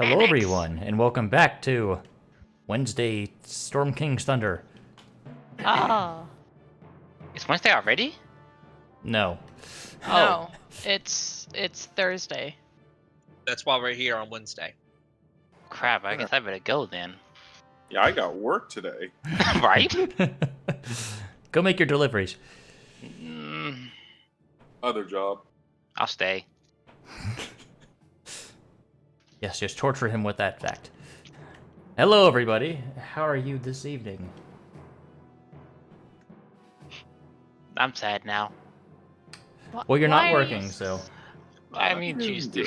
Hello, everyone, and welcome back to Wednesday Storm King's Thunder. Ah. It's Wednesday already? No. No, it's Thursday. That's why we're here on Wednesday. Crap, I guess I better go then. Yeah, I got work today. Right? Go make your deliveries. Other job. I'll stay. Yes, just torture him with that fact. Hello, everybody. How are you this evening? I'm sad now. Well, you're not Why are working, you so... I mean, Tuesday.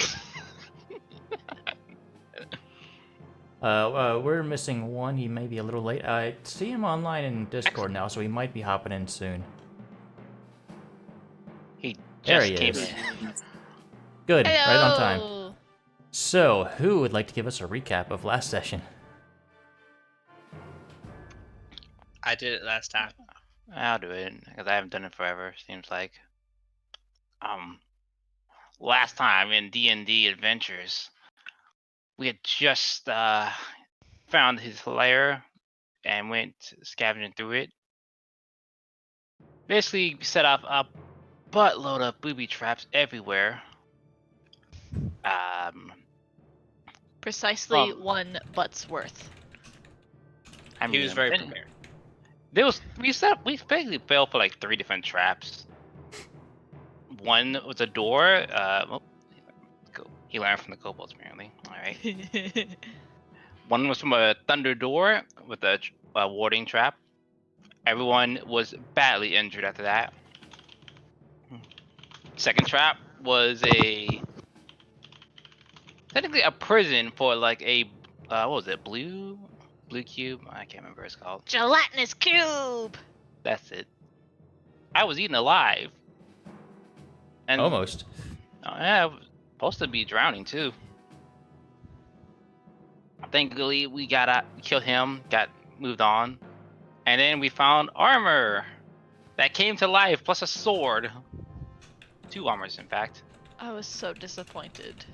We're missing one. He may be a little late. I see him online in Discord now, so he might be hopping in soon. He There just he came is. in. Good, right on time. Hello. So, who would like to give us a recap of last session? I did it last time. I'll do it, because I haven't done it forever, seems like. Last time in D&D Adventures, we had just found his lair and went scavenging through it. Basically, set off a buttload of booby traps everywhere. Precisely Well- one butt's worth. I He was mean, very and prepared. we basically fell for like 3 different traps. One was a door. He learned from the kobolds apparently. All right. One was from a thunder door with a warding trap. Everyone was badly injured after that. Second trap was technically a prison for like a what was it? Blue cube? I can't remember what it's called. Gelatinous cube. That's it. I was eaten alive. And Almost. yeah, I was supposed to be drowning too. Thankfully, we killed him, got moved on, and then we found armor that came to life plus a sword. 2 armors, in fact. I was so disappointed.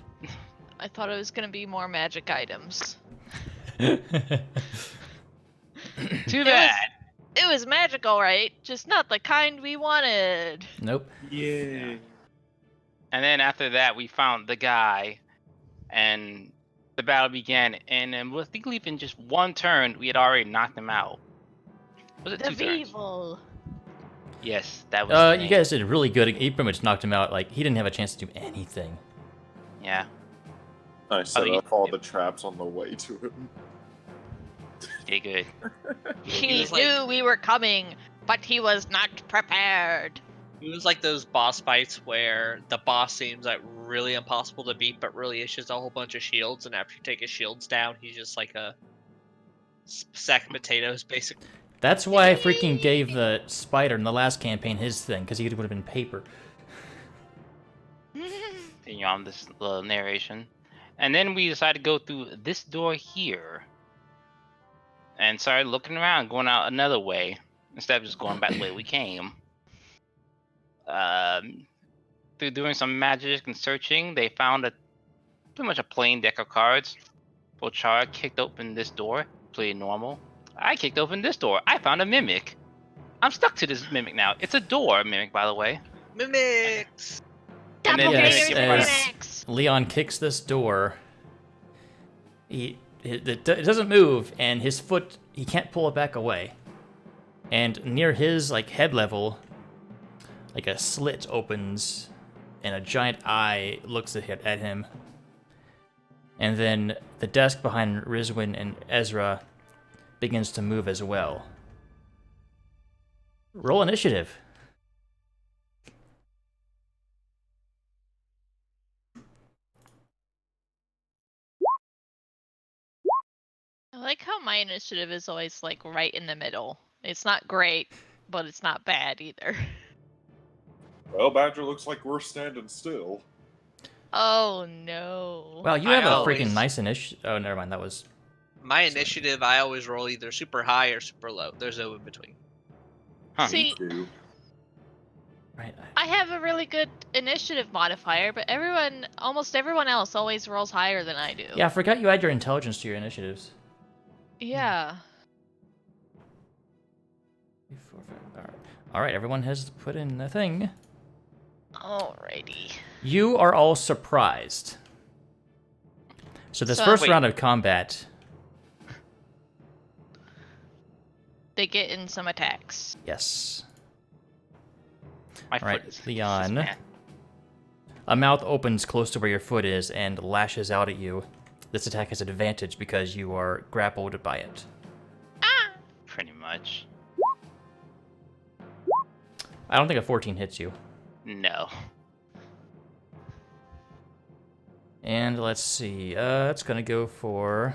I thought it was gonna be more magic items. Too It bad. It was magic, alright, just not the kind we wanted. Nope. Yay. And then after that, we found the guy, and the battle began. And I think in just 1 turn, we had already knocked him out. Was it The 2 turns? Weevil. Yes, that was. The You name. guys did really good. He pretty much knocked him out. Like, he didn't have a chance to do anything. Yeah. I set you- up all the traps on the way to him. Did good. He was like- knew we were coming, but he was not prepared. It was like those boss fights where the boss seems like really impossible to beat, but really it's just a whole bunch of shields, and after you take his shields down, he's just like a sack of potatoes, basically. That's why I freaking gave the spider in the last campaign his thing, because he would have been paper. Continue on this little narration. And then we decided to go through this door here. And started looking around, going out another way. Instead of just going back the way we came. Through doing some magic and searching, they found pretty much a plain deck of cards. Pochara kicked open this door, pretty normal. I kicked open this door. I found a mimic. I'm stuck to this mimic now. It's a door mimic, by the way. Mimics! And then Yes, mimic in front of- Mimics. Leon kicks this door. It doesn't move, and his foot, he can't pull it back away. And near his like head level, like a slit opens, and a giant eye looks at him. And then the desk behind Rizwin and Ezra begins to move as well. Roll initiative. I like how my initiative is always like right in the middle. It's not great, but it's not bad either. Well, Badger, looks like we're standing still. Oh no. Wow, you I have a always- freaking nice initiative. Oh, never mind. That was. My initiative, I always roll either super high or super low. There's no in between. Huh. See, Me too. Right. I have a really good initiative modifier, but almost everyone else always rolls higher than I do. Yeah, I forgot you add your intelligence to your initiatives. Yeah. 3, 4, 5. All right. All right, everyone has put in the thing. Alrighty. You are all surprised. So this So- first Wait. round of combat, They get in some attacks. yes. My All right, foot is Leon. man. A mouth opens close to where your foot is and lashes out at you. This attack has advantage because you are grappled by it. Pretty much. I don't think a 14 hits you. No. And let's see. It's gonna go for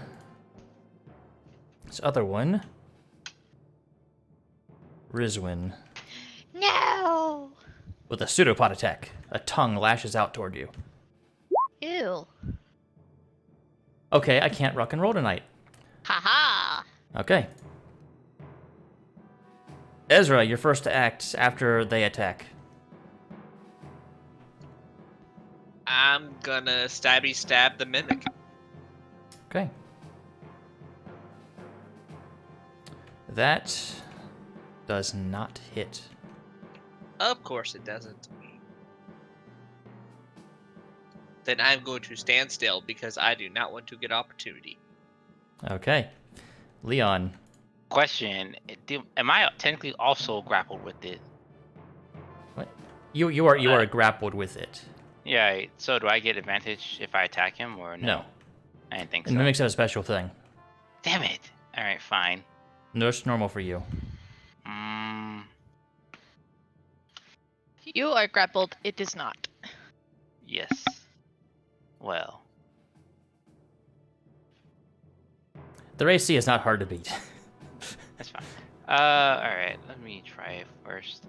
this other one. Rizwin. No! With a pseudopod attack. A tongue lashes out toward you. Ew. Okay, I can't rock and roll tonight. Haha! Okay. Ezra, you're first to act after they attack. I'm gonna stabby stab the mimic. Okay. That does not hit. Of course it doesn't. Then I'm going to stand still because I do not want to get opportunity. Okay. Leon. Question: am I technically also grappled with it? What? You are grappled with it. Yeah. So do I get advantage if I attack him or no? No. I didn't think And so. mimics have a special thing. Damn it! All right, fine. No, it's normal for you. You are grappled. It is not. Yes. Well. Their AC is not hard to beat. That's fine. Alright, let me try it first.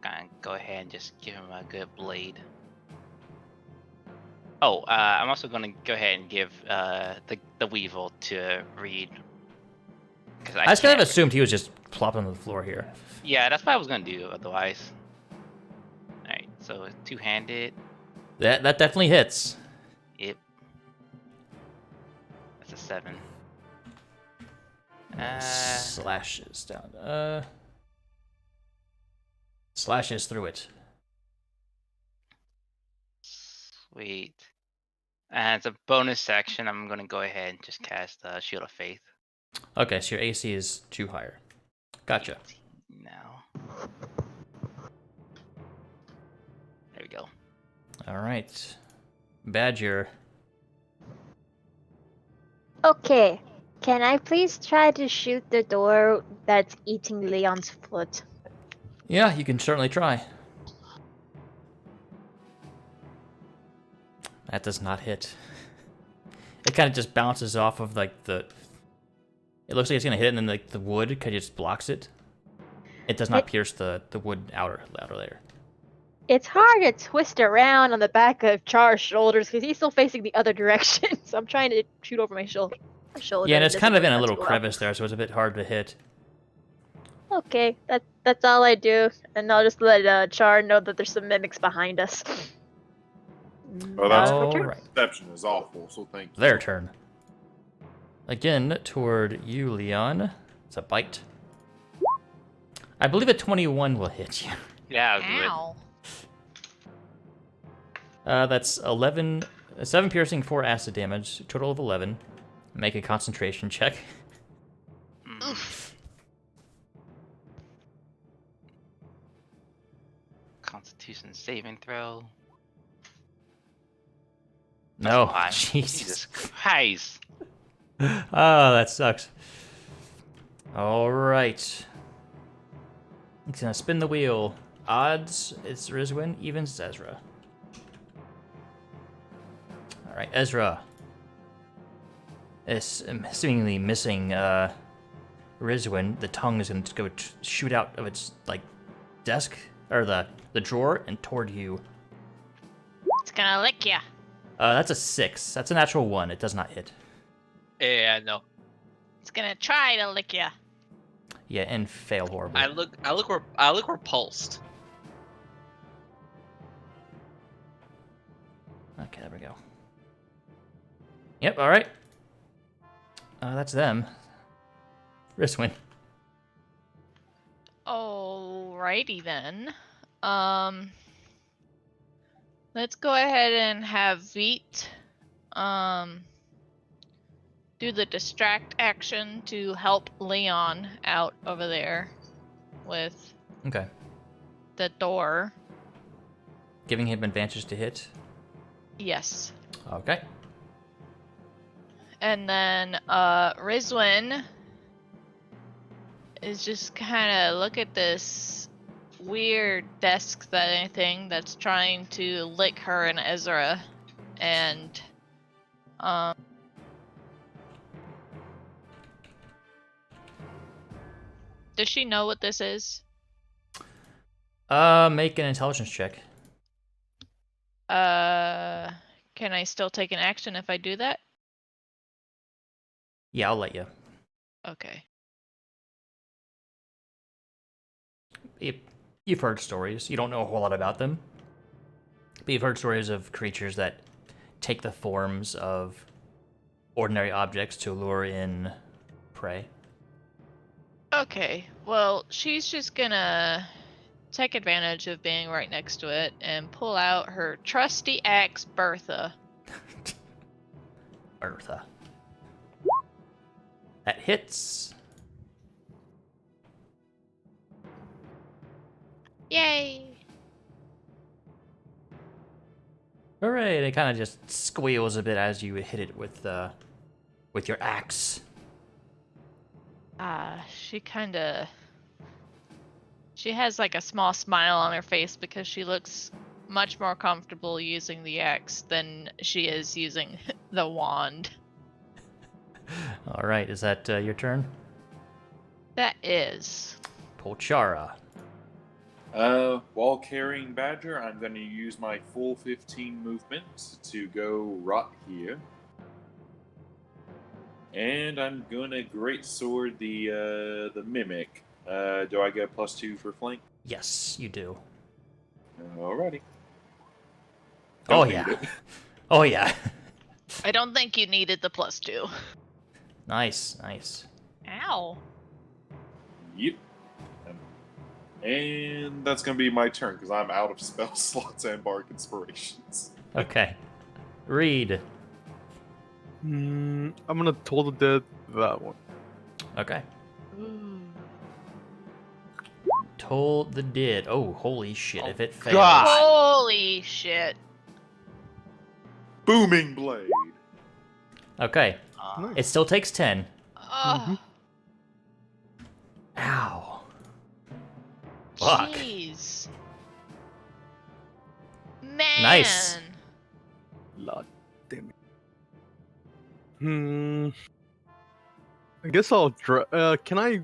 Gonna go ahead and just give him a good blade. Oh, I'm also gonna go ahead and give the Weevil to Reed. Cause I just kind of can't- assumed he was just plopping on the floor here. Yeah, that's what I was gonna do otherwise. Alright, so two-handed. That definitely hits. Yep. That's a 7. Slashes down. Slashes through it. Sweet. And it's a bonus action. I'm gonna go ahead and just cast Shield of Faith. Okay, so your AC is 2 higher. Gotcha. Now. There we go. All right. Badger. Okay. Can I please try to shoot the door that's eating Leon's foot? Yeah, you can certainly try. That does not hit. It kind of just bounces off of like the. It looks like it's gonna hit, and then like the wood kind of just blocks it. It does not pierce the wood outer layer. It's hard to twist around on the back of Char's shoulders because he's still facing the other direction. So I'm trying to shoot over my shoulder. Yeah, and it's kind of in a doesn't little go well. crevice there, so it's a bit hard to hit. Okay, that's all I do, and I'll just let Char know that there's some mimics behind us. Oh, that's All turn. right. Perception is awful, so thank you. Their turn. Again, toward you, Leon. It's a bite. I believe a 21 will hit you. Yeah, I'll do it. Ow. That's 7 piercing, 4 acid damage, total of 11. Make a concentration check. Constitution saving throw. No, Why? Jesus. Christ. Oh, that sucks. All right. He's gonna spin the wheel. Odds, it's Rizwin. Evens, it's Ezra. All right, Ezra is seemingly missing Rizwin. The tongue is going to go shoot out of its like desk or the drawer and toward you. It's gonna lick ya. That's a 6. That's a natural 1. It does not hit. Yeah, no. It's gonna try to lick ya. Yeah, and fail horribly. I look repulsed. there we go. Yep, alright. That's them. Riswin. Alrighty then. Let's go ahead and have Veet do the distract action to help Leon out over there with Okay. the door. Giving him advantage to hit. Yes. Okay. And then Rizwin is just kind of look at this weird desk thing that's trying to lick her and Ezra, and does she know what this is? Make an intelligence check. Can I still take an action if I do that? Yeah, I'll let you. Okay. You've heard stories. You don't know a whole lot about them. But you've heard stories of creatures that take the forms of ordinary objects to lure in prey. Okay, well, she's just gonna take advantage of being right next to it and pull out her trusty axe, Bertha. Bertha. That hits. Yay! Alright, it kind of just squeals a bit as you hit it with your axe. She has like a small smile on her face because she looks much more comfortable using the axe than she is using the wand. Alright, is that your turn? That is. Polchara. While carrying Badger, I'm going to use my full 15 movement to go right here. And I'm going to greatsword the Mimic. Do I get +2 for flank? Yes, you do. Alrighty. Oh Don't yeah. need it. Oh yeah. I don't think you needed the +2. Nice, nice. Ow. Yep. And that's going to be my turn, because I'm out of spell slots and bark inspirations. Okay. Read. I'm gonna Toll the Dead that one. Okay. Ooh. Toll the Dead. Oh, holy shit. Oh, If it fails. God. Holy shit. Booming Blade. Okay. Nice. It still takes 10. Oh, Ow. Fuck. jeez. Man. Nice. Lord damn it. I guess I'll can I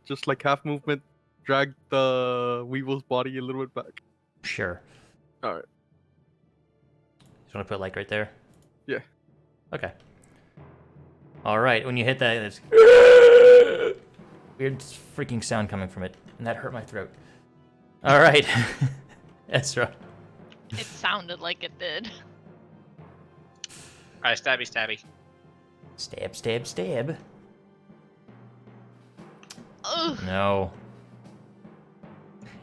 just like half movement drag the Weevil's body a little bit back? Sure. Alright. You want to put like right there? Yeah. Okay. Alright, when you hit that, it's weird freaking sound coming from it, and that hurt my throat. Alright. Ezra. It sounded like it did. Alright, stabby, stabby. Stab, stab, stab. Ugh. No.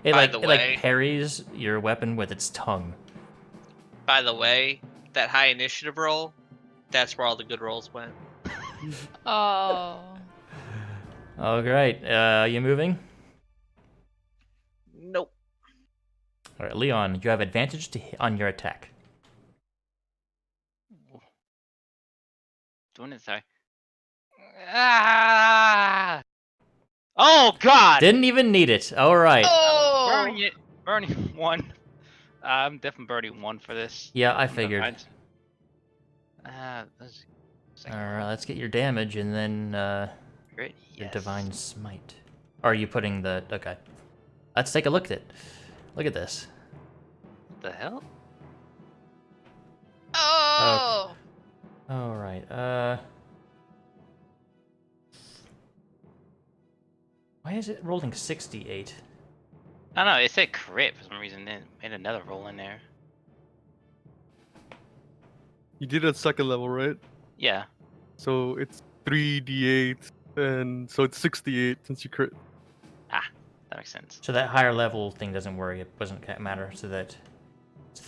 It By like the it like way- parries your weapon with its tongue. By the way, that high initiative roll, that's where all the good rolls went. Oh. All right. You moving? Nope. All right, Leon. You have advantage on your attack. Doing it, sorry. Ah! Oh God! Didn't even need it. All right. Oh. Burning it. Burning one. I'm definitely burning one for this. Yeah, I I'm gonna figured. find- let's see. All Second right, let's get your damage and then crit, your yes. divine smite. Are you putting the? Okay. Let's take a look at it. Look at this. What the hell? Oh. All right. Why is it rolling 68? I don't know. It said crit for some reason. Then made another roll in there. You did it second level, right? Yeah. So it's 3d8, and so it's 68 since you crit. Ah, that makes sense. So that higher level thing doesn't worry. It doesn't matter. So that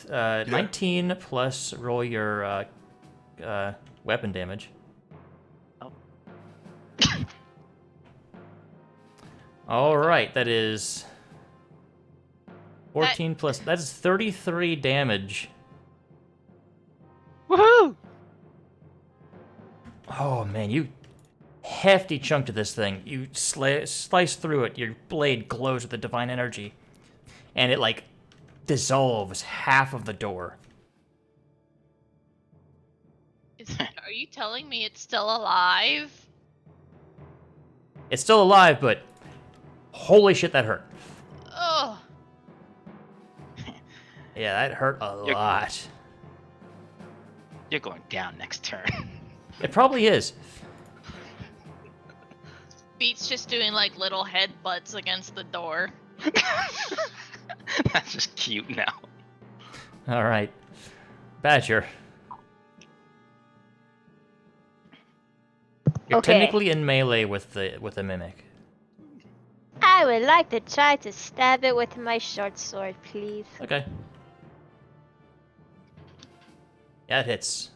19 plus roll your weapon damage. Oh. All right, that is 14 plus. That is 33 damage. Woohoo! Oh man, you hefty chunk to this thing. You slice through it. Your blade glows with the divine energy, and it like dissolves half of the door. Are you telling me it's still alive? It's still alive, but holy shit, that hurt. Oh, Yeah, that hurt a lot. You're going down next turn. It probably is. Beat's just doing like little headbutts against the door. That's just cute now. All right, Badger. You're Okay. technically in melee with the mimic. I would like to try to stab it with my short sword, please. Okay. Yeah, it hits.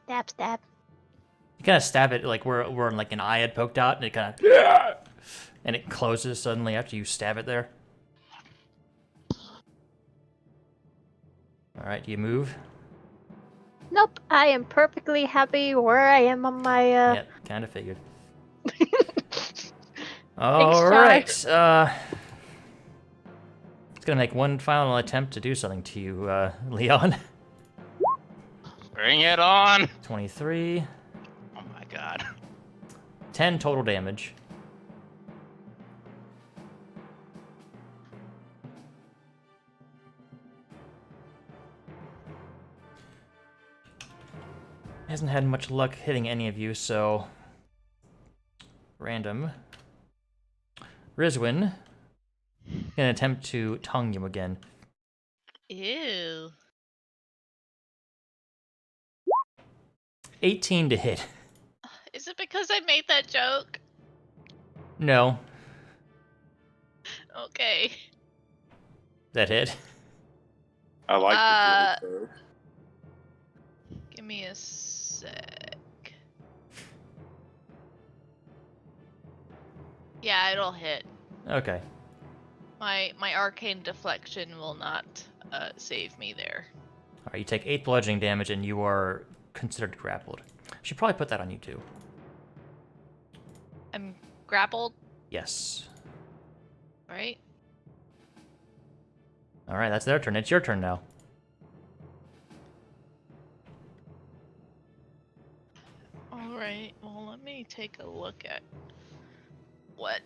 Stab, stab. You kind of stab it like where like an eye had poked out, and it kind of and it closes suddenly after you stab it there. All right, do you move? Nope, I am perfectly happy where I am on my. Yeah, kind of figured. All Char. right. It's gonna make one final attempt to do something to you, Leon. Bring it on! 23, Oh my god. 10 total damage. Hasn't had much luck hitting any of you, so random. Rizwin gonna attempt to tongue you again. Ew. 18 to hit. Is it because I made that joke? No, Okay. that hit. I like the joke, Give me a sec. Yeah, it'll hit. Okay. My arcane deflection will not save me there. All right, you take 8 bludgeoning damage, and you are considered grappled. I should probably put that on you too. I'm grappled, Yes. right? All right, that's their turn. It's your turn now. Alright, well, let me take a look at what.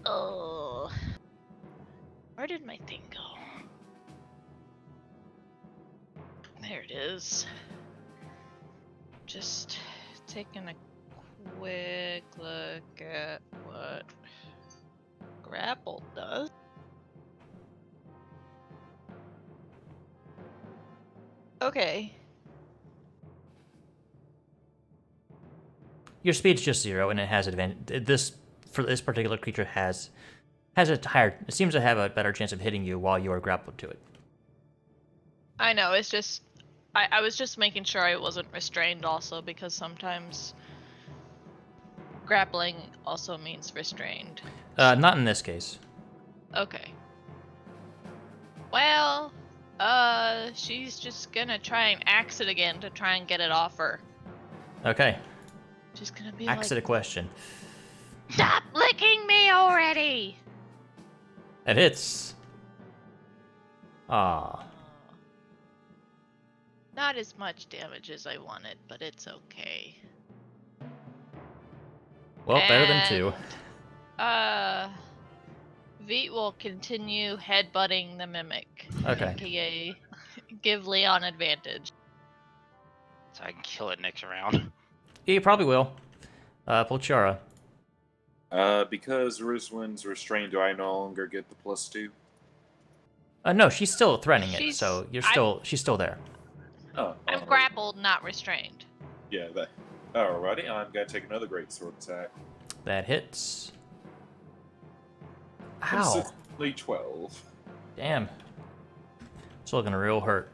Oh. Where did my thing go? There it is. Just taking a quick look at what grapple does. Okay. Your speed's just 0, and it has advantage. This particular creature has a higher. It seems to have a better chance of hitting you while you are grappled to it. I know, it's just I was just making sure I wasn't restrained also, because sometimes grappling also means restrained. Not in this case. Okay. Well, she's just gonna try and axe it again to try and get it off her. Okay. She's gonna be Axe it a like, question. "Stop licking me already!" It hits. Ah. Not as much damage as I wanted, but it's okay. Well, better than 2. Veet will continue headbutting the mimic. Okay. AKA give Leon advantage. So I can kill it next round. You probably will. Polchara. Because Rizwin's restrained, do I no longer get the +2? No, she's still threatening it, She's- so she's still there. Oh, I'm alright. grappled, not restrained. Yeah, that. Alrighty, I'm gonna take another great sword attack. That hits. Ow. Consistently 12. Damn. It's looking real hurt.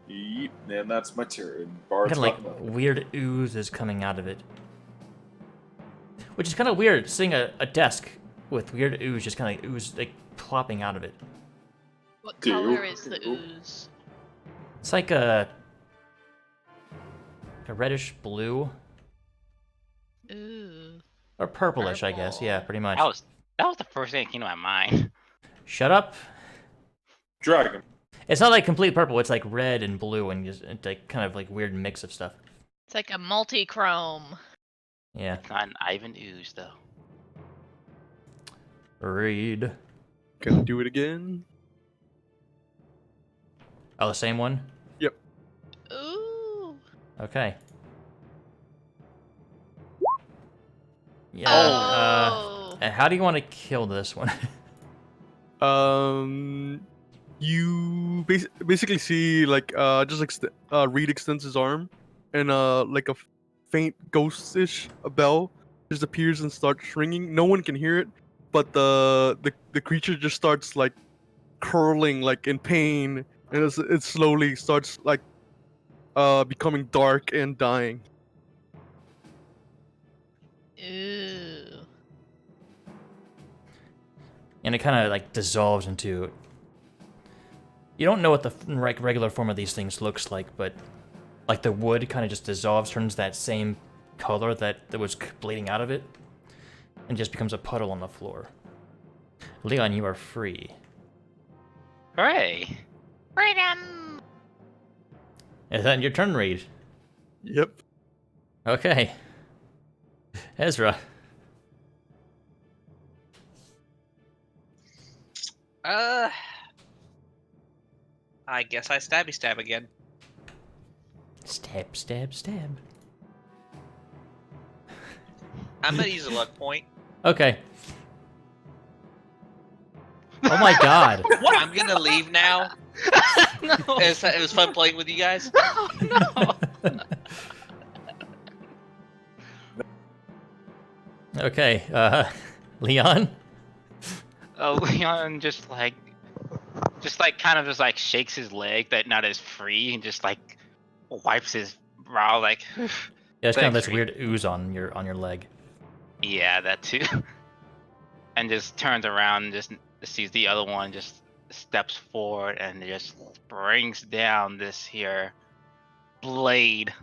Yep, and that's my turn. Bard's Kind of up. like weird ooze is coming out of it. Which is kind of weird, seeing a desk with weird ooze just kind of ooze like plopping out of it. What Ew. color is the Ew. ooze? It's like a reddish blue Ooh. or purplish, I guess. Yeah, Purple. pretty much. That was the first thing that came to my mind. Shut up. Dragon. It's not like complete purple. It's like red and blue and just it's like kind of like weird mix of stuff. It's like a multi-chrome. Yeah. It's not an Ivan ooze though. Read. Gonna do it again. Oh, the same one? Ooh. Okay. Yeah. Oh. How do you want to kill this one? You basically see like Reed extends his arm, and like a faint ghostish bell just appears and starts ringing. No one can hear it, but the creature just starts like curling like in pain, and it slowly starts like becoming dark and dying. Ooh. And it kind of like dissolves into. You don't know what the regular form of these things looks like, but like the wood kind of just dissolves, turns that same color that was bleeding out of it, and just becomes a puddle on the floor. Leon, you are free. Hooray! Freedom. Is that your turn, Reed? Yep. Okay. Ezra. I guess I stabby stab again. Stab, stab, stab. I'm gonna use a luck point. Okay. Oh my god. I'm gonna leave now. No. It was fun playing with you guys. No. Okay, Leon? Oh, Leon just like kind of just like shakes his leg that not as free and just like wipes his brow like. Yeah, it's kind of Thanks, this weird ooze on your leg. Yeah, that too. And just turns around and just sees the other one, just steps forward and just brings down this here blade.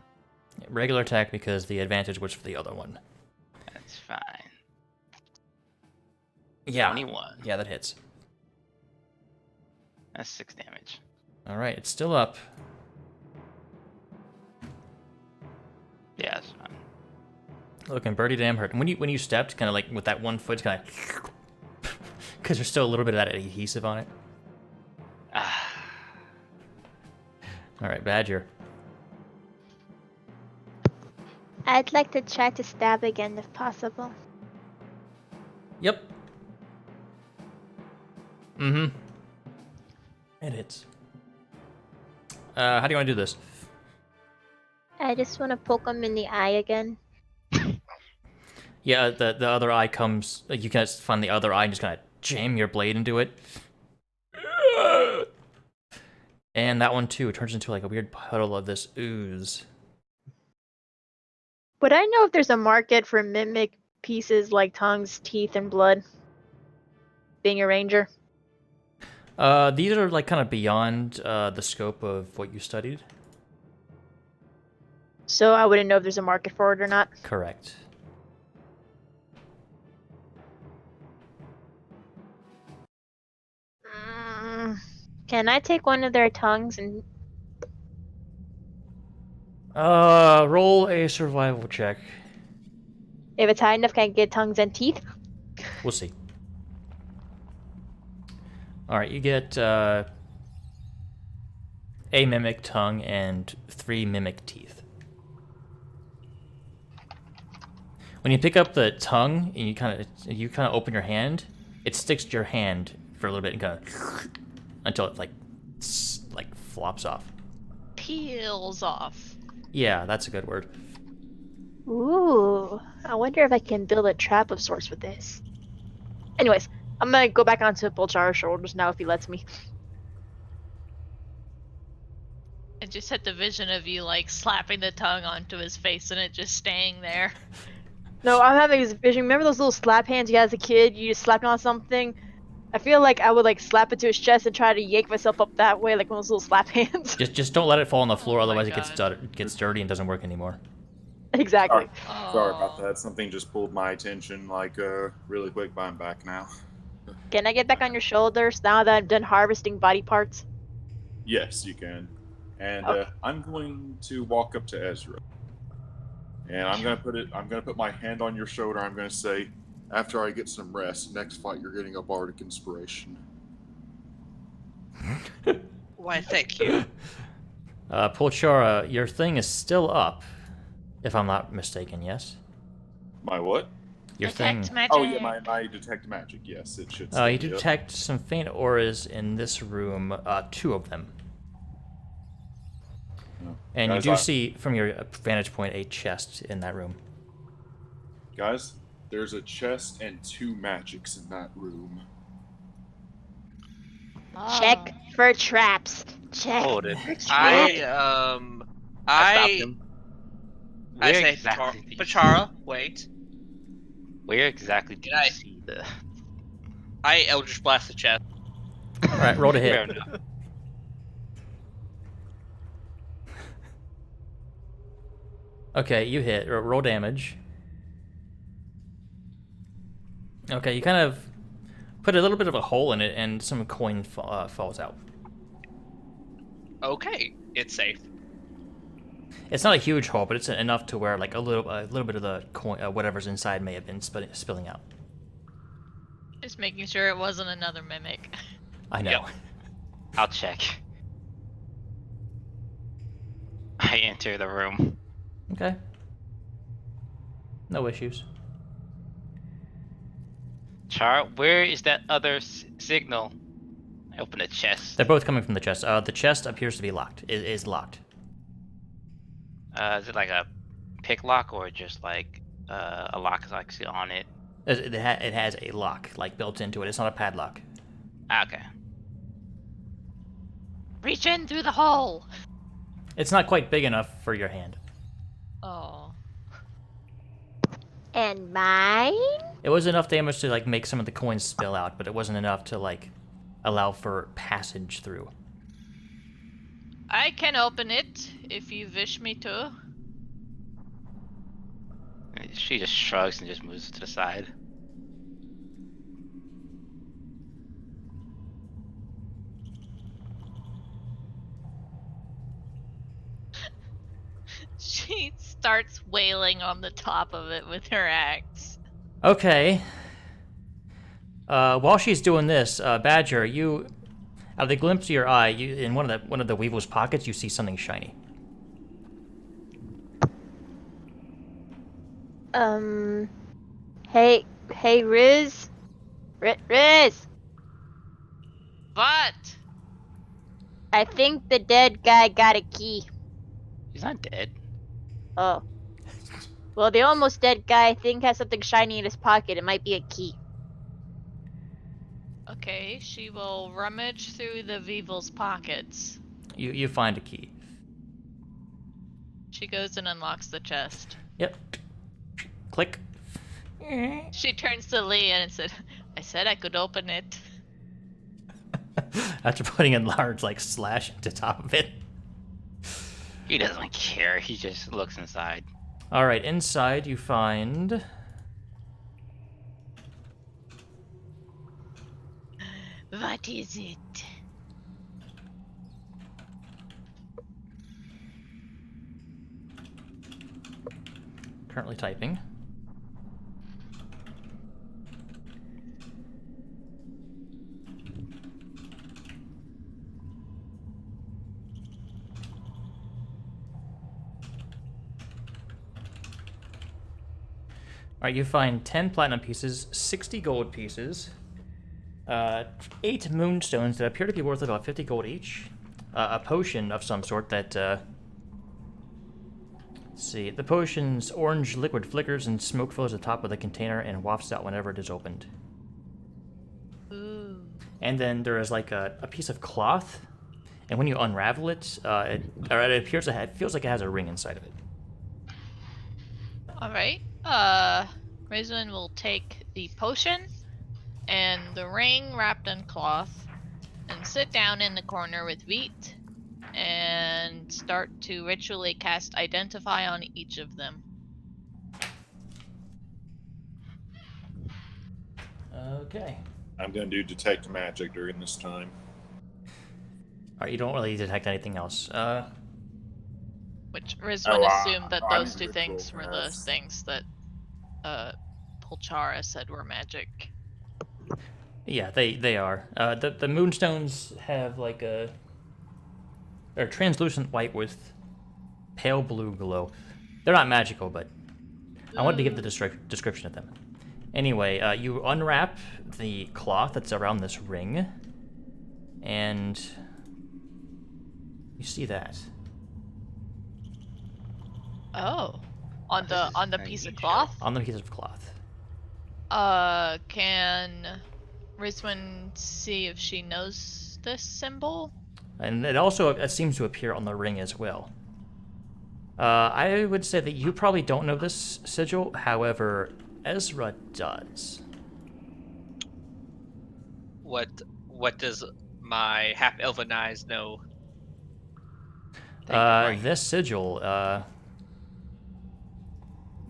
Regular attack because the advantage was for the other one. That's fine. Yeah. 21. Yeah, that hits. That's 6 damage. Alright, it's still up. Yeah, that's fine. Looking pretty damn hurt. And when you stepped, kind of like with that one foot, kind of because there's still a little bit of that adhesive on it. Ah. All right, Badger. I'd like to try to stab again if possible. Yep. Mm-hmm. It hits. How do you want to do this? I just want to poke him in the eye again. Yeah, the other eye comes. Like you can find the other eye and just kind of jam your blade into it. And that one too turns into like a weird puddle of this ooze. Would I know if there's a market for mimic pieces like tongues, teeth, and blood? Being a ranger. These are like kind of beyond the scope of what you studied. So I wouldn't know if there's a market for it or not. Correct. Can I take one of their tongues and Roll a survival check. if it's high enough, can I get tongues and teeth? We'll see. Alright, you get a mimic tongue and 3 mimic teeth. When you pick up the tongue and you kind of open your hand, it sticks to your hand for a little bit and kind of until it like flops off. Peels off. Yeah, that's a good word. Ooh, I wonder if I can build a trap of sorts with this. Anyways, I'm gonna go back onto Bolchar's shoulders now if he lets me. I just had the vision of you like slapping the tongue onto his face and it just staying there. No, I'm having this vision. Remember those little slap hands you had as a kid? You just slapped on something? I feel like I would like slap it to his chest and try to yank myself up that way, like one of those little slap hands. Just don't let it fall on the floor, Oh my otherwise God. it gets dirty and doesn't work anymore. Exactly. Sorry about Oh. that. Something just pulled my attention, really quick, but I'm back now. Can I get back on your shoulders now that I'm done harvesting body parts? Yes, you can. And Okay. I'm going to walk up to Ezra. And I'm gonna put my hand on your shoulder. I'm gonna say, after I get some rest, next fight you're getting a bardic inspiration. Why, thank you. Pulchara, your thing is still up, if I'm not mistaken. Yes. My what? Your Detect thing. magic. Oh yeah, my detect magic. Yes, it should. Still You be up. detect some faint auras in this room. 2 of them. Oh. And you Guys, do see, from your vantage point, a chest in that room. Guys, there's a chest and 2 magics in that room. Check for traps. Check Hold it. for traps. I I stopped him. I Where say exactly do you Pachara, wait. Where exactly do Did you I- see the? I Eldritch Blast the chest. All right, roll to Fair hit. enough. Okay, you hit. Roll damage. Okay, you kind of put a little bit of a hole in it, and some coin falls out. Okay, it's safe. It's not a huge hole, but it's enough to where like a little bit of the coin, whatever's inside, may have been spilling out. Just making sure it wasn't another mimic. I know. Yep. I'll check. I enter the room. Okay. No issues. Char, where is that other signal? I open the chest. They're both coming from the chest. The chest appears to be locked. It is locked. Is it like a pick lock or just like a lock is actually on it? It has a lock like built into it. It's not a padlock. Ah, okay. Reach in through the hole. It's not quite big enough for your hand. Oh. And mine? It was enough damage to like make some of the coins spill out, but it wasn't enough to like allow for passage through. I can open it if you wish me to. She just shrugs and just moves to the side. She starts wailing on the top of it with her axe. Okay. While she's doing this, Badger, you, out of the glimpse of your eye, you in one of the Weevil's pockets, you see something shiny. Hey, Riz? Riz! What? I think the dead guy got a key. He's not dead. Oh. Well, the almost dead guy, I think, has something shiny in his pocket. It might be a key. Okay, she will rummage through the Weevil's pockets. You find a key. She goes and unlocks the chest. Yep. Click. She turns to Lee and said, I said I could open it. After putting a large like slash into top of it. He doesn't care. He just looks inside. All right, inside you find What is it? currently typing. All right, you find 10 platinum pieces, 60 gold pieces, 8 moonstones that appear to be worth about 50 gold each. A potion of some sort that, let's see. The potion's orange liquid flickers and smoke fills the top of the container and wafts out whenever it is opened. Ooh. And then there is like a piece of cloth, and when you unravel it, it appears to it feels like it has a ring inside of it. All right. Rizwan will take the potion and the ring wrapped in cloth and sit down in the corner with Veet and start to ritually cast Identify on each of them. Okay. I'm going to do Detect Magic during this time. Alright, you don't really detect anything else. Which Rizwan assumed that I'm those two ritual things were the cast. things that Pulchara said were magic. Yeah, they are. The moonstones have like they're translucent white with pale blue glow. They're not magical, but I wanted to give the description of them. Anyway, you unwrap the cloth that's around this ring, and you see that. Oh, on This the is piece of unusual. cloth. On the piece of cloth. Can Rizwan see if she knows this symbol? And it also seems to appear on the ring as well. I would say that you probably don't know this sigil, however, Ezra does. What does my half elven eyes know? That you're bringing? This sigil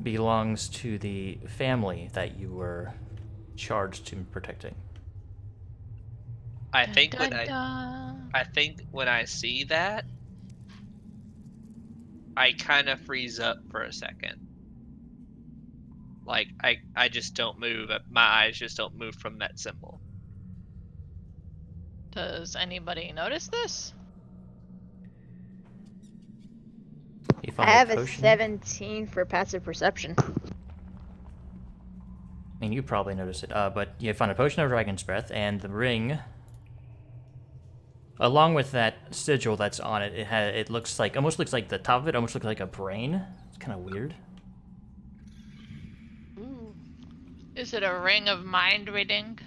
belongs to the family that you were charged to protecting. I think Dun, when dun, dun. I think when I see that, I kind of freeze up for a second. Like I just don't move. My eyes just don't move from that symbol. Does anybody notice this? You I find have a potion. 17 for passive perception. I mean, you probably noticed it, but you find a potion of Dragon's Breath, and the ring, along with that sigil that's on it, it looks like, almost looks like the top of it almost looks like a brain. It's kind of weird. Ooh. Is it a ring of mind reading?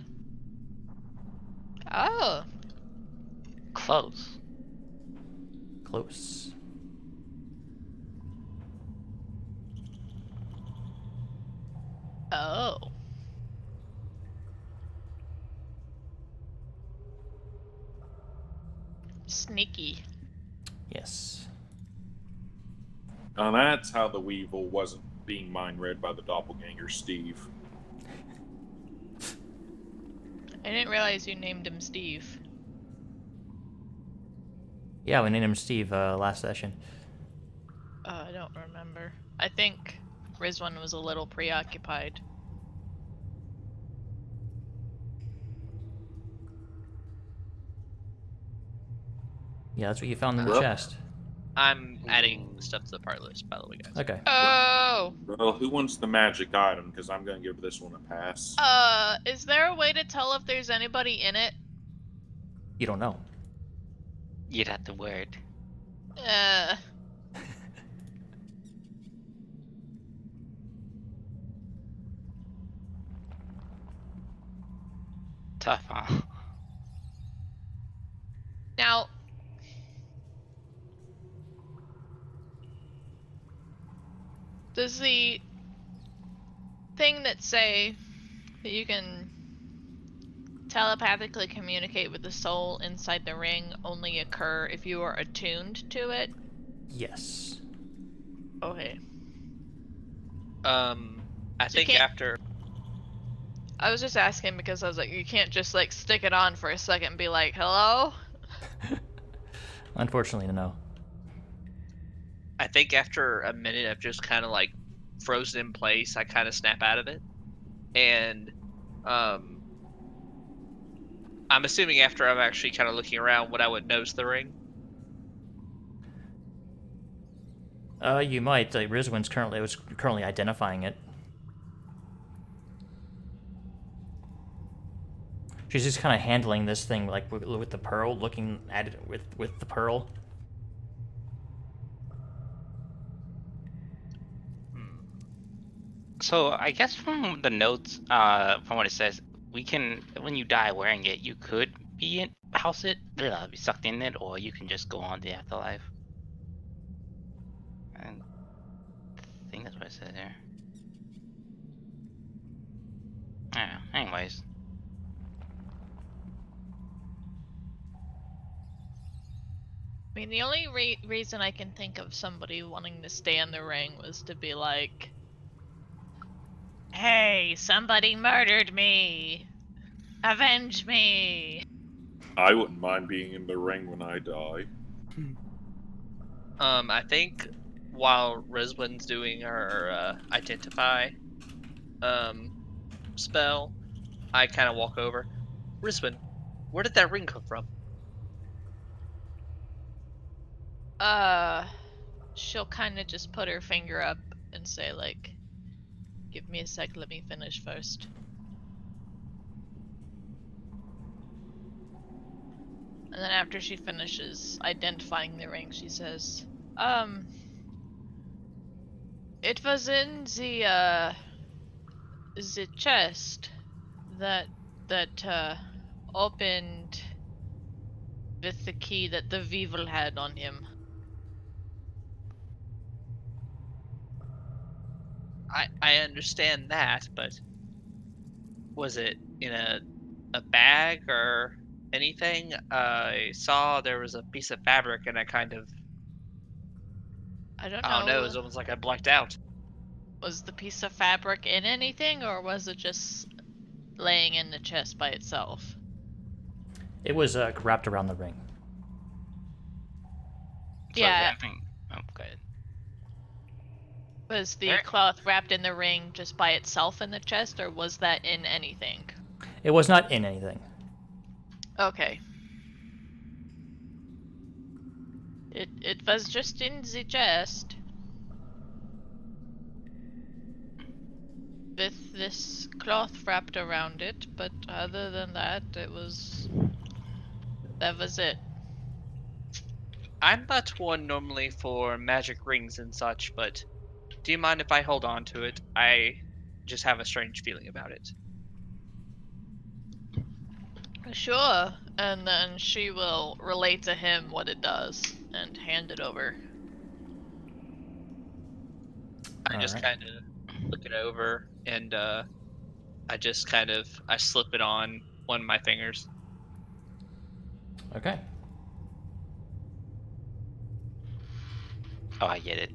Oh. Close. Close. Oh. Sneaky. Yes. Now that's how the Weevil wasn't being mind read by the doppelganger Steve. I didn't realize you named him Steve. Yeah, we named him Steve last session. I don't remember. I think Rizwan was a little preoccupied. Yeah, that's what you found in the Well. chest. I'm adding stuff to the part list, by the way, guys. Okay. Oh! Well, who wants the magic item? Because I'm going to give this one a pass. Is there a way to tell if there's anybody in it? You don't know. You'd have to word. Tough, huh? Now, does the thing that say that you can telepathically communicate with the soul inside the ring only occur if you are attuned to it? Yes. Okay. I So you think can't- after I was just asking because I was like, you can't just like stick it on for a second and be like, hello? Unfortunately, no. I think after a minute of just kind of like frozen in place, I kind of snap out of it, and I'm assuming after I'm actually kind of looking around, what I would notice the ring. You might. Rizwan's currently identifying it. She's just kind of handling this thing like with the pearl, looking at it with the pearl. So I guess from the notes, from what it says, we can, when you die wearing it, you could be be sucked in it, or you can just go on the afterlife. And I think that's what it said there. Yeah. Anyways, I mean, the only reason I can think of somebody wanting to stay in the ring was to be like, hey, somebody murdered me! Avenge me! I wouldn't mind being in the ring when I die. I think while Rizwin's doing her identify spell, I kind of walk over. Rizwin, where did that ring come from? She'll kind of just put her finger up and say, like, give me a sec, let me finish first. And then after she finishes identifying the ring, she says, it was in the chest that opened with the key that the Weevil had on him. I understand that, but was it in a bag or anything? I saw there was a piece of fabric, and I kind of, I don't I don't know, it know. was almost like I blacked out. Was the piece of fabric in anything, or was it just laying in the chest by itself? It was wrapped around the ring. so Yeah. I think. Oh, go ahead. Was the There- cloth wrapped in the ring just by itself in the chest, or was that in anything? It was not in anything. Okay. It was just in the chest. With this cloth wrapped around it, but other than that, that was it. I'm not one normally for magic rings and such, but do you mind if I hold on to it? I just have a strange feeling about it. Sure. And then she will relate to him what it does and hand it over. I just Alright. kind of look it over, and I just kind of I slip it on one of my fingers. Okay. Oh, I get it.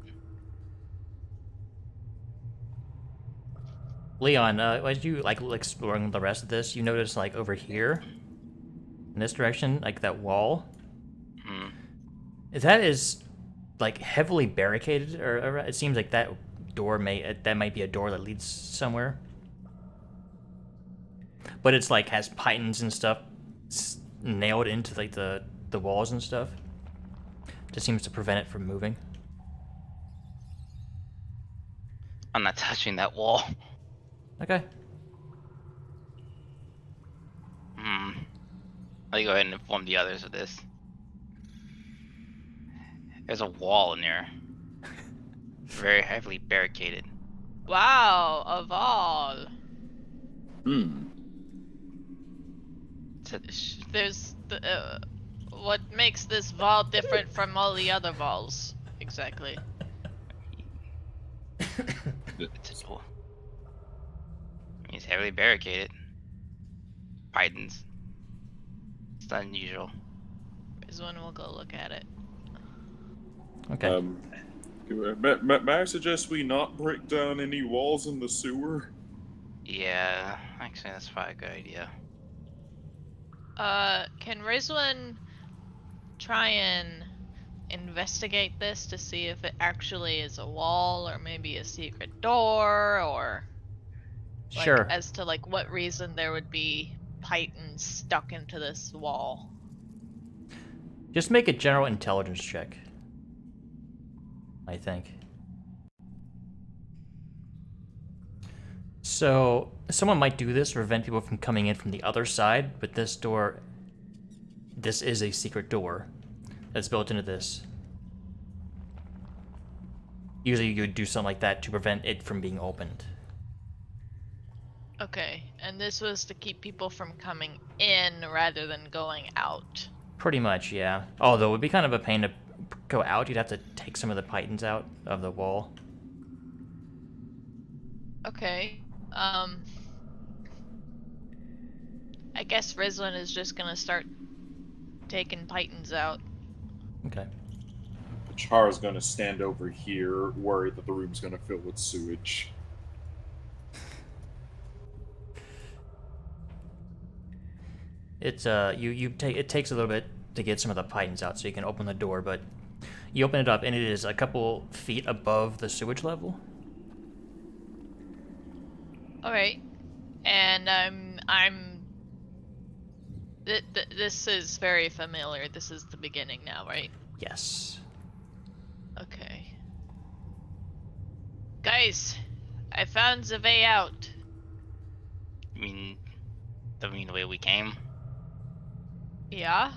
Leon, as you like exploring the rest of this, you notice like over here, in this direction, like that wall. Hmm. That is like heavily barricaded, or it seems like that door that might be a door that leads somewhere. But it's like has pythons and stuff nailed into like the walls and stuff. Just seems to prevent it from moving. I'm not touching that wall. Okay. Hmm. Let me go ahead and inform the others of this. There's a wall in there. Very heavily barricaded. Wow, of all. Hmm. There's what makes this vaul different from all the other vaults exactly? It's a door. It's heavily barricaded. Pythons. It's unusual. Rizwan will go look at it. Okay. May I suggest we not break down any walls in the sewer? Yeah, actually, that's probably a good idea. Can Rizwan try and investigate this to see if it actually is a wall or maybe a secret door, or like Sure. as to like what reason there would be pythons stuck into this wall? Just make a general intelligence check. I think. So someone might do this to prevent people from coming in from the other side, but this door, this is a secret door that's built into this. Usually you would do something like that to prevent it from being opened. Okay, and this was to keep people from coming in rather than going out. Pretty much, yeah. Although it would be kind of a pain to go out. You'd have to take some of the pythons out of the wall. Okay. I guess Rizlin is just gonna start taking pythons out. Okay. Chara's gonna stand over here, worried that the room's gonna fill with sewage. It's it takes a little bit to get some of the pythons out so you can open the door, but you open it up and it is a couple feet above the sewage level. All right, and this is very familiar. This is the beginning now, right? Yes. Okay. Guys, I found the way out. I mean, the way we came. Yeah?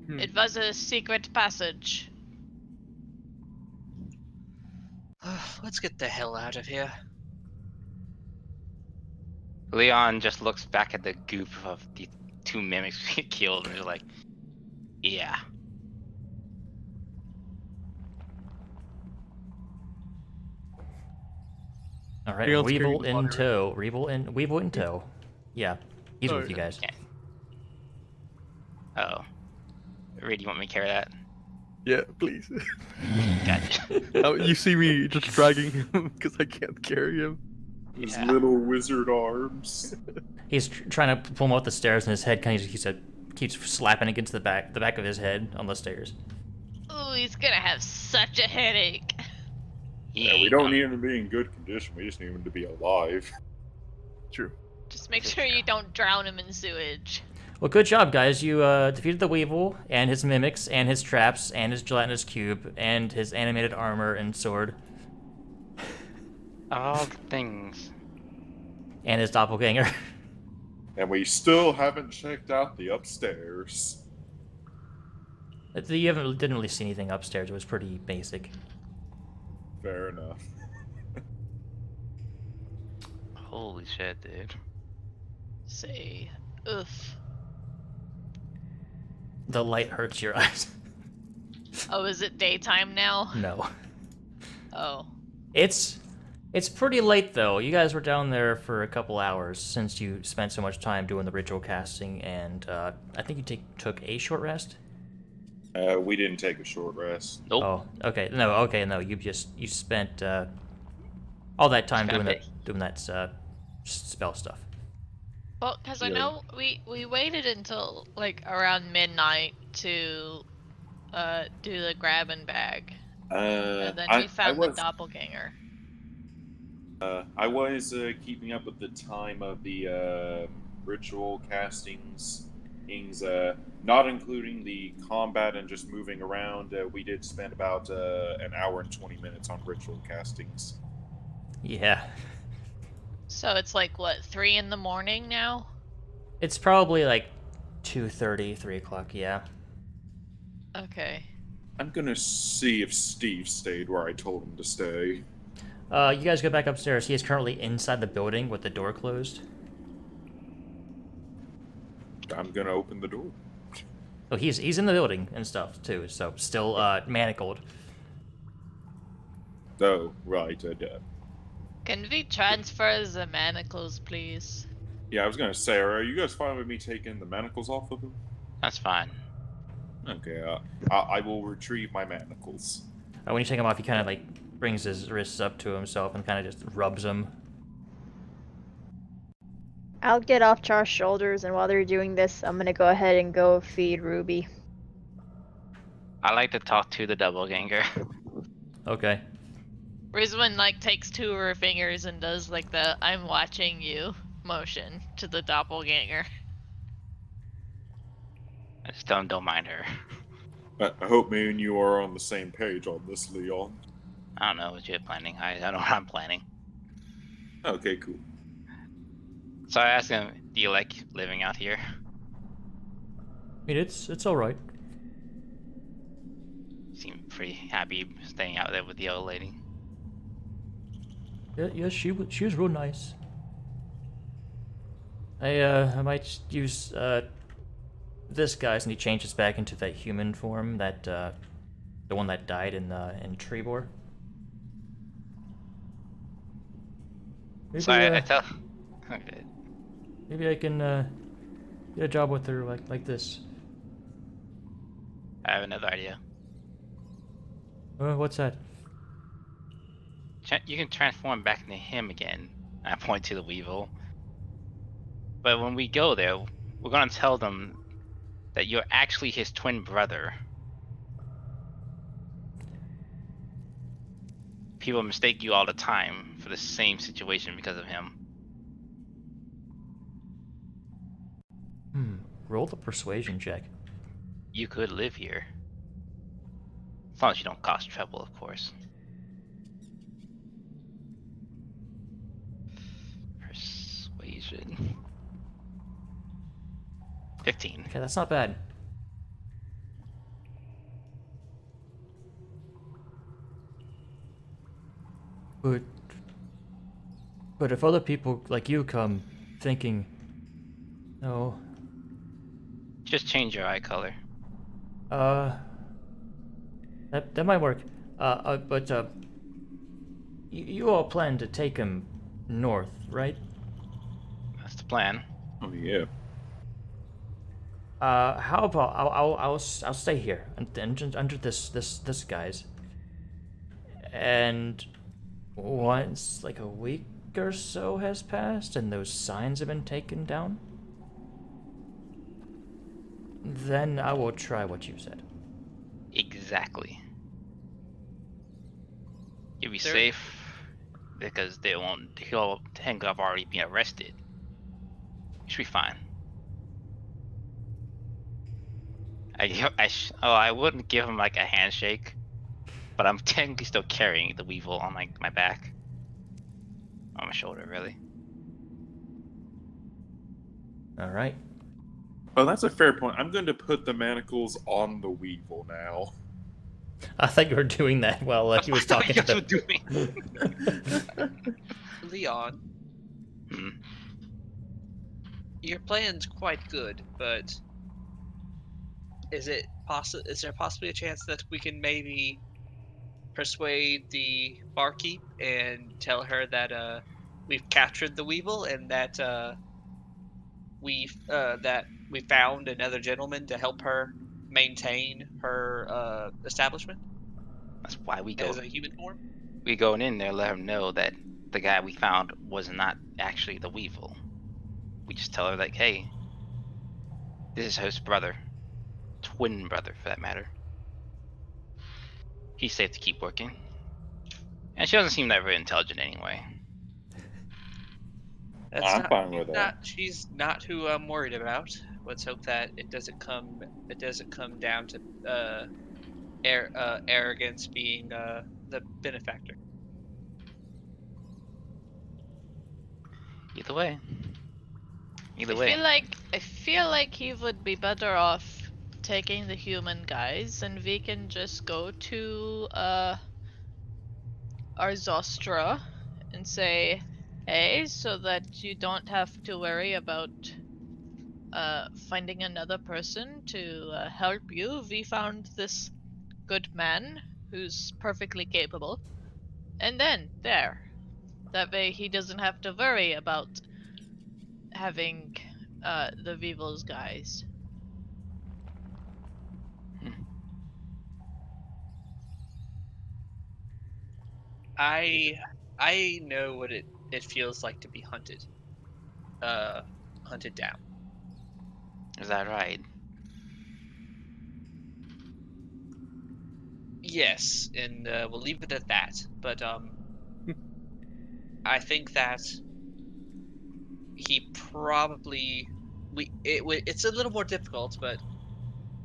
Hmm. It was a secret passage. Let's get the hell out of here. Leon just looks back at the goop of the two mimics we killed and is like, yeah. All right. Leon's Weevil carrying the in body, tow. Weevil in tow. Yeah. He's Oh, with you yeah. guys. Oh. Reed, you want me to carry that? Yeah, please. Gotcha. You see me just dragging him because I can't carry him. His Yeah. little wizard arms. He's trying to pull him up the stairs, and his head kind of keeps slapping against the back of his head on the stairs. Ooh, he's gonna have such a headache. Yeah, we don't need him to be in good condition. We just need him to be alive. True. Just make sure you don't drown him in sewage. Well, good job, guys. You defeated the Weevil and his mimics and his traps and his gelatinous cube and his animated armor and sword All the things. and his doppelganger. And we still haven't checked out the upstairs. You didn't really see anything upstairs. It was pretty basic. Fair enough. Holy shit, dude. Say, oof. The light hurts your eyes. Oh, is it daytime now? No. Oh. It's pretty late though. You guys were down there for a couple hours since you spent so much time doing the ritual casting, and I think you took a short rest. We didn't take a short rest. Nope. Oh, okay. No. You spent all that time doing that spell stuff. Well, because I Yeah. know we waited until like around midnight to do the grab and bag, and then we found the doppelganger. I was keeping up with the time of the ritual castings, not including the combat and just moving around. We did spend about an hour and 20 minutes on ritual castings. Yeah. So it's like what, 3 in the morning now? It's probably like 2:30, 3 o'clock. Yeah. Okay. I'm gonna see if Steve stayed where I told him to stay. You guys go back upstairs. He is currently inside the building with the door closed. I'm gonna open the door. Oh, he's in the building and stuff too. So still manacled. Oh, right. Can we transfer the manacles, please? Yeah, I was gonna say, are you guys fine with me taking the manacles off of him? That's fine. Okay, I will retrieve my manacles. When you take him off, he kind of like brings his wrists up to himself and kind of just rubs them. I'll get off Char's shoulders, and while they're doing this, I'm gonna go ahead and go feed Ruby. I like to talk to the doppelganger. Okay. Rizwan like takes 2 of her fingers and does like the "I'm watching you" motion to the doppelganger. I just don't mind her. I hope me and you are on the same page on this, Leon. I don't know what you're planning. I don't know what I'm planning. Okay, cool. So I asked him, "Do you like living out here?" I mean, it's all right. Seemed pretty happy staying out there with the old lady. Yeah, she was real nice. I might just use this guy's, and he changes back into that human form, that the one that died in Trebor. Maybe So I tell. Okay. maybe I can get a job with her like this. I have another idea. What's that? You can transform back into him again. I point to the Weevil. But when we go there, we're gonna tell them that you're actually his twin brother. People mistake you all the time for the same situation because of him. Roll the persuasion check. You could live here. As long as you don't cause trouble, of course. Persuasion. 15. Okay, that's not bad. But if other people like you come thinking, no, Just change your eye color. that might work. But you all plan to take him north, right? That's the plan. Oh yeah. How about I'll stay here under this guy's, and once like a week or so has passed and those signs have been taken down, then I will try what you said. Exactly. You'll be There- safe because he'll think I've already been arrested. You should be fine. I wouldn't give him like a handshake, but I'm technically still carrying the Weevil on like my back. On my shoulder, really. All right. Oh, that's a fair point. I'm going to put the manacles on the Weevil now. I thought you were doing that while he was talking to them. doing. Leon, Hmm. your plan's quite good, but is there possibly a chance that we can maybe persuade the barkeep and tell her that we've captured the Weevil and that we found another gentleman to help her maintain her establishment That's why we go. as a human form? We going in there, let him know that the guy we found was not actually the Weevil. We just tell her like, hey, this is his brother, twin brother for that matter. He's safe to keep working, and she doesn't seem that very intelligent anyway. I'm fine with that. She's not who I'm worried about. Let's hope that it doesn't come down to arrogance being the benefactor. Either way. I feel like he would be better off taking the human guys, and we can just go to our Zostra and say, hey, so that you don't have to worry about finding another person to help you. We found this good man who's perfectly capable, and then there. That way he doesn't have to worry about having the Weevil's guys. I know what it feels like to be hunted down. Is that right? Yes, and we'll leave it at that. But I think that he probably it's a little more difficult, but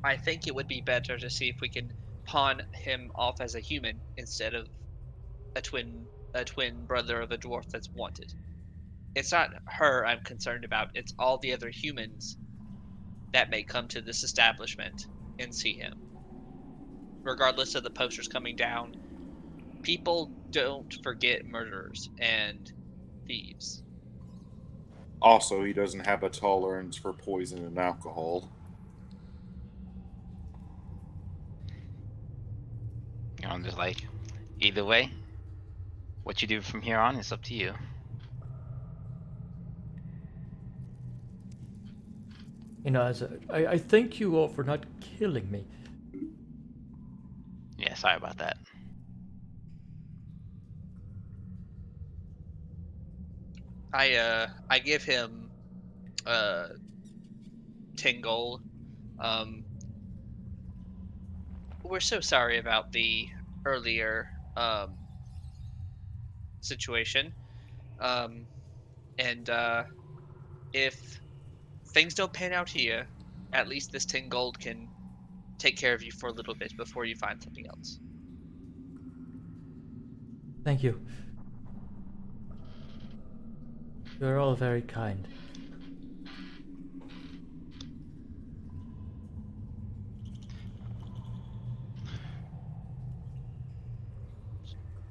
I think it would be better to see if we can pawn him off as a human instead of a twin brother of a dwarf that's wanted. It's not her I'm concerned about. It's all the other humans that may come to this establishment and see him. Regardless of the posters coming down, people don't forget murderers and thieves. Also, he doesn't have a tolerance for poison and alcohol. You know, I'm just like, either way, what you do from here on is up to you. You know, I thank you all for not killing me. Yeah, sorry about that. I give him 10 gold. We're so sorry about the earlier situation. And if things don't pan out here, at least this 10 gold can take care of you for a little bit before you find something else. Thank you. You're all very kind.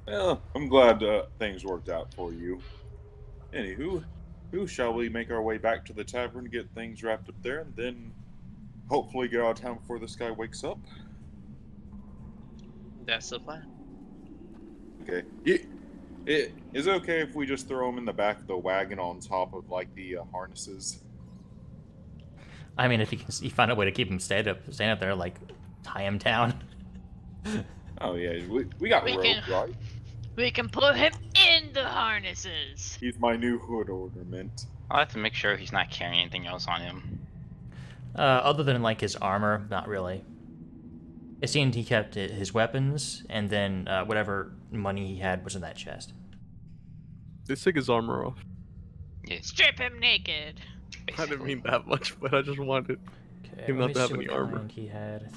Well, I'm glad things worked out for you. Anywho, who shall we make our way back to the tavern, get things wrapped up there, and then hopefully get out of town before this guy wakes up? That's the plan. Okay. Is it okay if we just throw him in the back of the wagon on top of like the harnesses? I mean, if you find a way to keep him staying up there, like tie him down. Oh yeah, we got We rope, can- right? We can put him in the harnesses. He's my new hood ornament. I'll have to make sure he's not carrying anything else on him. Other than like his armor, not really. It seemed he kept his weapons, and then whatever money he had was in that chest. Let's take his armor off. Yeah, Strip him naked. I didn't mean that much, but I just wanted Okay, him let not me to have see any what armor. kind he had. I'm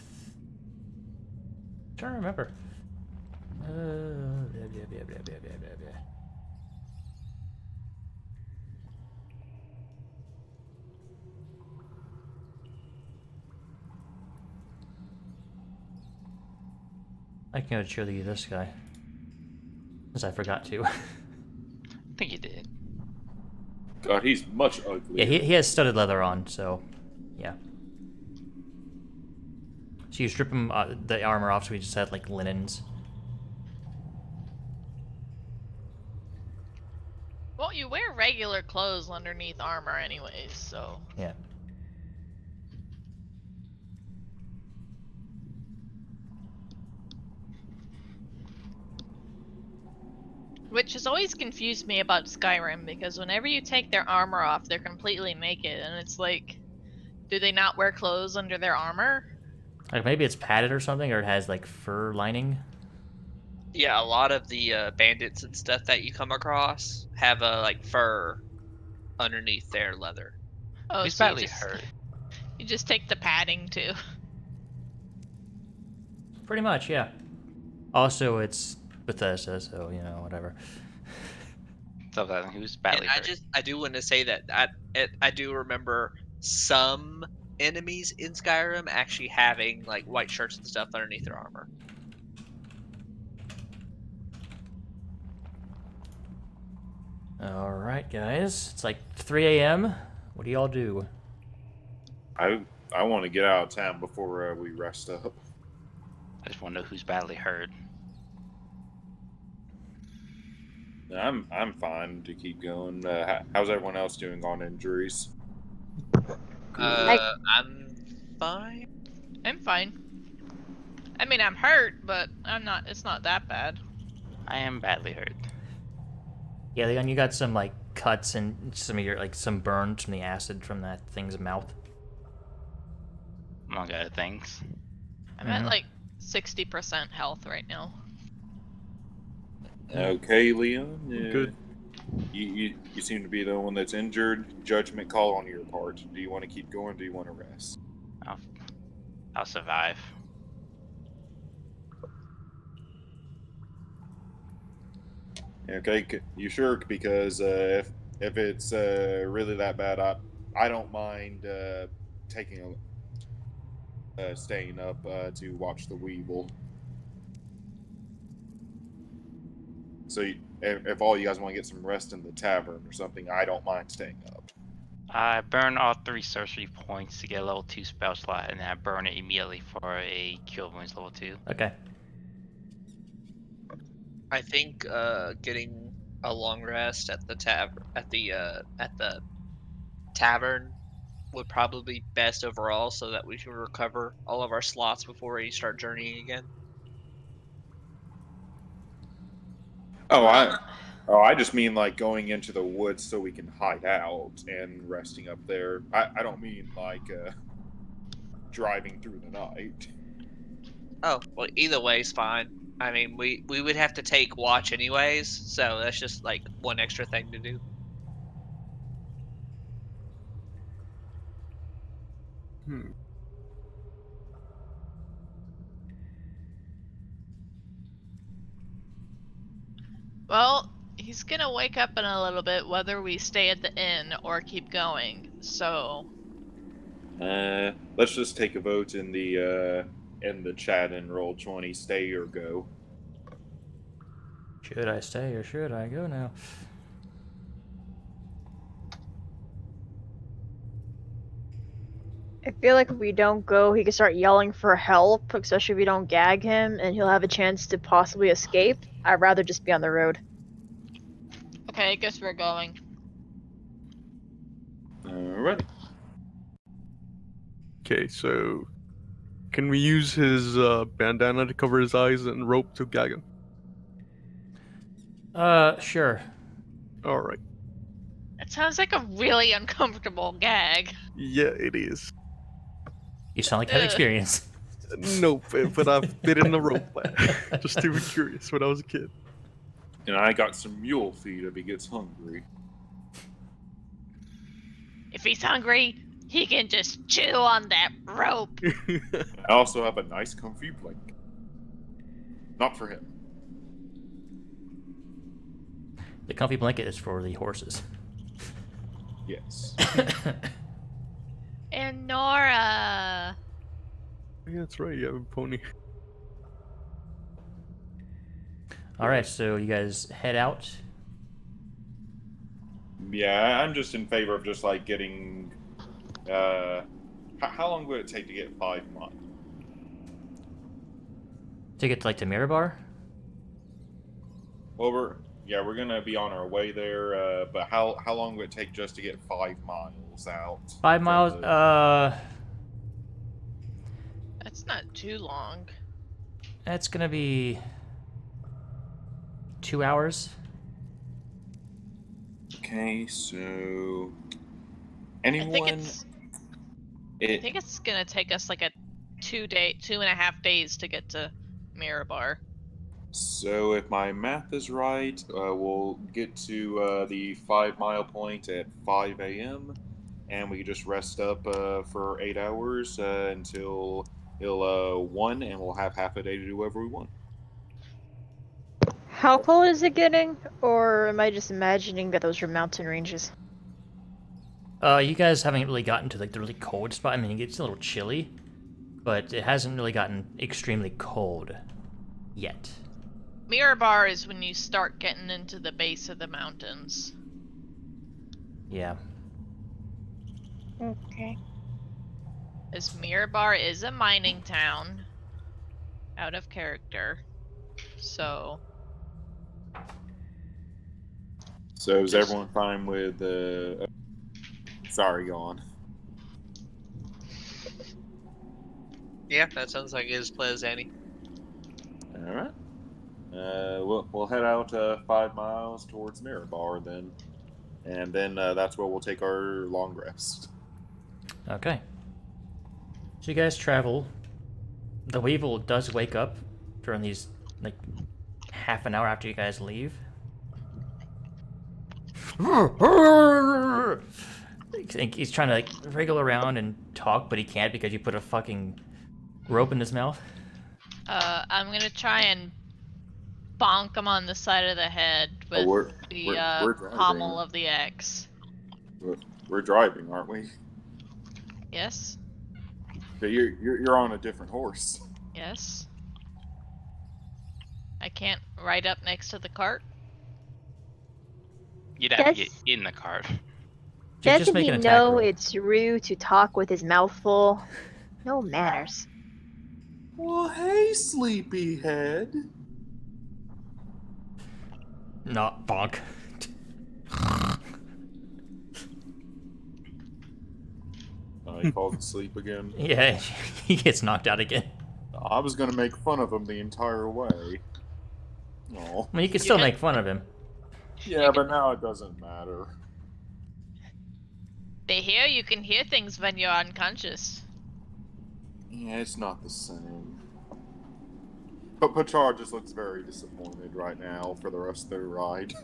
trying to remember. Blah, blah, blah, blah, blah, blah, blah. I can go show you this guy. Since I forgot to. I think you did. God, he's much uglier. Yeah, he has studded leather on, so yeah. So you strip him the armor off, so he just had like linens. Well, you wear regular clothes underneath armor anyways, so... Yeah. Which has always confused me about Skyrim, because whenever you take their armor off, they're completely naked, and it's like, do they not wear clothes under their armor? Like maybe it's padded or something, or it has like fur lining. Yeah, a lot of the bandits and stuff that you come across have like fur underneath their leather. Oh, He's so badly hurt. you just take the padding too. Pretty much, yeah. Also, it's Bethesda, so you know, whatever. So that he was badly And hurt. I do want to say that I do remember some enemies in Skyrim actually having like white shirts and stuff underneath their armor. All right, guys. It's like 3 a.m. What do y'all do? I want to get out of town before we rest up. I just want to know who's badly hurt. I'm fine to keep going. How's everyone else doing on injuries? I'm fine. I'm fine. I mean, I'm hurt, but I'm not. It's not that bad. I am badly hurt. Yeah, Leon, you got some like cuts and some of your like some burns from the acid from that thing's mouth. Among other things. I'm at like 60% health right now. Okay, Leon. Good. You seem to be the one that's injured. Judgment call on your part. Do you want to keep going? Or do you want to rest? I'll survive. Okay, you sure? Because if it's really that bad, I don't mind taking staying up to watch the Weevil. So if all you guys want to get some rest in the tavern or something, I don't mind staying up. I burn all 3 sorcery points to get a level 2 spell slot, and then I burn it immediately for a Cure Wounds level 2. Okay. I think getting a long rest at the tavern would probably be best overall, so that we can recover all of our slots before we start journeying again. Oh, Well, I just mean like going into the woods so we can hide out and resting up there. I don't mean like driving through the night. Oh, well, either way is fine. I mean, we would have to take watch anyways, so that's just like one extra thing to do. Hmm. well, he's gonna wake up in a little bit whether we stay at the inn or keep going. So, Let's just take a vote in the chat and roll 20, stay or go. Should I stay or should I go now? I feel like if we don't go, he can start yelling for help, especially if we don't gag him, and he'll have a chance to possibly escape. I'd rather just be on the road. okay, I guess we're going. Alright. Okay, so can we use his bandana to cover his eyes and rope to gag him? Sure. All right. It sounds like a really uncomfortable gag. Yeah, it is. You sound like you have Ugh. experience. Nope, but I've been in the rope just to be curious when I was a kid. And I got some mule feed if he gets hungry. If he's hungry, he can just chew on that rope. I also have a nice comfy blanket. Not for him. The comfy blanket is for the horses. Yes. And Nora. Yeah, that's right. You have a pony. All right, so you guys head out. Yeah, I'm just in favor of just like getting. How long would it take to get 5 miles? To get to Mirabar? Well, we're gonna be on our way there. But how long would it take just to get 5 miles out? 5 miles. from the- That's not too long. That's gonna be 2 hours. Okay, so I anyone? think it's gonna take us like a 2.5 days to get to Mirabar. So if my math is right, we'll get to the 5 mile point at 5 a.m. and we just rest up for 8 hours until 1, and we'll have half a day to do whatever we want. How cold is it getting? Or am I just imagining that those are mountain ranges? You guys haven't really gotten to the really cold spot. I mean, it's a little chilly, but it hasn't really gotten extremely cold yet. Mirabar is when you start getting into the base of the mountains. Yeah. Okay. As Mirabar is a mining town. Out of character. So So is everyone fine with sorry, go on. Yeah, that sounds like as play as any. All right. We'll head out 5 miles towards Mirabar then, and then that's where we'll take our long rest. Okay. So you guys travel. The Weevil does wake up during these, half an hour after you guys leave. He's trying to wriggle around and talk, but he can't because you put a fucking rope in his mouth. I'm gonna try and bonk him on the side of the head with we're the pommel driving. of the axe. We're driving, aren't we? Yes. But you're on a different horse. Yes. I can't ride up next to the cart. You'd have to get Does- in the cart. Just Doesn't make he an attack know roll. it's rude to talk with his mouth full? No manners. Well, hey, sleepyhead. Not bonk. He falls asleep again. Yeah, he gets knocked out again. I was gonna make fun of him the entire way. Oh. I mean, you can You still can- make fun of him. Yeah, but now it doesn't matter. You can hear things when you're unconscious. Yeah, it's not the same. But Pachar just looks very disappointed right now for the rest of the ride.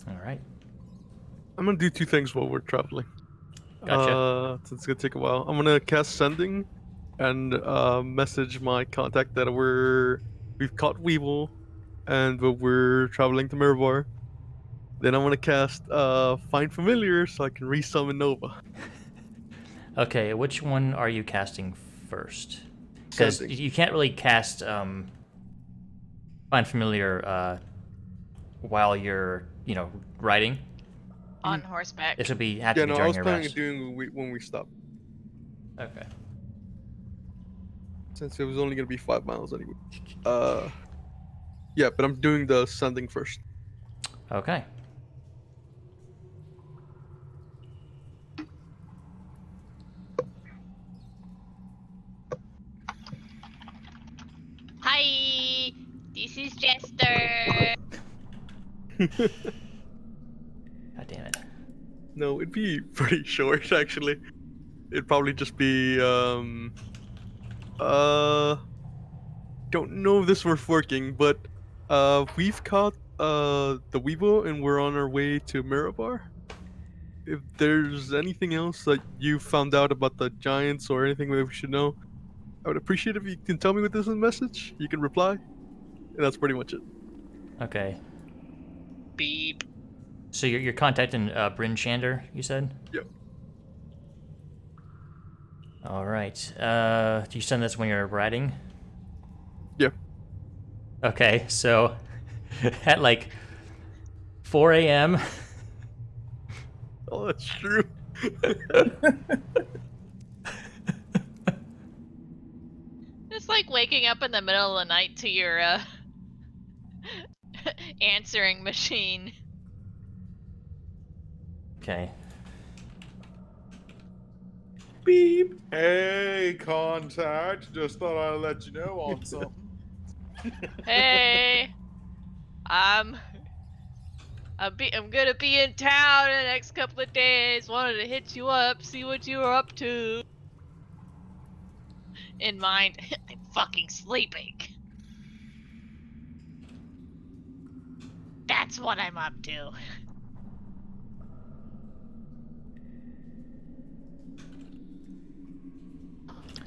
All right. I'm gonna do 2 things while we're traveling. Gotcha. Since it's gonna take a while, I'm gonna cast sending, and message my contact that we've caught Weevil, and we're traveling to Mirabar. Then I'm gonna cast find familiar so I can resummon Nova. Okay, which one are you casting first? Because Sending. you can't really cast find familiar while you're riding. On horseback. This would be have Yeah, to be no, I during was your planning on rest. doing when we stop, Okay. since it was only gonna be 5 miles anyway. Yeah, but I'm doing the sending first. Okay. Hi, this is Jester. God damn it. No, it'd be pretty short actually. It'd probably just be don't know if this worth working, but we've caught the Weevil and we're on our way to Mirabar. If there's anything else that you found out about the giants or anything that we should know, I would appreciate if you can tell me with this in a message. You can reply. And that's pretty much it. Okay. Beep. So you're contacting Bryn Shander, you said? Yep. All right. Do you send this when you're riding? Yeah. Okay, so at like 4 a.m. Oh, that's true. It's like waking up in the middle of the night to your answering machine. Okay. Beep. Hey, contact. Just thought I'd let you know on something. Hey, I'm gonna be in town in the next couple of days. Wanted to hit you up, see what you were up to. In mind, I'm fucking sleeping. That's what I'm up to.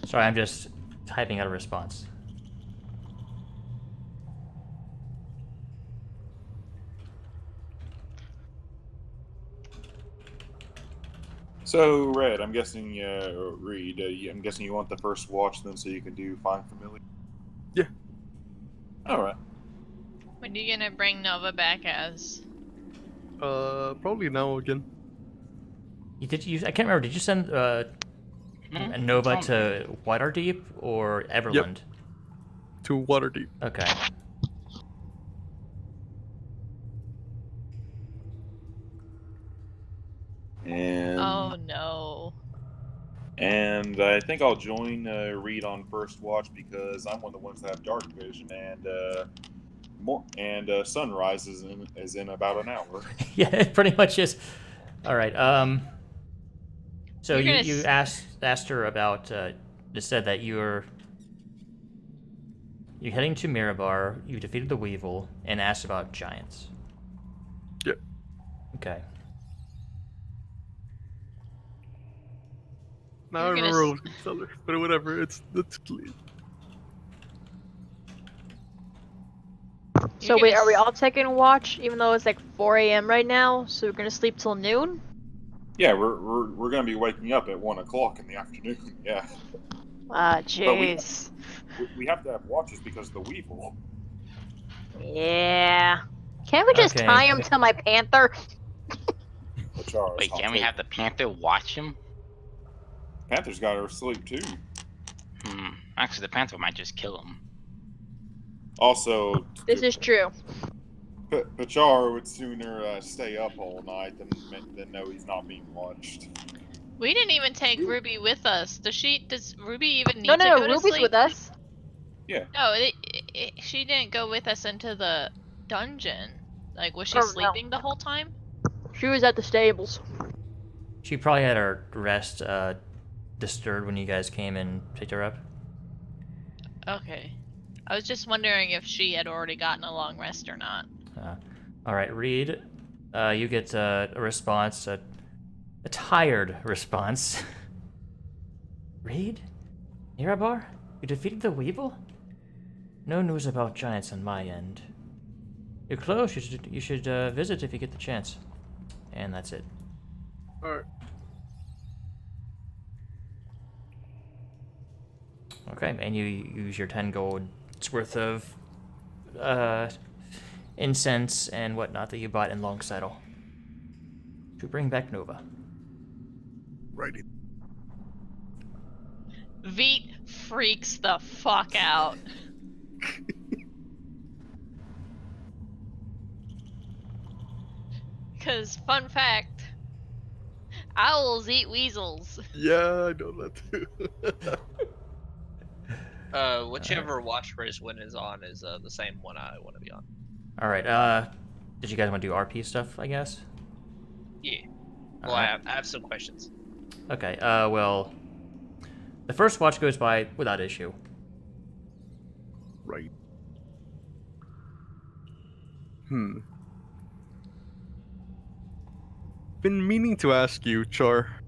Sorry, I'm just typing out a response. So, Red, I'm guessing, or Reed, I'm guessing you want the first watch then so you can do Find Familiar? Yeah. Alright. When are you gonna bring Nova back as? Probably now again. I can't remember. Did you send Nova It's on to Waterdeep or Everland? To Waterdeep. Okay. And Oh no. and I think I'll join Reed on First Watch because I'm one of the ones that have dark vision and sunrise is in about an hour. Yeah, it pretty much is. All right. So You're gonna you asked her about. Just said that you're heading to Mirabar. You defeated the Weevil and asked about giants. Yep. Okay. Now I You're gonna remember s- what I was gonna tell her, but whatever. It's clean. So You're wait, gonna are we s- all taking a watch, even though it's like 4 a.m. right now? So we're gonna sleep till noon? Yeah, we're gonna be waking up at 1 o'clock in the afternoon. Yeah, Ah, but jeez. we have to have watches because of the weevil. Yeah. Can't we just tie Okay. him to my panther? Pachara's Wait, hot can't we take. have the panther watch him? Panther's got her sleep too. Actually, the panther might just kill him. Also, This is true. Pachar would sooner stay up all night than know he's not being watched. We didn't even take Ruby with us. Does Ruby even No, need to no, go no. to Ruby's sleep? with us. Yeah. No, she didn't go with us into the dungeon. Like, was she Oh, no. sleeping the whole time? She was at the stables. She probably had her rest disturbed when you guys came and picked her up. Okay. I was just wondering if she had already gotten a long rest or not. All right, Reed, you get a response, a tired response. Reed? Mirabar? You defeated the Weevil? No news about giants on my end. You're close. You should visit if you get the chance. And that's it. Alright. Okay, and you use your 10 gold's worth of incense and whatnot that you bought in Long Saddle to bring back Nova. Righty. Veet freaks the fuck out. Because, fun fact, owls eat weasels. Yeah, I know that too. Whichever watch Rizwin is on is the same one I want to be on. All right. Did you guys want to do RP stuff? I guess. Yeah. All Well, I right. have some questions. Okay. Well, the first watch goes by without issue. Right. Been meaning to ask you, Char.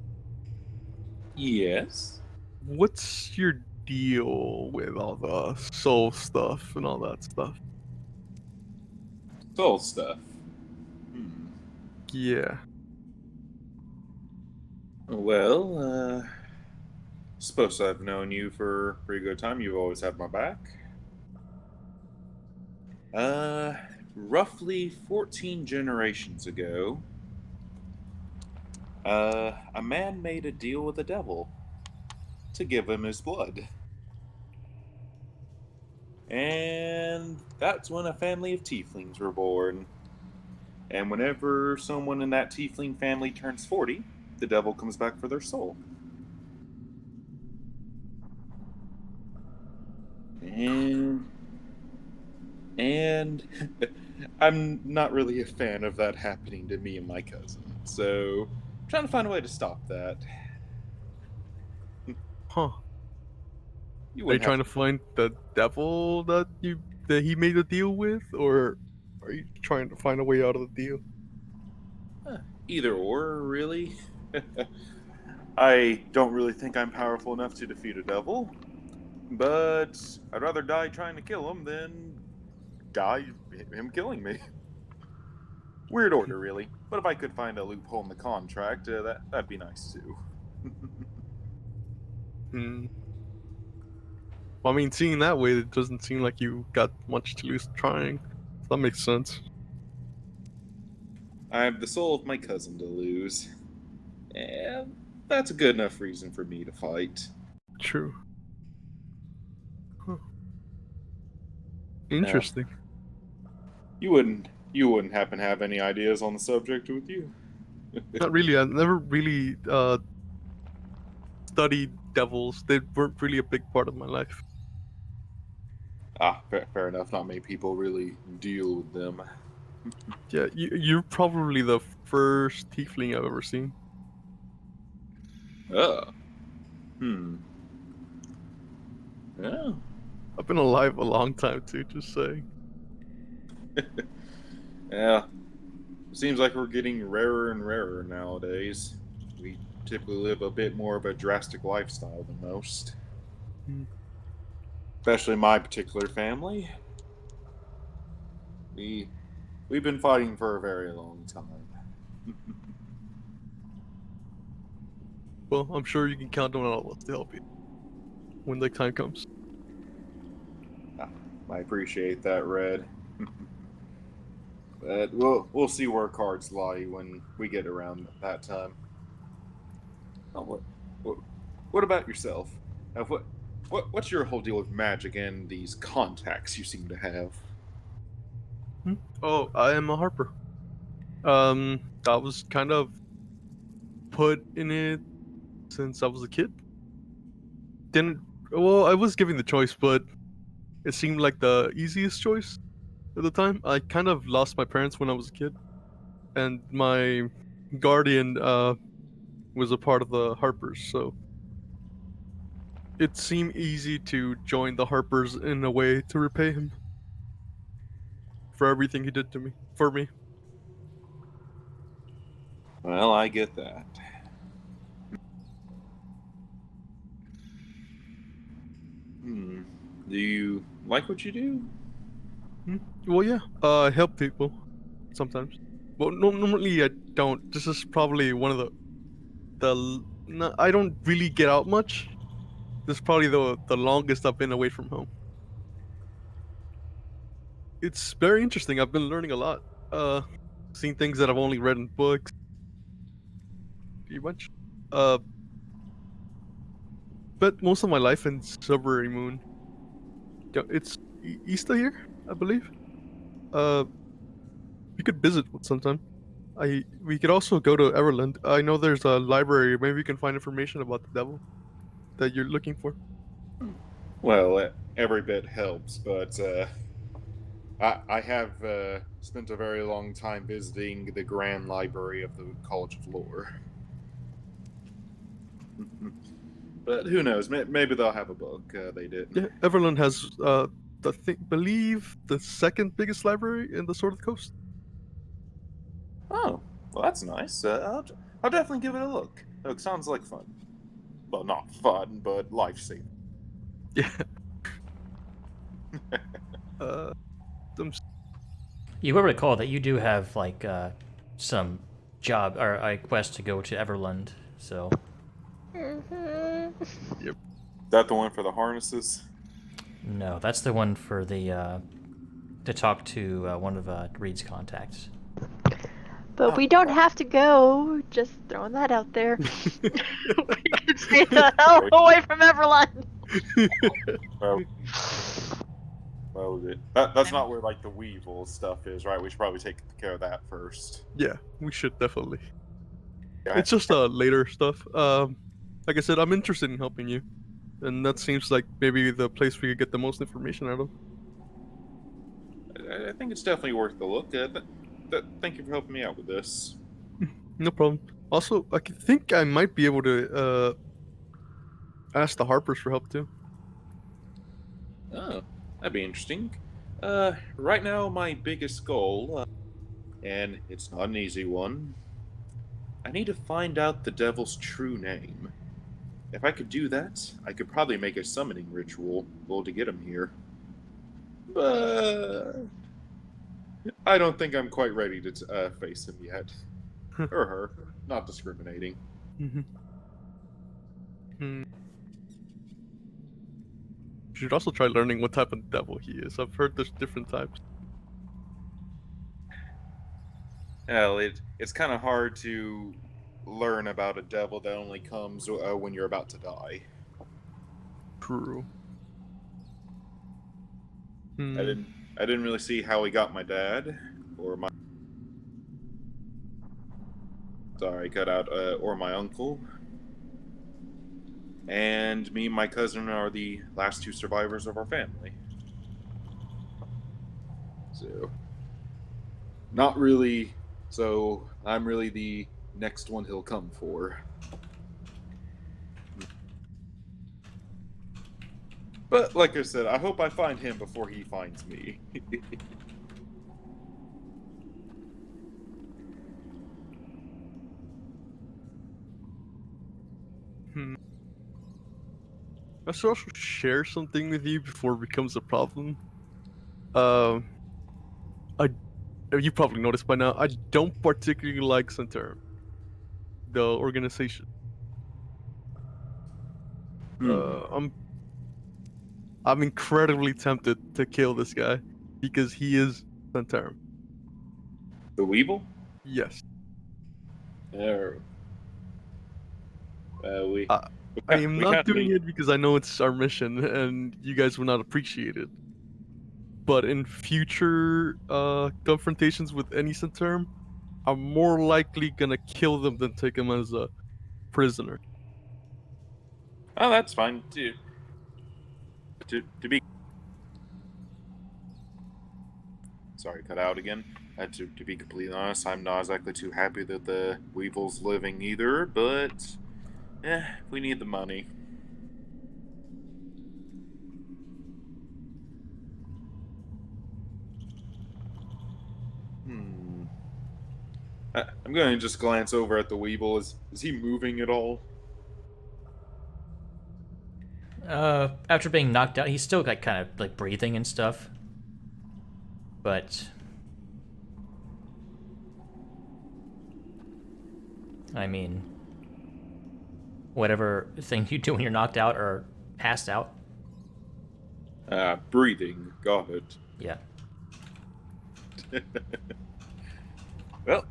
Yes. What's your deal with all the soul stuff and all that stuff? Soul stuff. Yeah. Well, suppose I've known you for a pretty good time. You've always had my back. Roughly 14 generations ago, a man made a deal with the devil to give him his blood. And that's when a family of tieflings were born. And whenever someone in that tiefling family turns 40, the devil comes back for their soul. And I'm not really a fan of that happening to me and my cousin. So, I'm trying to find a way to stop that. Huh. You Are you wouldn't trying have to find the devil that he made a deal with, or are you trying to find a way out of the deal? either or, really. I don't really think I'm powerful enough to defeat a devil, but I'd rather die trying to kill him than die him killing me. Weird order, really. But if I could find a loophole in the contract, that'd be nice too. Hmm. Well, I mean, seeing that way, it doesn't seem like you got much to lose trying. So that makes sense. I have the soul of my cousin to lose. And that's a good enough reason for me to fight. True. Huh. Interesting. You wouldn't happen to have any ideas on the subject with you? Not really. I never really studied devils. They weren't really a big part of my life. Fair enough. Not many people really deal with them. Yeah, you're probably the first tiefling I've ever seen. Oh. Yeah. I've been alive a long time too, just saying. Yeah. Seems like we're getting rarer and rarer nowadays. We typically live a bit more of a drastic lifestyle than most. Hmm. Especially my particular family. We've been fighting for a very long time. Well, I'm sure you can count on all of us to help you when the time comes. I appreciate that, Red. But we'll see where cards lie when we get around that time. Oh, what about yourself? What's your whole deal with magic and these contacts you seem to have? Oh, I am a Harper. I was kind of put in it since I was a kid. Didn't well, I was given the choice, but it seemed like the easiest choice at the time. I kind of lost my parents when I was a kid, and my guardian was a part of the Harpers, so it seemed easy to join the Harpers in a way to repay him for everything he did to me, for me. Well, I get that. Hmm. Do you like what you do? Well, yeah, I help people sometimes. Well, no, normally I don't. This is probably one of no, I don't really get out much. This is probably the longest I've been away from home. It's very interesting. I've been learning a lot. Uh, Seeing things that I've only read in books. Pretty much. Uh, but most of my life in Silvery Moon. Yeah, it's east of here, I believe. Uh, we could visit sometime. We could also go to Everland. I know there's a library. Maybe we can find information about the devil that you're looking for. Well, every bit helps, but I have spent a very long time visiting the Grand Library of the College of Lore. But who knows? Maybe they'll have a book. They didn't. Yeah, Everland has believe the second biggest library in the Sword of the Coast. Oh, well, that's nice. I'll definitely give it a look. It sounds like fun. Well, not fun, but life saving. Yeah. uh, some You will recall that you do have like some job or a quest to go to Everland. So Is that the one for the harnesses? no, that's the one for the to talk to one of Reed's contacts. But we don't have to go. Just throwing that out there. We can stay the hell away from Everland. Well, that's not where like the Weevil stuff is, right? We should probably take care of that first. Yeah, we should definitely. Yeah, It's just later stuff. Like I said, I'm interested in helping you, and that seems like maybe the place we could get the most information out of. I think it's definitely worth the look. Thank you for helping me out with this. No problem. Also, think I might be able to ask the Harpers for help too. Oh, that'd be interesting. Right now, my biggest goal, and it's not an easy one, I need to find out the devil's true name. If I could do that, I could probably make a summoning ritual to get him here. But I don't think I'm quite ready to face him yet. Or her. Not discriminating. Mm-hmm. Hmm. You should also try learning what type of devil he is. I've heard there's different types. Well, it's kind of hard to learn about a devil that only comes when you're about to die. True. I didn't really see how he got my dad or my cut out or my uncle. And me and my cousin are the last two survivors of our family. So not really. So I'm really the next one he'll come for. But like I said, I hope I find him before he finds me. I should also share something with you before it becomes a problem. Um, I you probably noticed by now, I don't particularly like Centaurum, the organization. I'm incredibly tempted to kill this guy because he is Centaurum. The Weevil? Yes. There. We. I am we not can't doing leave. it because I know it's our mission and you guys will not appreciate it. But in future confrontations with any Centaurum, I'm more likely gonna kill them than take them as a prisoner. Oh, that's fine. To be. Sorry, cut out again. To be completely honest, I'm not exactly too happy that the Weevil's living either, but. We need the money. Hmm. I'm going to just glance over at the Weevil. Is he moving at all? After being knocked out, he's still like kind of like breathing and stuff. But I mean, whatever thing you do when you're knocked out or passed out. Breathing. Got it. Yeah. Well,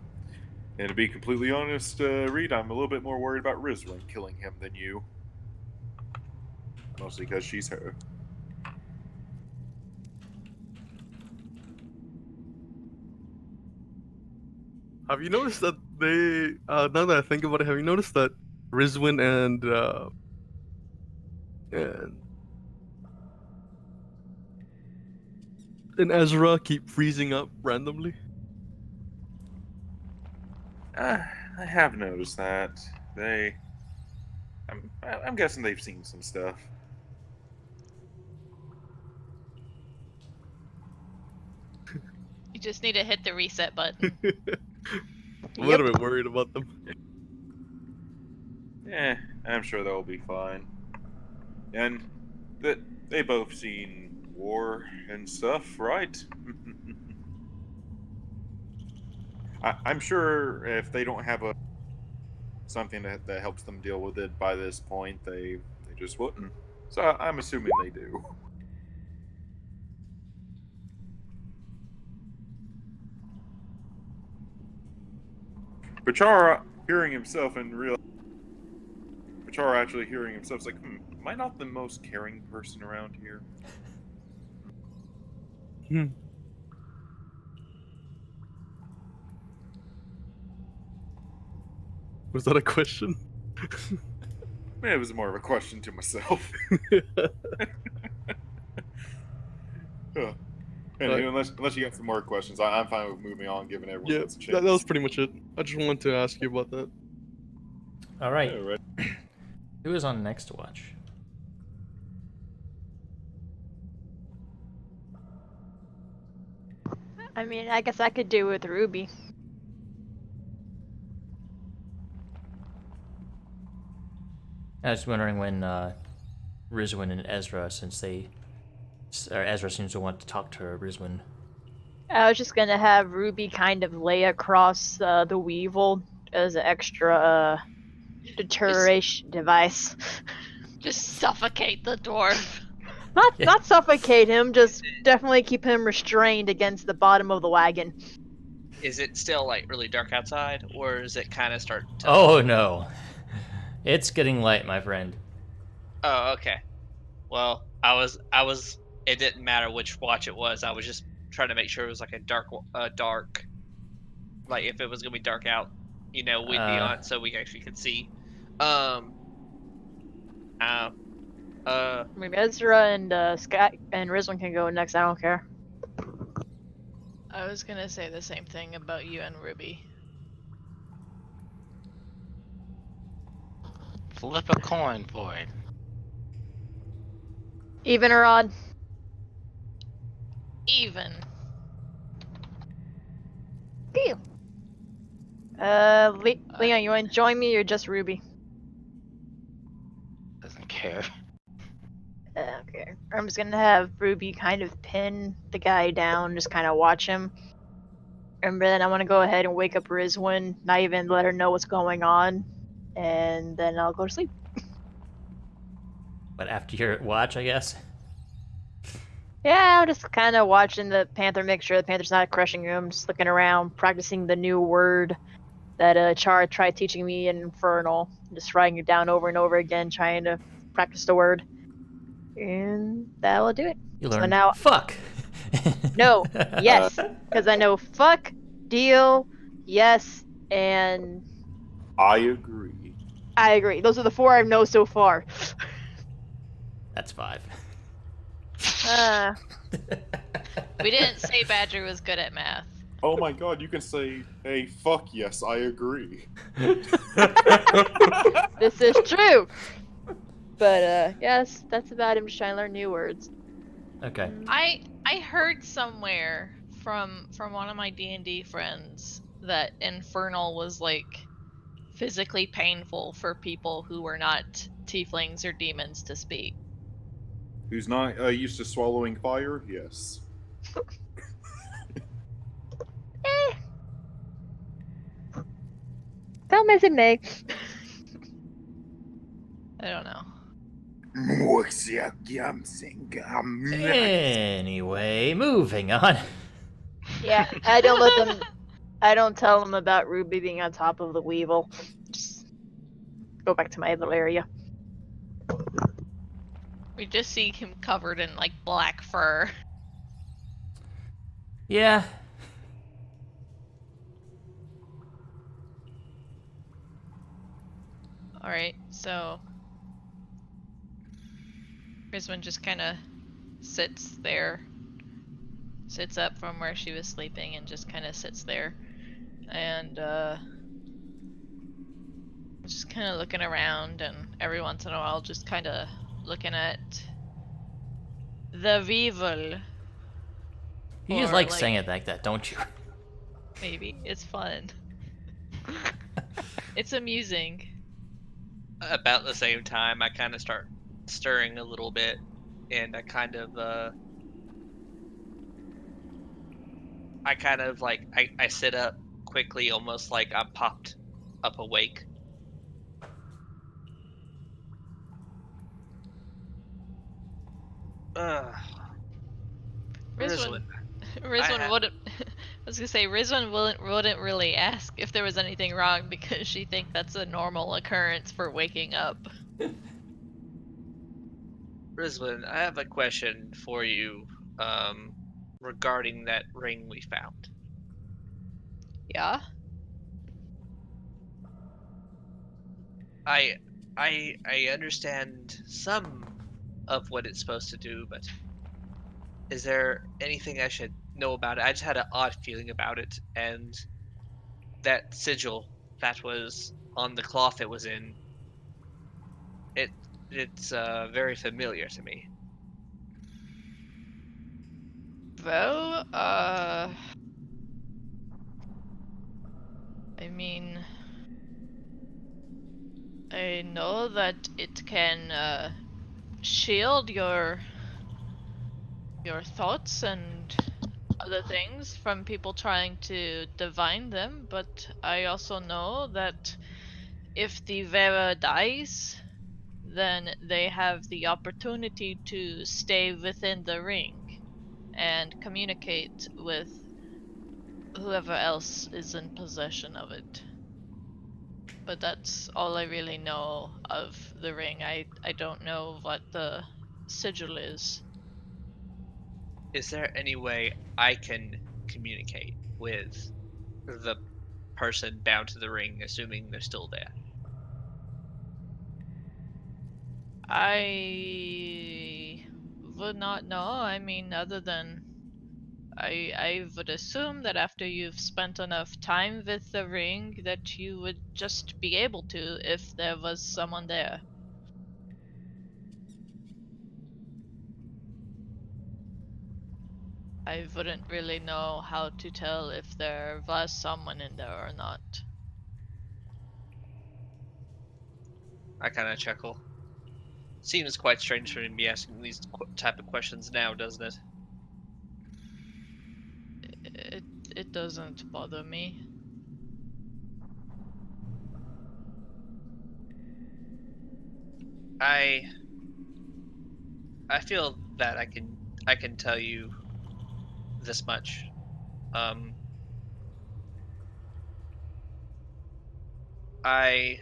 and to be completely honest, Reed, I'm a little bit more worried about Rizwan killing him than you. Mostly because she's her. Have you noticed that they? Now that I think about it, have you noticed that Rizwin and Ezra keep freezing up randomly? I have noticed that. I'm guessing they've seen some stuff. You just need to hit the reset button. A little bit worried about them. Yeah, I'm sure they'll be fine. And that they both seen war and stuff, right? I'm sure if they don't have something that helps them deal with it by this point, they just wouldn't. So I'm assuming they do. Bachara hearing himself and real Bachara actually hearing himself is like, am I not the most caring person around here? Was that a question? It was more of a question to myself. Anyway, unless you got some more questions, I'm fine with moving on, giving everyone Yeah, else a chance. that was pretty much it. I just wanted to ask you about that. All right. Yeah, right. Who is on next watch? I mean, I guess I could do with Ruby. I was wondering when Rizwin and Ezra, Ezra seems to want to talk to Rizwin. I was just gonna have Ruby kind of lay across the Weevil as an extra deterioration device. Just suffocate the dwarf. Not suffocate him, just definitely keep him restrained against the bottom of the wagon. Is it still like really dark outside, or is it kind of starting to? Oh no, it's getting light, my friend. Oh, okay. Well, I was. It didn't matter which watch it was. I was just trying to make sure it was like a dark. Like if it was gonna be dark out, we'd be on so we actually could see. Maybe Ezra and Scott and Rizwan can go next. I don't care. I was gonna say the same thing about you and Ruby. Flip a coin for it. Even or odd? Even. Deal. Leon, you want to join me or just Ruby? Doesn't care. Okay. I'm just gonna have Ruby kind of pin the guy down, just kind of watch him. And then I want to go ahead and wake up Rizwin, not even let her know what's going on, and then I'll go to sleep. But after your watch, I guess. Yeah, I'm just kind of watching the Panther, make sure the Panther's not crushing him, just looking around, practicing the new word that Char tried teaching me in Infernal. Just writing it down over and over again, trying to practice the word. And that'll do it. You So learned now, fuck. no, Uh, yes, because I know fuck, deal, yes, and I agree. I agree. Those are the 4 I know so far. That's 5. Uh, We didn't say Badger was good at math. Oh my god, you can say, hey, fuck yes, I agree. this is true. But yes, that's about him just trying to learn new words. Okay. I heard somewhere from one of my D&D friends that Infernal was like physically painful for people who were not tieflings or demons to speak. Who's not used to swallowing fire? Yes. Eh, come as it may. I don't know. Anyway, moving on. Yeah, I don't let them. I don't tell them about Ruby being on top of the Weevil. Just go back to my little area. We just see him covered in like black fur. Yeah. Alright, so Rizwin just kind of sits there, sits up from where she was sleeping and just kind of sits there and just kind of looking around, and every once in a while just kind of looking at the Weevil. You just Or, like like- saying it like that, don't you? Maybe. It's fun. It's amusing. About the same time, I kind of start stirring a little bit, and I kind of like I sit up quickly, almost like I'm popped up awake. Ugh, Rizwin, Rizwin. Rizwin wouldn't. I was gonna say Rizwin wouldn't really ask if there was anything wrong because she thinks that's a normal occurrence for waking up. Rizwin, I have a question for you, regarding that ring we found. Yeah. I I understand some of what it's supposed to do, but is there anything I should know about it? I just had an odd feeling about it, and that sigil that was on the cloth it was in, it's very familiar to me. Well, I mean, I know that it can shield your thoughts and other things from people trying to divine them, but I also know that if the Vera dies, then they have the opportunity to stay within the ring and communicate with whoever else is in possession of it. But that's all I really know of the ring. I don't know what the sigil is. Is there any way I can communicate with the person bound to the ring, assuming they're still there? I would not know. I mean, other than I would assume that after you've spent enough time with the ring that you would just be able to if there was someone there. I wouldn't really know how to tell if there was someone in there or not. I kind of chuckle. Seems quite strange for me to be asking these type of questions now, doesn't it? It doesn't bother me. I feel that I can tell you this much. Um, I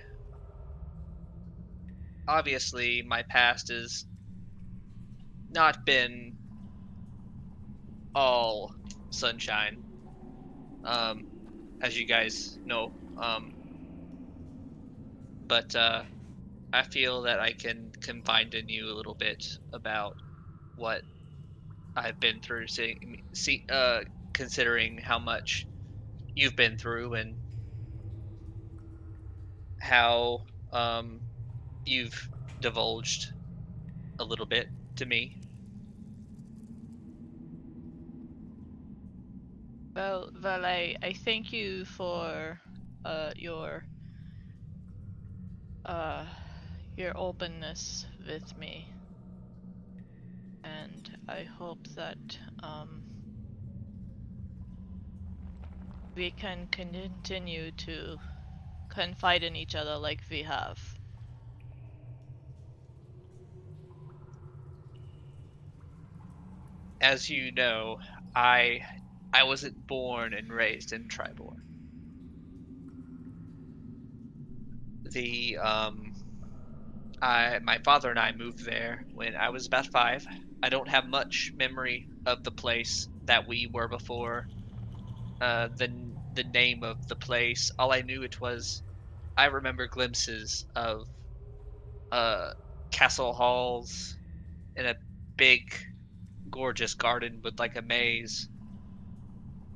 obviously my past has not been all sunshine. Um, as you guys know. But I feel that I can confide in you a little bit about what I've been through, considering how much you've been through and how you've divulged a little bit to me. Well, I thank you for your uh your openness with me, and I hope that we can continue to confide in each other like we have. As you know, I I wasn't born and raised in Tribor. The I My father and I moved there when I was about 5. I don't have much memory of the place that we were before. The name of the place, all I knew it was. I remember glimpses of uh castle halls in a big, gorgeous garden with like a maze.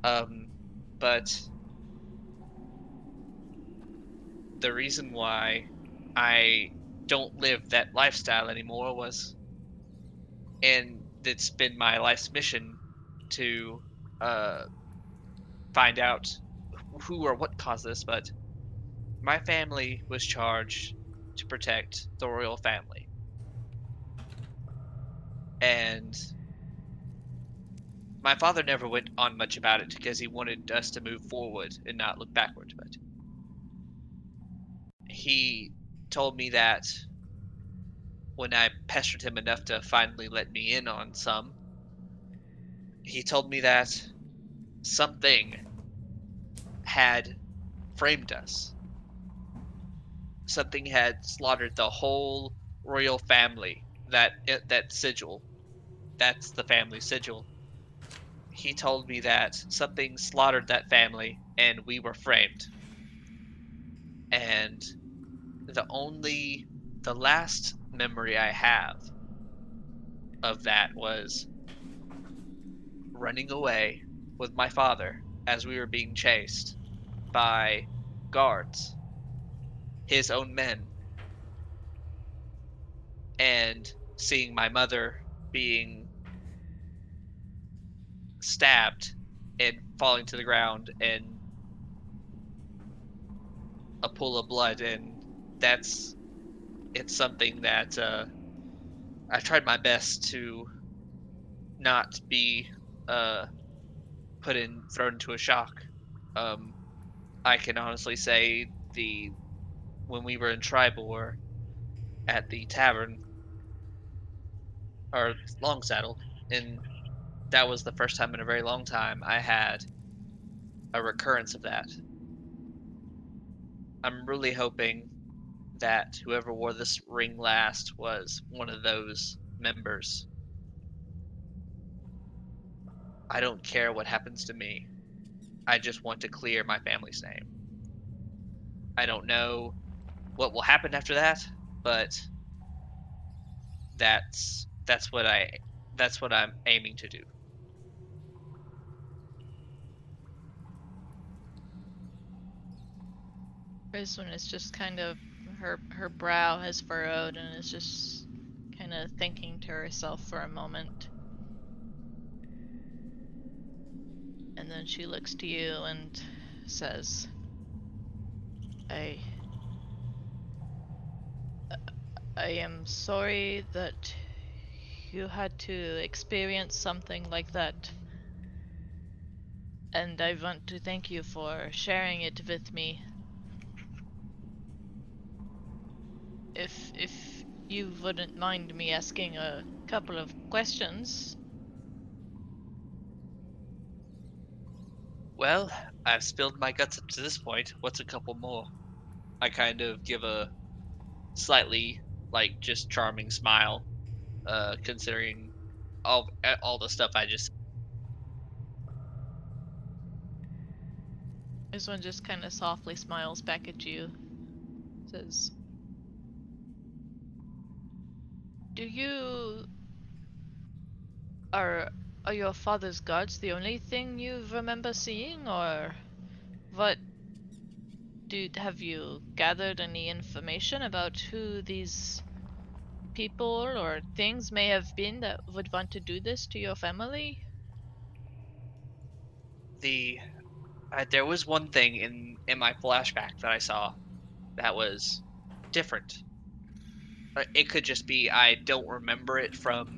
Um, but the reason why I don't live that lifestyle anymore was, and it's been my life's mission to uh find out who or what caused this, but my family was charged to protect the royal family. And my father never went on much about it because he wanted us to move forward and not look backward. But he told me that when I pestered him enough to finally let me in on some, he told me that something had framed us. Something had slaughtered the whole royal family. That sigil, that's the family sigil. He told me that something slaughtered that family and we were framed. And the the last memory I have of that was running away with my father as we were being chased by guards, his own men, and seeing my mother being stabbed and falling to the ground in a pool of blood. And that's it's something that I tried my best to not be uh, thrown into a shock. Um, I can honestly say the when we were in Tribor at the tavern or Long Saddle, and that was the first time in a very long time I had a recurrence of that. I'm really hoping that whoever wore this ring last was one of those members. I don't care what happens to me. I just want to clear my family's name. I don't know what will happen after that, but that's what I'm aiming to do. Rizwan is just kind of her brow has furrowed and is just kind of thinking to herself for a moment. And then she looks to you and says, I I am sorry that you had to experience something like that. and I want to thank you for sharing it with me. If you wouldn't mind me asking a couple of questions. Well, I've spilled my guts up to this point. What's a couple more? I kind of give a slightly like just charming smile, considering all the stuff I just. This one just kind of softly smiles back at you. Says, "Do you are your father's guards the only thing you remember seeing, or what? Have you gathered any information about who these people or things may have been that would want to do this to your family?" There was one thing in my flashback that I saw that was different. It could just be I don't remember it from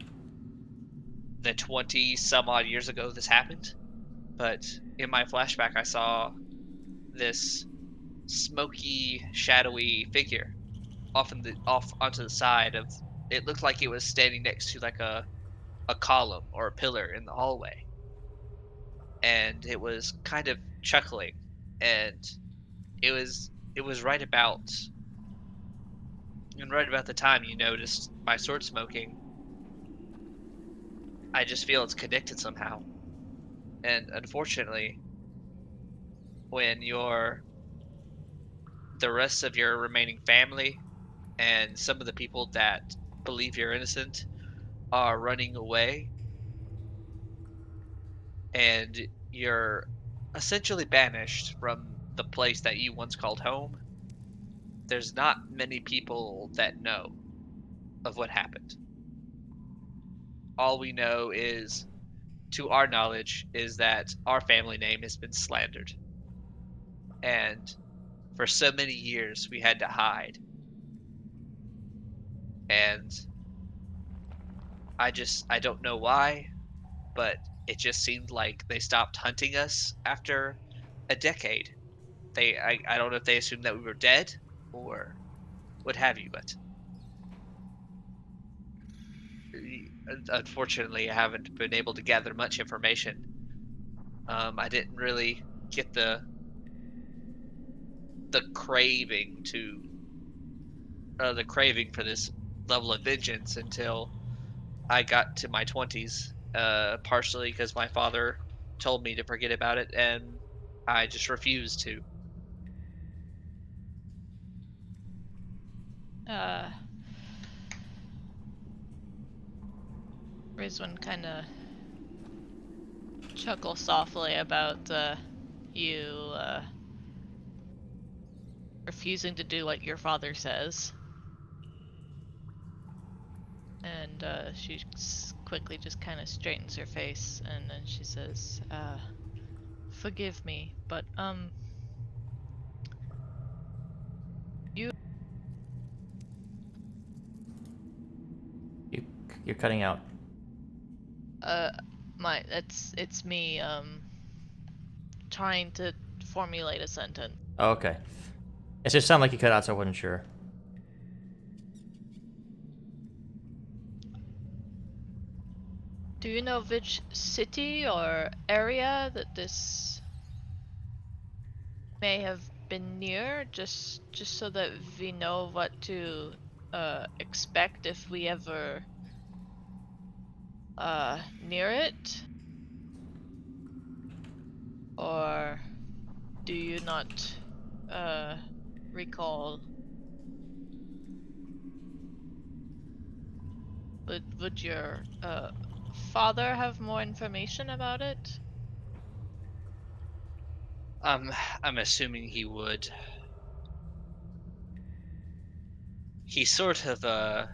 the 20 some odd years ago this happened, but in my flashback I saw this smoky, shadowy figure off onto the side of. It looked like it was standing next to like a column or a pillar in the hallway, and it was kind of chuckling, and it was right about the time you noticed my sword smoking. I just feel it's connected somehow, and unfortunately, when the rest of your remaining family and some of the people that believe you're innocent are running away, and you're essentially banished from the place that you once called home, there's not many people that know of what happened. All we know is, to our knowledge, is that our family name has been slandered. And for so many years, we had to hide. And I don't know why, but it just seemed like they stopped hunting us after a decade. I don't know if they assumed that we were dead or what have you, but unfortunately, I haven't been able to gather much information. I didn't really get the craving to the craving for this level of vengeance until I got to my 20s. Partially because my father told me to forget about it, and I just refused to. Uh, Rizwan kind of chuckles softly about you refusing to do what your father says. And she quickly just kind of straightens her face, and then she says, "Forgive me, but you You, you're cutting out. it's me trying to formulate a sentence. Oh, okay. It just sounded like you cut out, so I wasn't sure. Do you know which city or area that this may have been near, just so that we know what to expect if we ever near it? Or do you not recall? Would your father have more information about it? I'm assuming he would. He sort of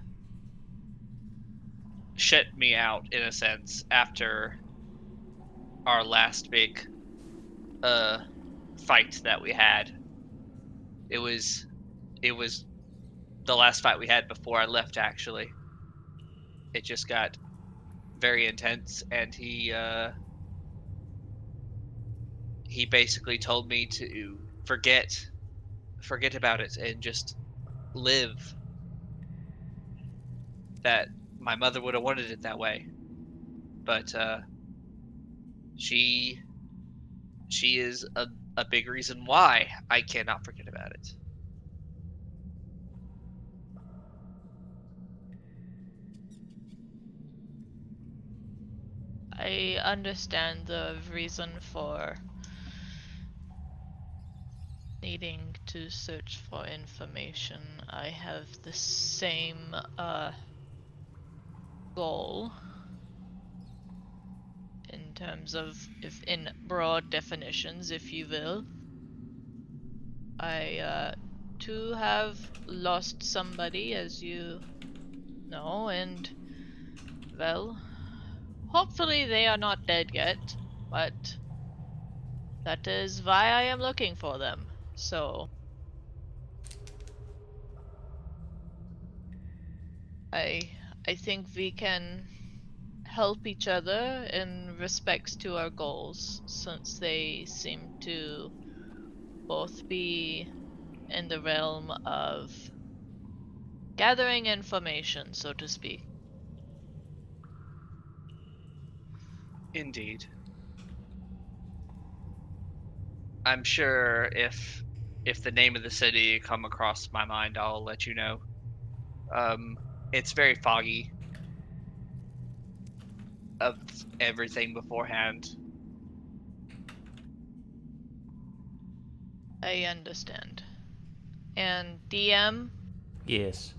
shut me out in a sense after our last big uh fight that we had. It was the last fight we had before I left, actually. It just got very intense, and he basically told me to forget about it and just live. That my mother would have wanted it that way, but she is a big reason why I cannot forget about it. I understand the reason for needing to search for information. I have the same goal in terms of, if in broad definitions, if you will. I too have lost somebody, as you know, and well, hopefully they are not dead yet, but that is why I am looking for them. So I I think we can help each other in respects to our goals, since they seem to both be in the realm of gathering information, so to speak. Indeed. I'm sure if the name of the city come across my mind, I'll let you know. It's very foggy of everything beforehand. I understand. And DM, Yes.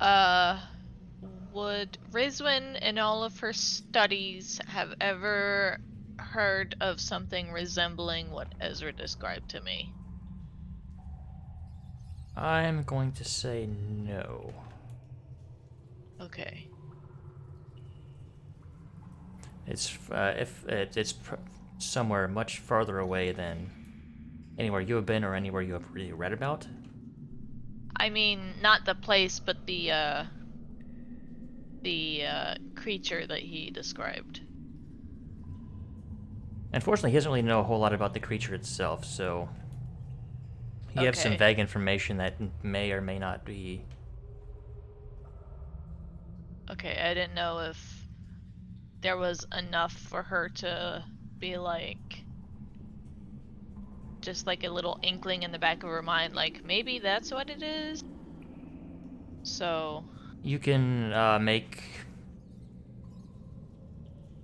uh, would Rizwin in all of her studies have ever heard of something resembling what Ezra described to me? I'm going to say no. Okay. It's if it's somewhere much farther away than anywhere you have been or anywhere you have really read about. I mean, not the place, but the creature that he described. Unfortunately, he doesn't really know a whole lot about the creature itself, so you have some Okay. vague information that may or may not be. Okay, I didn't know if there was enough for her to be like, just like a little inkling in the back of her mind, like maybe that's what it is. So, You can make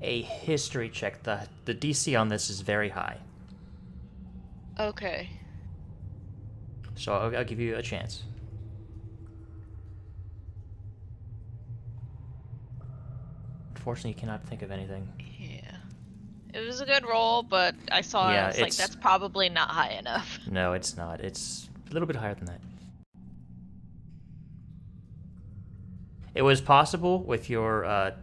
a history check. The DC on this is very high, okay. so I'll give you a chance. Unfortunately, you cannot think of anything. Yeah. It was a good roll, but I saw it, Yeah, I was like, it's that's probably not high enough. no, it's not. It's a little bit higher than that. It was possible with your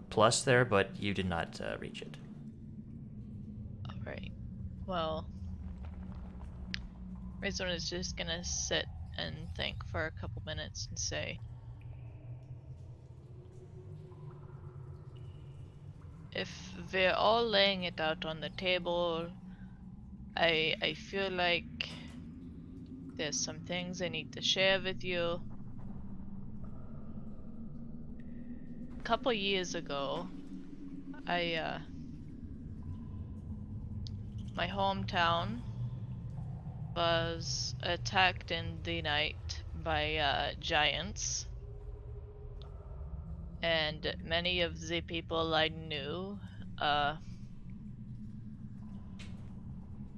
plus there, but you did not reach it. Alright. Well, Razor is just gonna sit and think for a couple minutes and say, if we're all laying it out on the table, I feel like there's some things I need to share with you. A couple years ago, I my hometown was attacked in the night by giants, and many of the people I knew uh,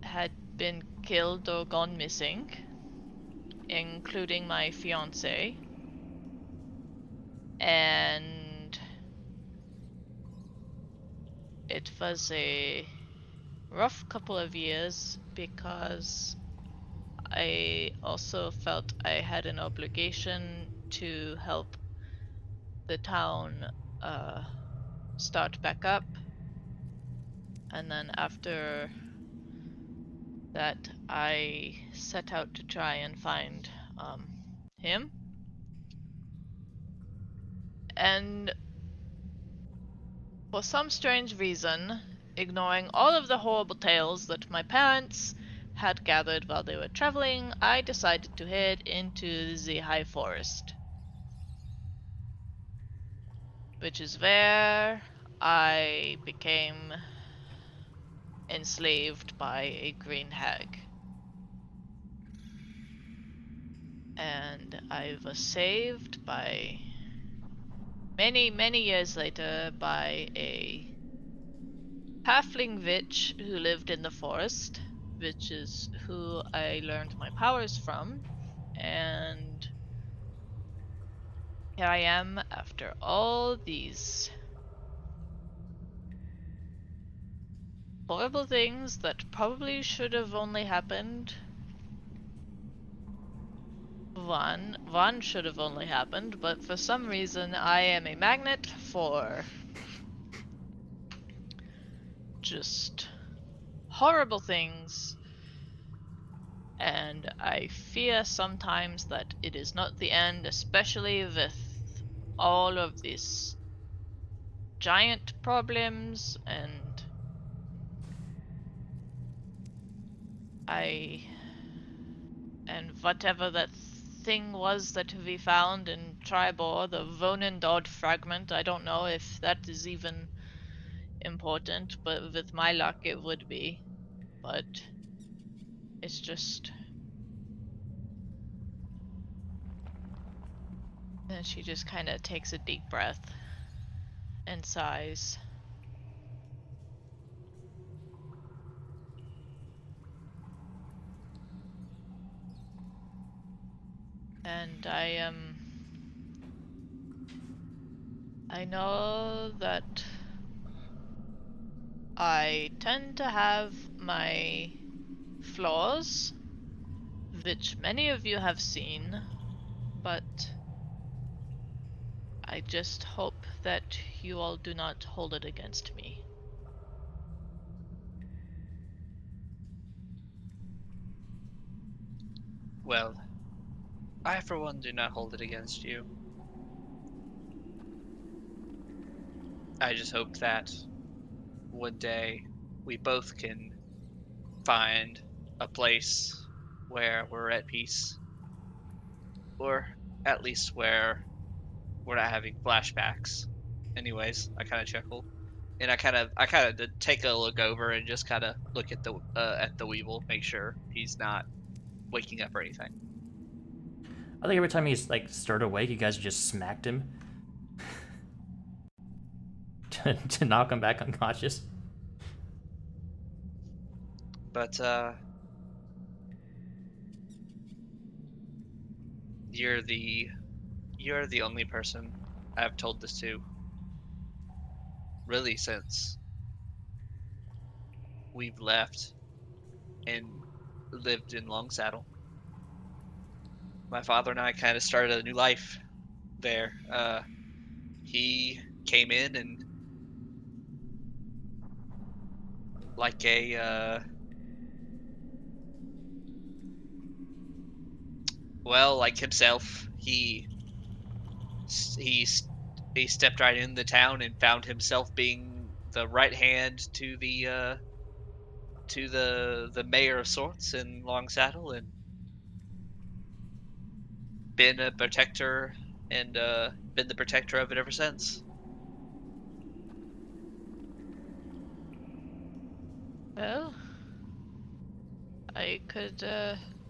had been killed or gone missing, including my fiance. And it was a rough couple of years because I also felt I had an obligation to help the town uh, start back up. And then after that, I set out to try and find him. And for some strange reason, ignoring all of the horrible tales that my parents had gathered while they were traveling, I decided to head into the high forest, which is where I became enslaved by a green hag. And I was saved by many, many years later by a halfling witch who lived in the forest, which is who I learned my powers from. And here I am after all these horrible things that probably should have only happened. One should have only happened, but for some reason I am a magnet for just horrible things, and I fear sometimes that it is not the end, especially with all of these giant problems, and I and whatever that thing was that we found in Tribor, the Vonendod fragment, I don't know if that is even important, but with my luck it would be. But it's just... And she just kind of takes a deep breath and sighs. And I know that I tend to have my flaws, which many of you have seen, but I just hope that you all do not hold it against me. Well, I for one do not hold it against you. I just hope that one day we both can find a place where we're at peace, or at least where we're not having flashbacks. Anyways, I kind of chuckle, and I kind of take a look over and just kind of look at the Weevil, make sure he's not waking up or anything. I think every time he's like stirred awake, you guys just smacked him to knock him back unconscious. But you're the only person I've told this to, really, since we've left and lived in Long Saddle. My father and I kind of started a new life there. He came in and like like himself, he he stepped right in the town and found himself being the right hand to the mayor of sorts in Long Saddle, and been a protector and been the protector of it ever since. Well, I could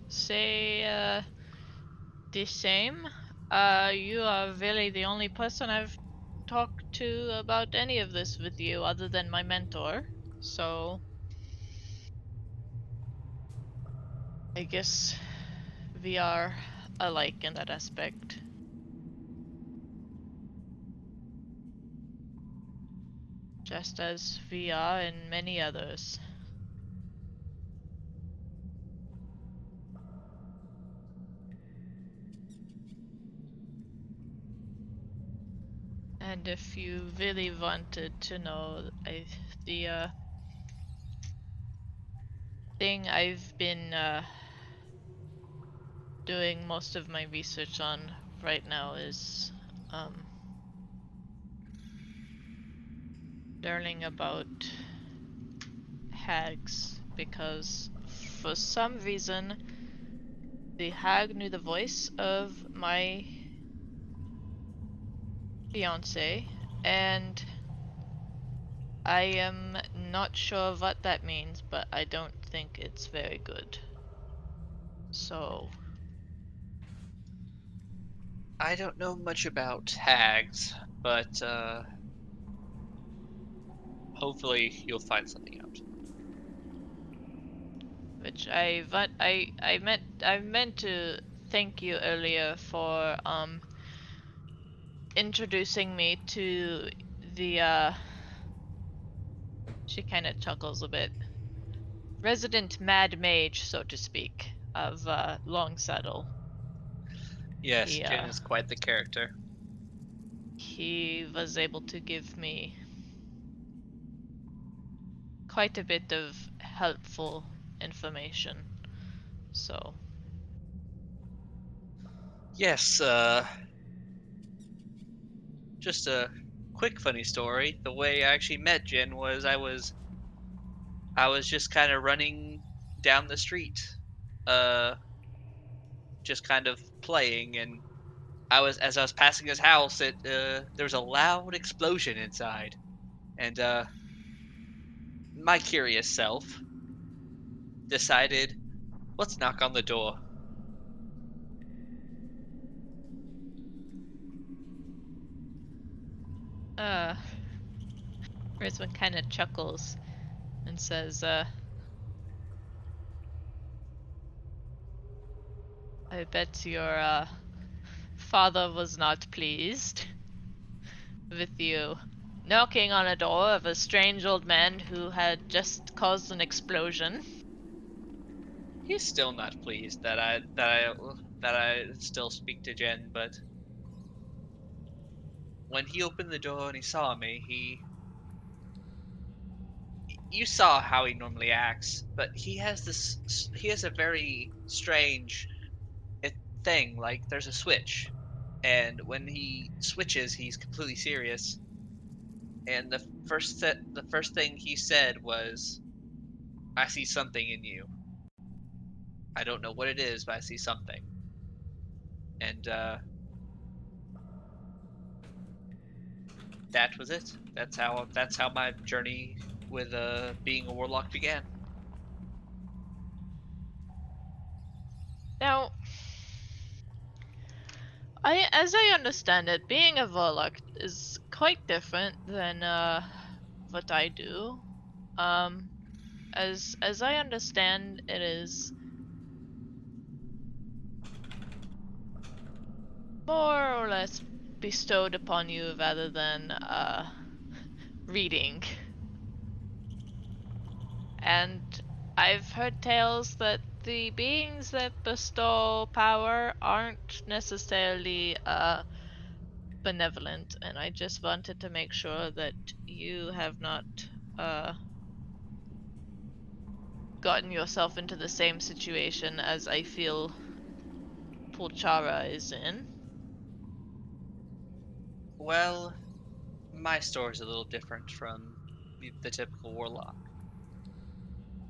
say the same. You are really the only person I've talked to about any of this with you other than my mentor. So I guess we are alike in that aspect. Just as we are in many others. And if you really wanted to know, the thing I've been doing most of my research on right now is learning about hags because for some reason the hag knew the voice of my fiance, and I am not sure what that means, but I don't think it's very good. So, I don't know much about hags, but hopefully you'll find something out. which I meant to thank you earlier for introducing me to the she kind of chuckles a bit. Resident mad mage, so to speak, of Long Saddle. Yes, He Jin is quite the character. he was able to give me quite a bit of helpful information. So, Yes, just a quick funny story. The way I actually met Jin was I was just kind of running down the street, uh, just kind of playing, and as I was passing his house, there was a loud explosion inside, and my curious self decided, let's knock on the door. uh, Rizwan kind of chuckles and says, I bet your father was not pleased with you knocking on a door of a strange old man who had just caused an explosion. He's still not pleased that I still speak to Jen, but when he opened the door and he saw me, you saw how he normally acts, but he has a very strange thing. Like there's a switch, and when he switches, he's completely serious. And the first thing he said was, "I see something in you. I don't know what it is, but I see something." And that was it. That's how my journey with being a warlock began. Now, as I understand it, being a warlock is quite different than what I do. Um, as I understand, it is more or less bestowed upon you rather than reading. And I've heard tales that the beings that bestow power aren't necessarily benevolent, and I just wanted to make sure that you have not uh, gotten yourself into the same situation as I feel Pulchara is in. Well, my story's a little different from the typical warlock.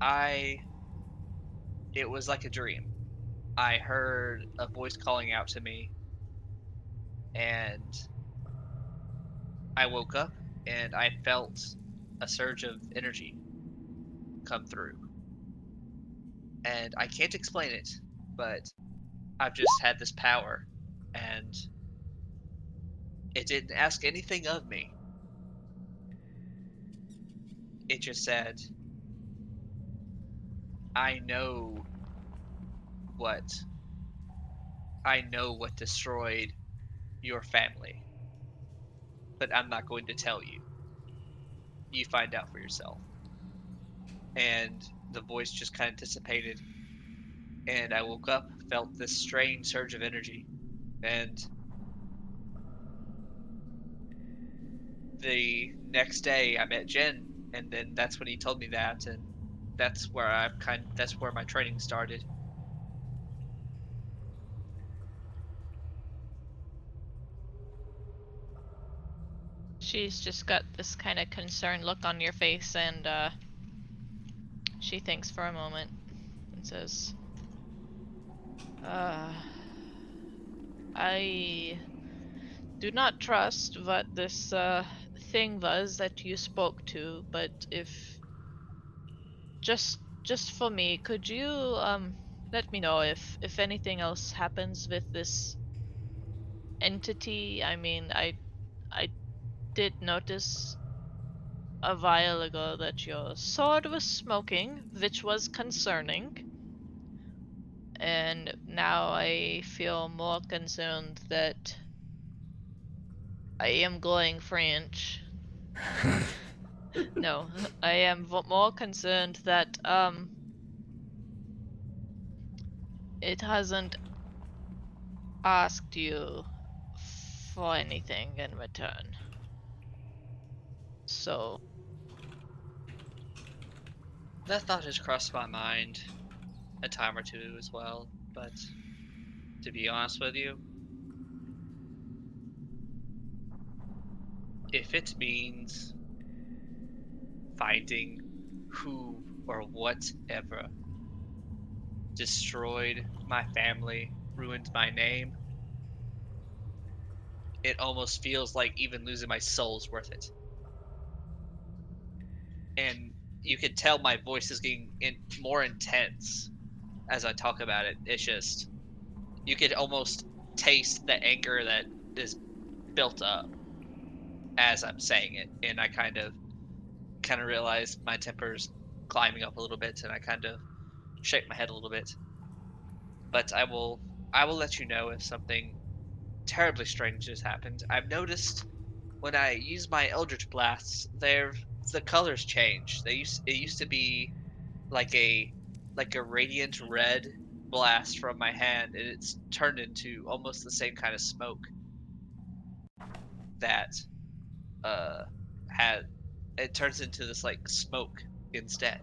I It was like a dream. I heard a voice calling out to me, and I woke up and I felt a surge of energy come through. And I can't explain it, but I've just had this power, and it didn't ask anything of me. It just said, I know what I know what destroyed your family, but I'm not going to tell you. You find out for yourself. And the voice just kind of dissipated, and I woke up, felt this strange surge of energy, and the next day I met Jen, and then that's when he told me that, and that's where my training started. She's just got this kind of concerned look on your face, and She thinks for a moment and says, I do not trust what this thing was that you spoke to, but if just for me, could you let me know if anything else happens with this entity? I mean, I did notice a while ago that your sword was smoking, which was concerning. And now I feel more concerned that I am going French. No, I am more concerned that it hasn't asked you for anything in return. So, That thought has crossed my mind a time or two as well, but to be honest with you, if it means finding who or whatever destroyed my family, ruined my name, it almost feels like even losing my soul's worth it. And you can tell my voice is getting more intense as I talk about it. It's just, you could almost taste the anger that is built up as I'm saying it, and I kind of realize my temper's climbing up a little bit, and I kind of shake my head a little bit. But I will let you know if something terribly strange has happened. I've noticed when I use my Eldritch blasts, the colors change. It used to be like a radiant red blast from my hand, and it's turned into almost the same kind of smoke that uh had it turns into this like smoke instead.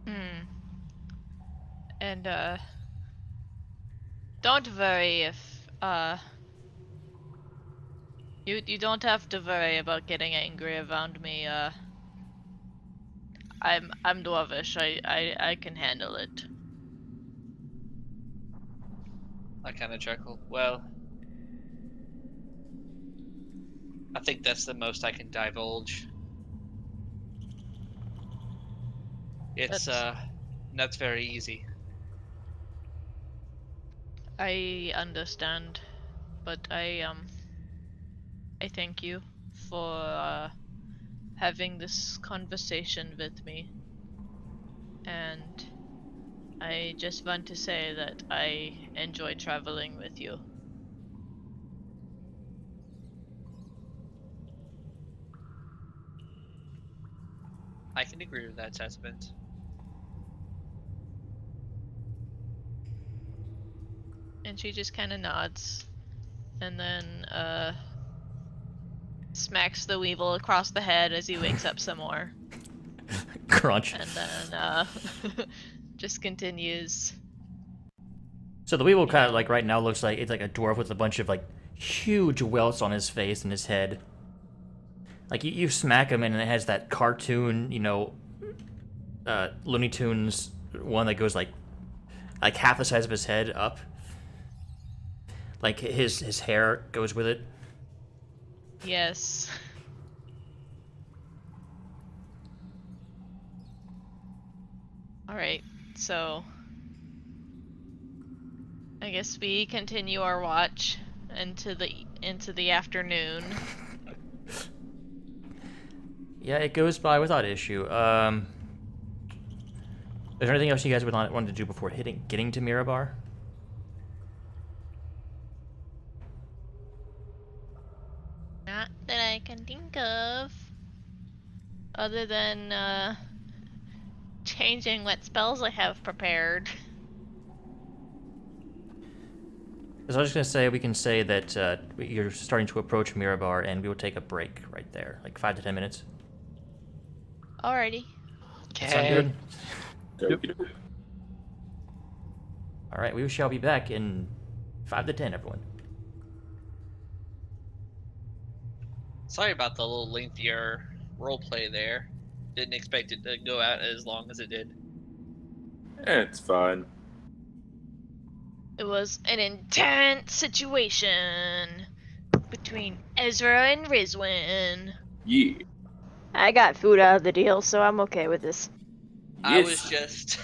hmm. And don't worry if you don't have to worry about getting angry around me. I'm dwarvish. I can handle it. I kind of chuckle. Well, I think that's the most I can divulge. It's That's not very easy. I understand, but I thank you for having this conversation with me, and I just want to say that I enjoy traveling with you. I can agree with that sentiment. And she just kind of nods, and then smacks the weevil across the head as he wakes up some more, Crunch. and then just continues. So the weevil You kind of know. like right now looks like it's like a dwarf with a bunch of like huge welts on his face and his head. Like you smack him and it has that cartoon, Looney Tunes one that goes like half the size of his head up. Like his hair goes with it. Yes. All right. So I guess we continue our watch into the afternoon. Yeah, it goes by without issue. Is there anything else you guys would want to do before getting to Mirabar? Not that I can think of. Other than changing what spells I have prepared. Because I was just gonna say we can say that you're starting to approach Mirabar, and we will take a break right there, like 5 to 10 minutes. Alrighty. That sound good? Yep. All right, we shall be back in 5 to 10, everyone. Sorry about the little lengthier roleplay there. Didn't expect it to go out as long as it did. It's fine. It was an intense situation between Ezra and Rizwin. Yeah. I got food out of the deal, so I'm okay with this. I Yes. was just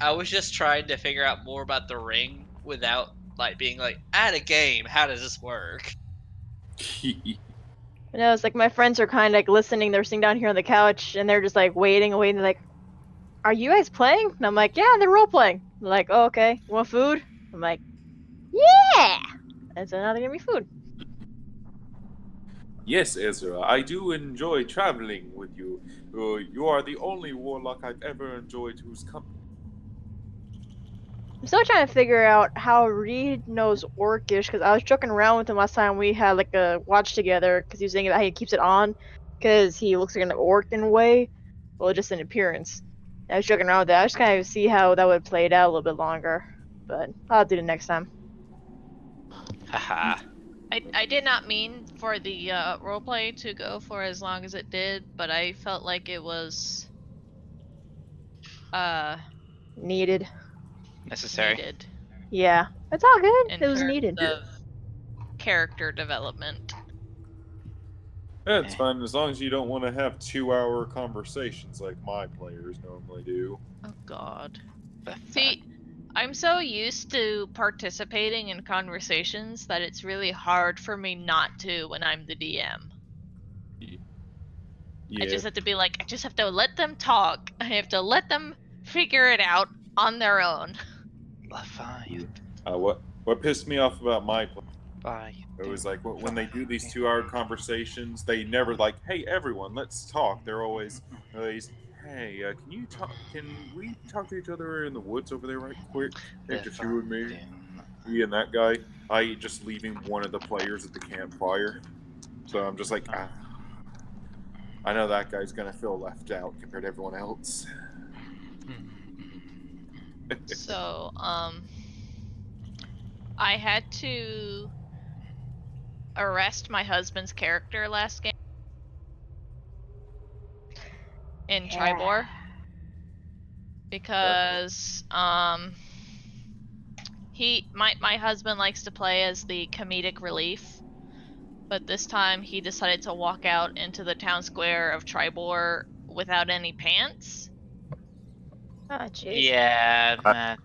I was just trying to figure out more about the ring without like being like, at a game, how does this work? You know, it's like my friends are kind of like listening. They're sitting down here on the couch, and they're just like waiting and waiting. They're like, "Are you guys playing?" And I'm like, "Yeah, they're role playing." They're like, "Oh, okay. You want food?" I'm like, "Yeah." And so now they're giving me food. Yes, Ezra, I do enjoy traveling with you. You are the only warlock I've ever enjoyed whose company. I'm still trying to figure out how Reed knows Orcish, because I was joking around with him last time we had like a watch together, because he was saying about how he keeps it on, because he looks like an orc in a way, well, just in appearance. I was joking around with that. I just kind of see how that would play it out a little bit longer, but I'll do it next time. Haha. I did not mean for the roleplay to go for as long as it did, but I felt like it was Needed. Necessary. needed Yeah, it's all good. in It was terms needed. of character development. It's Eh. fine as long as you don't want to have 2-hour conversations like my players normally do. Oh God. That's See, I'm so used to participating in conversations that it's really hard for me not to when I'm the DM. I Yeah. just have to be like, I just have to let them talk. I have to let them figure it out on their own. fine. What pissed me off about my play? Fine. It was like when they do these 2-hour conversations, they never like, "Hey everyone, let's talk." They're always, "Hey, can you talk? Can we talk to each other in the woods over there right quick? Hey, just you and me, me and that guy." I just leaving one of the players at the campfire, so I'm just like, I know that guy's gonna feel left out compared to everyone else. So, I had to arrest my husband's character last game in Yeah. Tribor because my husband likes to play as the comedic relief, but this time he decided to walk out into the town square of Tribor without any pants. Oh, jeez. Yeah, Matt.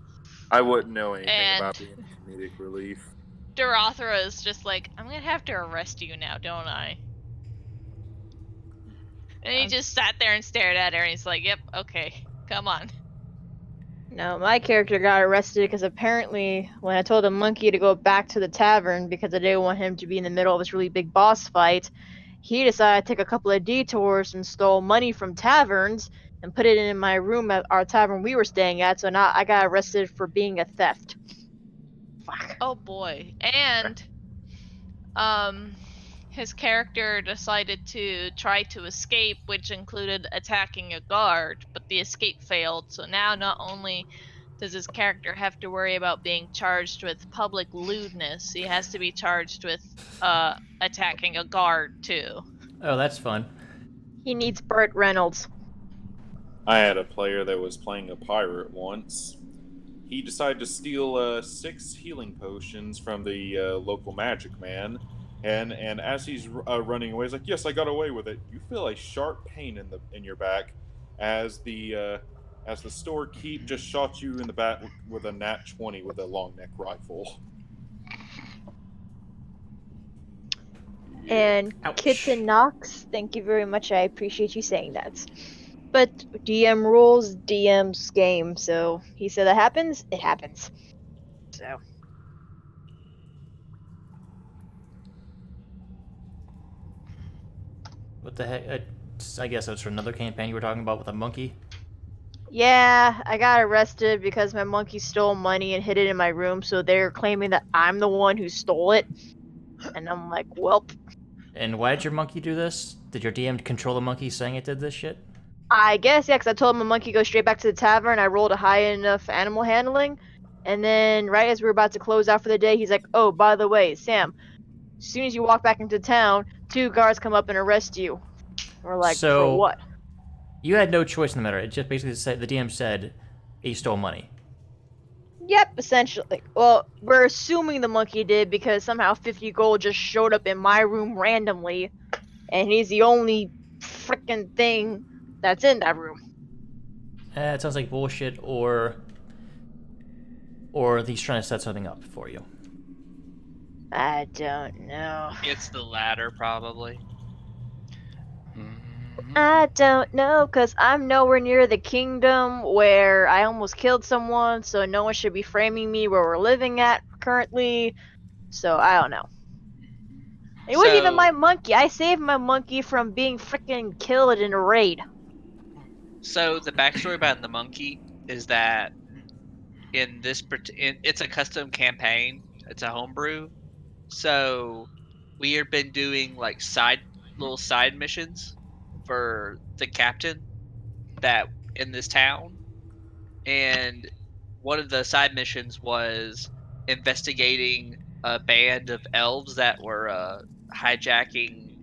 I wouldn't know anything And about being a comedic relief. Dorothera is just like, I'm gonna have to arrest you now, don't I? And he just sat there and stared at her, and he's like, yep, okay, come on. No, my character got arrested because apparently when I told the monkey to go back to the tavern because I didn't want him to be in the middle of this really big boss fight, he decided to take a couple of detours and stole money from taverns and put it in my room at our tavern we were staying at, so now I got arrested for being a theft. Fuck. Oh boy. And um his character decided to try to escape, which included attacking a guard, but the escape failed. So now not only does his character have to worry about being charged with public lewdness, he has to be charged with attacking a guard too. Oh, that's fun. He needs Burt Reynolds. I had a player that was playing a pirate once. He decided to steal 6 healing potions from the local magic man, and as he's running away, he's like, "Yes, I got away with it." You feel a sharp pain in your back as the storekeep just shot you in the back with a nat 20 with a long neck rifle. And Ouch. Kitten Knox, thank you very much. I appreciate you saying that. But DM rules, DM's game. So he said that happens, it happens. So What the heck? I guess that's for another campaign you were talking about with a monkey. yeah, I got arrested because my monkey stole money and hid it in my room. So they're claiming that I'm the one who stole it, and I'm like, welp. And why did your monkey do this? Did your DM control the monkey saying it did this shit? I guess, yeah, because I told my monkey go straight back to the tavern. I rolled a high enough animal handling. And then, right as we were about to close out for the day, he's like, oh, by the way, Sam, as soon as you walk back into town, 2 guards come up and arrest you. We're like, for So- what? You had no choice in the matter. It just basically said the DM said he stole money. Yep, essentially. Well, we're assuming the monkey did because somehow 50 gold just showed up in my room randomly, and he's the only freaking thing that's in that room. It sounds like bullshit, or he's trying to set something up for you. I don't know. It's the latter, probably. I don't know, because I'm nowhere near the kingdom where I almost killed someone, so no one should be framing me where we're living at currently. So I don't know. It wasn't even my monkey. I saved my monkey from being freaking killed in a raid. So the backstory about the monkey is that in this it's a custom campaign. It's a homebrew. So we have been doing like little side missions for the captain that in this town, and one of the side missions was investigating a band of elves that were hijacking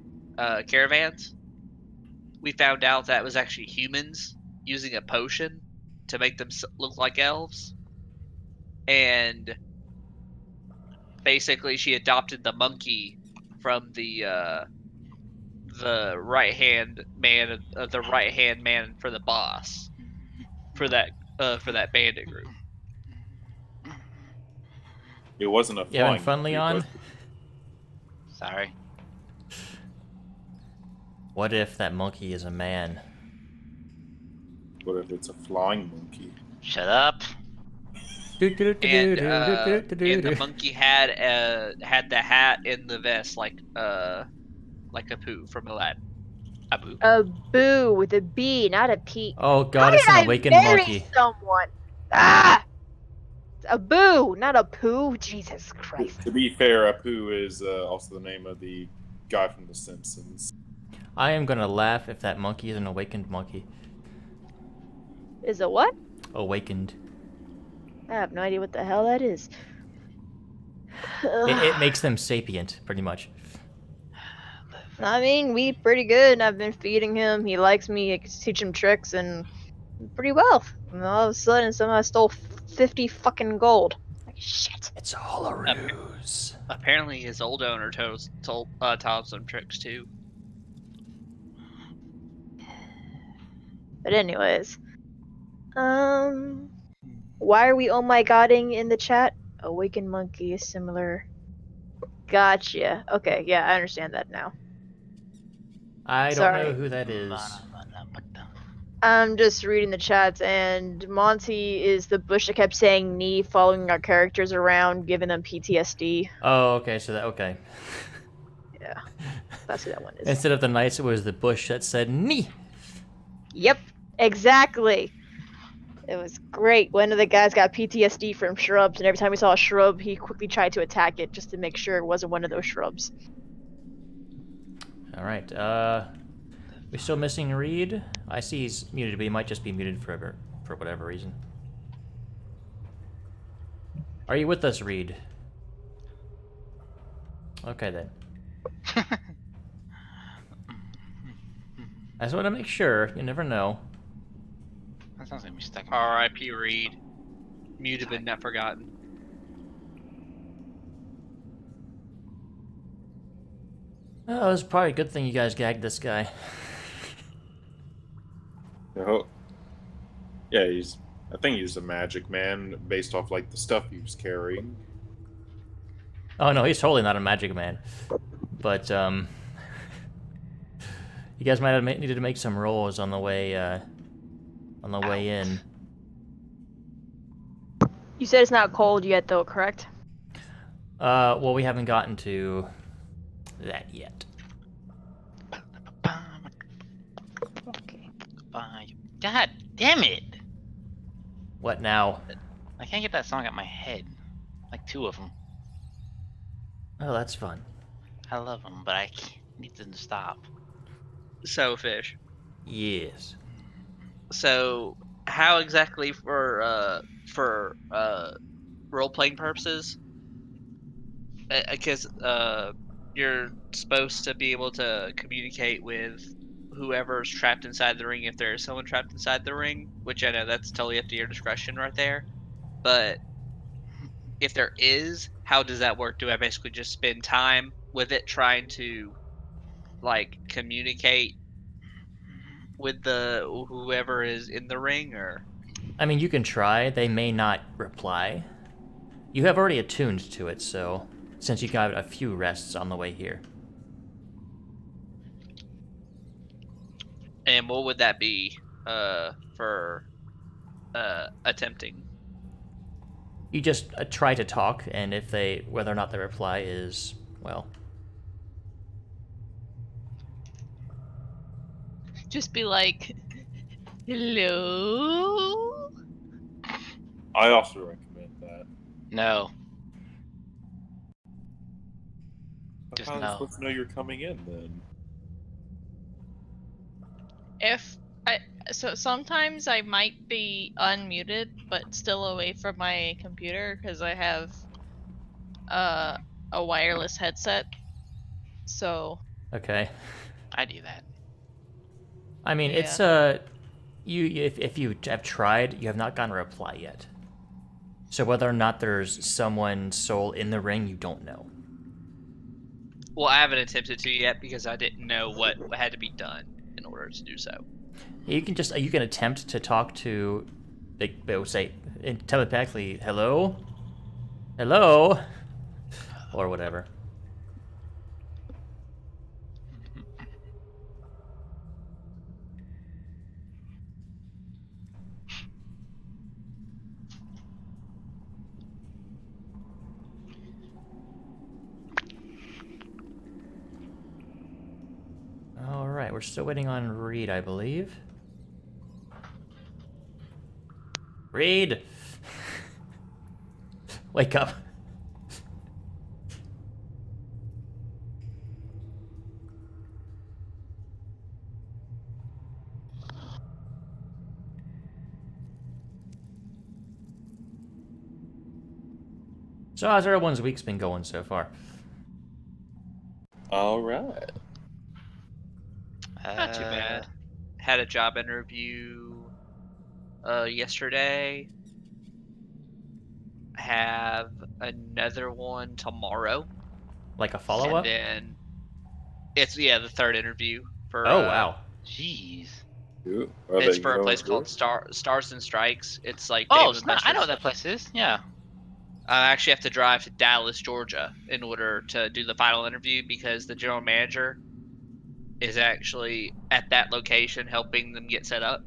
caravans. We found out that was actually humans using a potion to make them look like elves, and basically she adopted the monkey from the right hand man the right hand man for the boss for that bandit group. It wasn't a You having flying fun, monkey, Leon? Sorry. What if that monkey is a man? but what if it's a flying monkey? Shut up. And the monkey had the hat and the vest like Apu from Aladdin. Abu. A boo with a B, not a P. Oh How god, did it's an I awakened marry monkey. someone? Ah! A boo, not a poo. Jesus Christ. To be fair, Apu is also the name of the guy from The Simpsons. I am gonna laugh if that monkey is an awakened monkey. Is it what? Awakened. I have no idea what the hell that is. It makes them sapient, pretty much. I mean, we eat pretty good, and I've been feeding him. He likes me. I can teach him tricks, and pretty well. And all of a sudden, somehow I stole 50 fucking gold. Like, shit. It's all a ruse. Apparently, his old owner taught him some tricks too. But anyways, why are we oh my godding in the chat? Awakened monkey is similar. Gotcha. Okay, yeah, I understand that now. I don't Sorry. know who that is. I'm just reading the chats, and Monty is the bush that kept saying knee, following our characters around, giving them PTSD. Oh, okay, so that, okay. Yeah, that's who that one is. Instead of the knights, it was the bush that said knee. Yep, exactly. It was great. One of the guys got PTSD from shrubs, and every time he saw a shrub, he quickly tried to attack it just to make sure it wasn't one of those shrubs. Alright, we still missing Reed? I see he's muted, but he might just be muted forever, for whatever reason. Are you with us, Reed? Okay then. I just want to make sure. You never know. That sounds like me stuck. R.I.P. Reed. Muted but not forgotten. Oh, it was probably a good thing you guys gagged this guy. Oh, yeah, I think he's a magic man based off like the stuff he was carrying. Oh no, he's totally not a magic man. But you guys might have needed to make some rolls on the way in. You said it's not cold yet, though, correct? Well, we haven't gotten to that yet. Okay. God damn it! What now? I can't get that song out of my head. Like 2 of them. Oh, that's fun. I love them, but I need them to stop. So, Fish. Yes. So, how exactly for role playing purposes? Because you're supposed to be able to communicate with whoever's trapped inside the ring if there is someone trapped inside the ring, which I know that's totally up to your discretion right there. But if there is, how does that work? Do I basically just spend time with it trying to like communicate with the whoever is in the ring, or I mean, you can try. They may not reply. You have already attuned to it, so since you got a few rests on the way here. and what would that be for attempting? You just try to talk, and if they, whether or not the reply is, well, Just be like, hello? I also recommend that. No. Just How am I no. supposed to know you're coming in then? If I so sometimes I might be unmuted but still away from my computer because I have uh, a wireless headset. So okay. I do that. I mean, Yeah. it's if you have tried, you have not gotten a reply yet. So whether or not there's someone soul in the ring, you don't know. Well, I haven't attempted to yet because I didn't know what had to be done in order to do so. You can attempt to talk to, they will say telepathically, hello, hello, or whatever. All right, we're still waiting on Reed, I believe. Reed, wake up. So how's everyone's week's been going so far? All right. Not too bad. Had a job interview yesterday. Have another one tomorrow. Like a follow-up? And then it's the third interview for Oh, wow. Jeez. Ooh, it's for a place called Stars and Strikes. It's like Oh, Dave & I know Buster's. what that place is. Yeah. I actually have to drive to Dallas, Georgia in order to do the final interview because the general manager is actually at that location helping them get set up.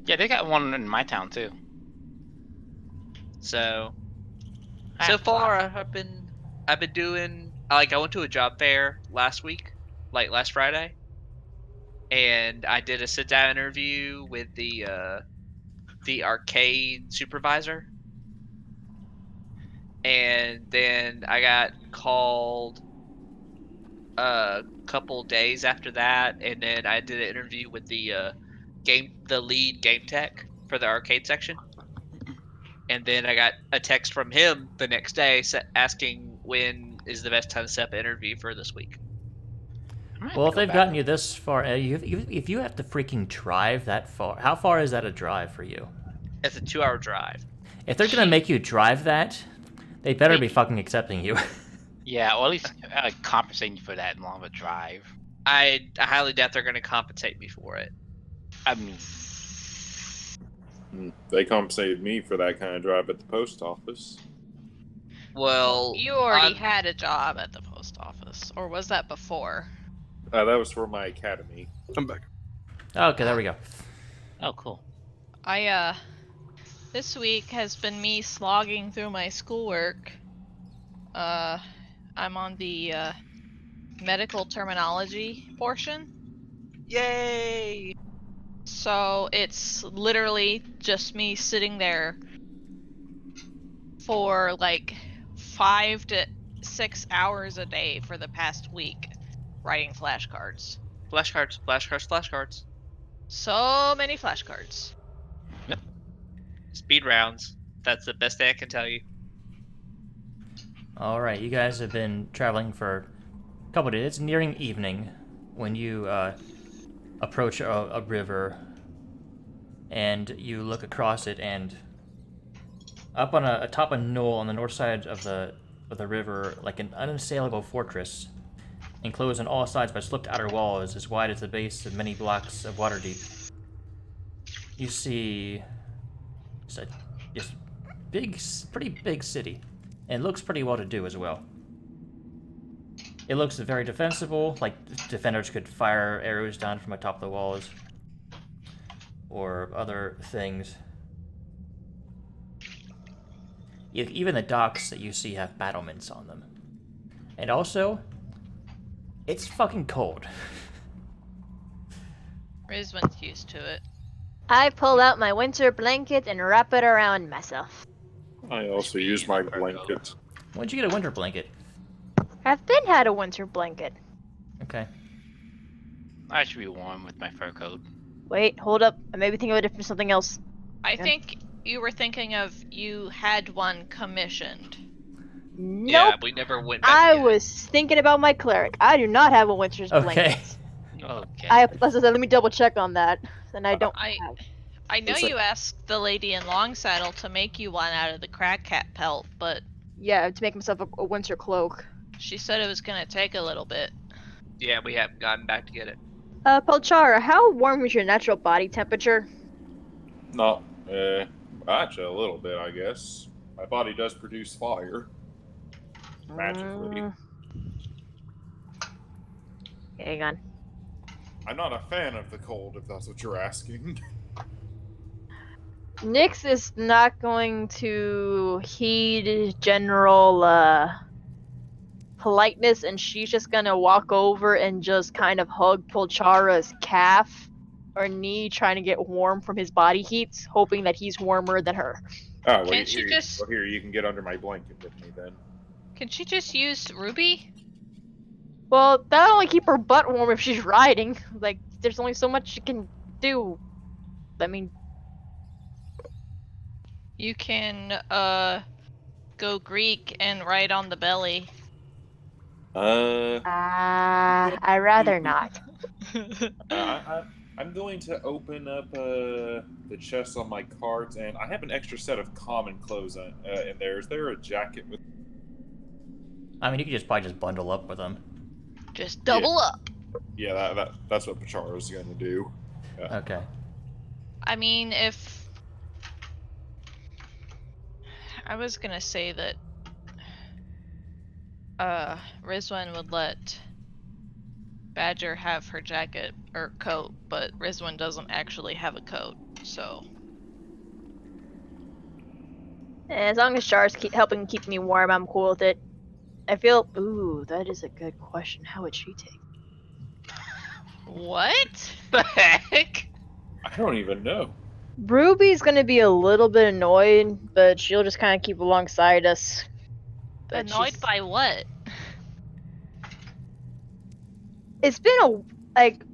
Yeah, they got one in my town too. So I so have to far laugh. I've been doing like I went to a job fair last week, like last Friday, and I did a sit down interview with the arcade supervisor. And then I got called a couple days after that, and then I did an interview with the lead game tech for the arcade section. And then I got a text from him the next day asking when is the best time to set up an interview for this week. I might have Well, to if go they've back. gotten you this far, if you have to freaking drive that far, how far is that a drive for you? It's a 2-hour drive. If they're gonna make you drive that, they better be fucking accepting you. Yeah, or at least compensating you for that long of a drive. I highly doubt they're going to compensate me for it. I mean, They compensated me for that kind of drive at the post office. Well, You already had a job at the post office, or was that before? That was for my academy. I'm back. Okay, there we go. oh, cool. This week has been me slogging through my schoolwork. I'm on the medical terminology portion. Yay! So it's literally just me sitting there for like 5 to 6 hours a day for the past week writing flashcards. Flashcards. So many flashcards. Speed rounds. That's the best thing I can tell you. All right, you guys have been traveling for a couple days. It's nearing evening when you approach a river, and you look across it, and up on atop a knoll on the north side of the river, like an unassailable fortress, enclosed on all sides by slipped outer walls as wide as the base of many blocks of water deep. You see this big, pretty big city, and it looks pretty well to do as well. It looks very defensible, like defenders could fire arrows down from atop the walls, or other things. Even the docks that you see have battlements on them. And also, it's fucking cold. Rizwan's used to it. I pull out my winter blanket and wrap it around myself. I also use my blanket. When'd you get a winter blanket? I've been had a winter blanket. Okay. I should be warm with my fur coat. Wait, hold up. I may be thinking of it for something else. I Yeah. think you were thinking of you had one commissioned. Nope. Yeah, we never went back. I to get it. was thinking about my cleric. I do not have a winter's Okay. blanket. Okay. Let me double check on that. And I don't have. I know It's like- you asked the lady in Long Saddle to make you one out of the crack cat pelt, but Yeah, to make myself a winter cloak. she said it was gonna take a little bit. Yeah, we haven't gotten back to get it. Pelchara, how warm is your natural body temperature? Not, actually a little bit, I guess. My body does produce fire. Magically. Hang on. I'm not a fan of the cold, if that's what you're asking. Nyx is not going to heed general politeness, and she's just gonna walk over and just kind of hug Polchara's calf or knee, trying to get warm from his body heat, hoping that he's warmer than her. Oh, well, Can't you just- well, here, you can get under my blanket with me then. Can she just use Ruby? Well, that'll only keep her butt warm if she's riding. Like, there's only so much she can do. I mean, You can go Greek and ride on the belly. I'd rather not. I'm going to open up the chest on my cards, and I have an extra set of common clothes in there. Is there a jacket with? I mean, you could probably just bundle up with them. Just double up. Yeah, that's what Pachara's going to do. Okay. I mean, if I was gonna say that Rizwan would let Badger have her jacket or coat, but Rizwan doesn't actually have a coat, so As long as Char's helping keep me warm, I'm cool with it. I feel. Ooh, that is a good question. How would she take? what? The heck? I don't even know. Ruby's gonna be a little bit annoyed, but she'll just kind of keep alongside us. But Annoyed she's- by what? It's been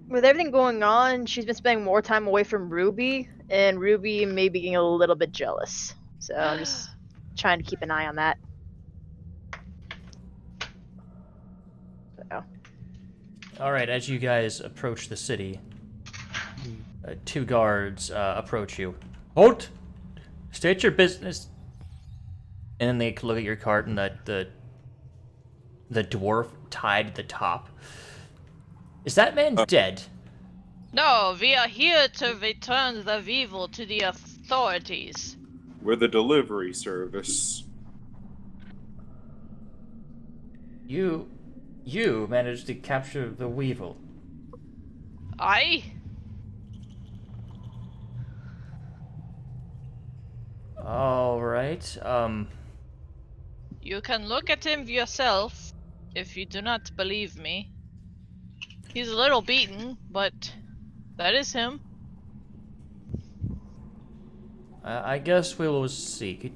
with everything going on, she's been spending more time away from Ruby, and Ruby may be getting a little bit jealous. So I'm just trying to keep an eye on that. So. All right. As you guys approach the city, two guards approach you. Halt! State your business. And then they look at your cart, and the dwarf tied at the top. Is that man dead? No, we are here to return the Weevil to the authorities. We're the delivery service. You managed to capture the weevil. I? All right. You can look at him yourself if you do not believe me. He's a little beaten, but that is him. I guess we will see.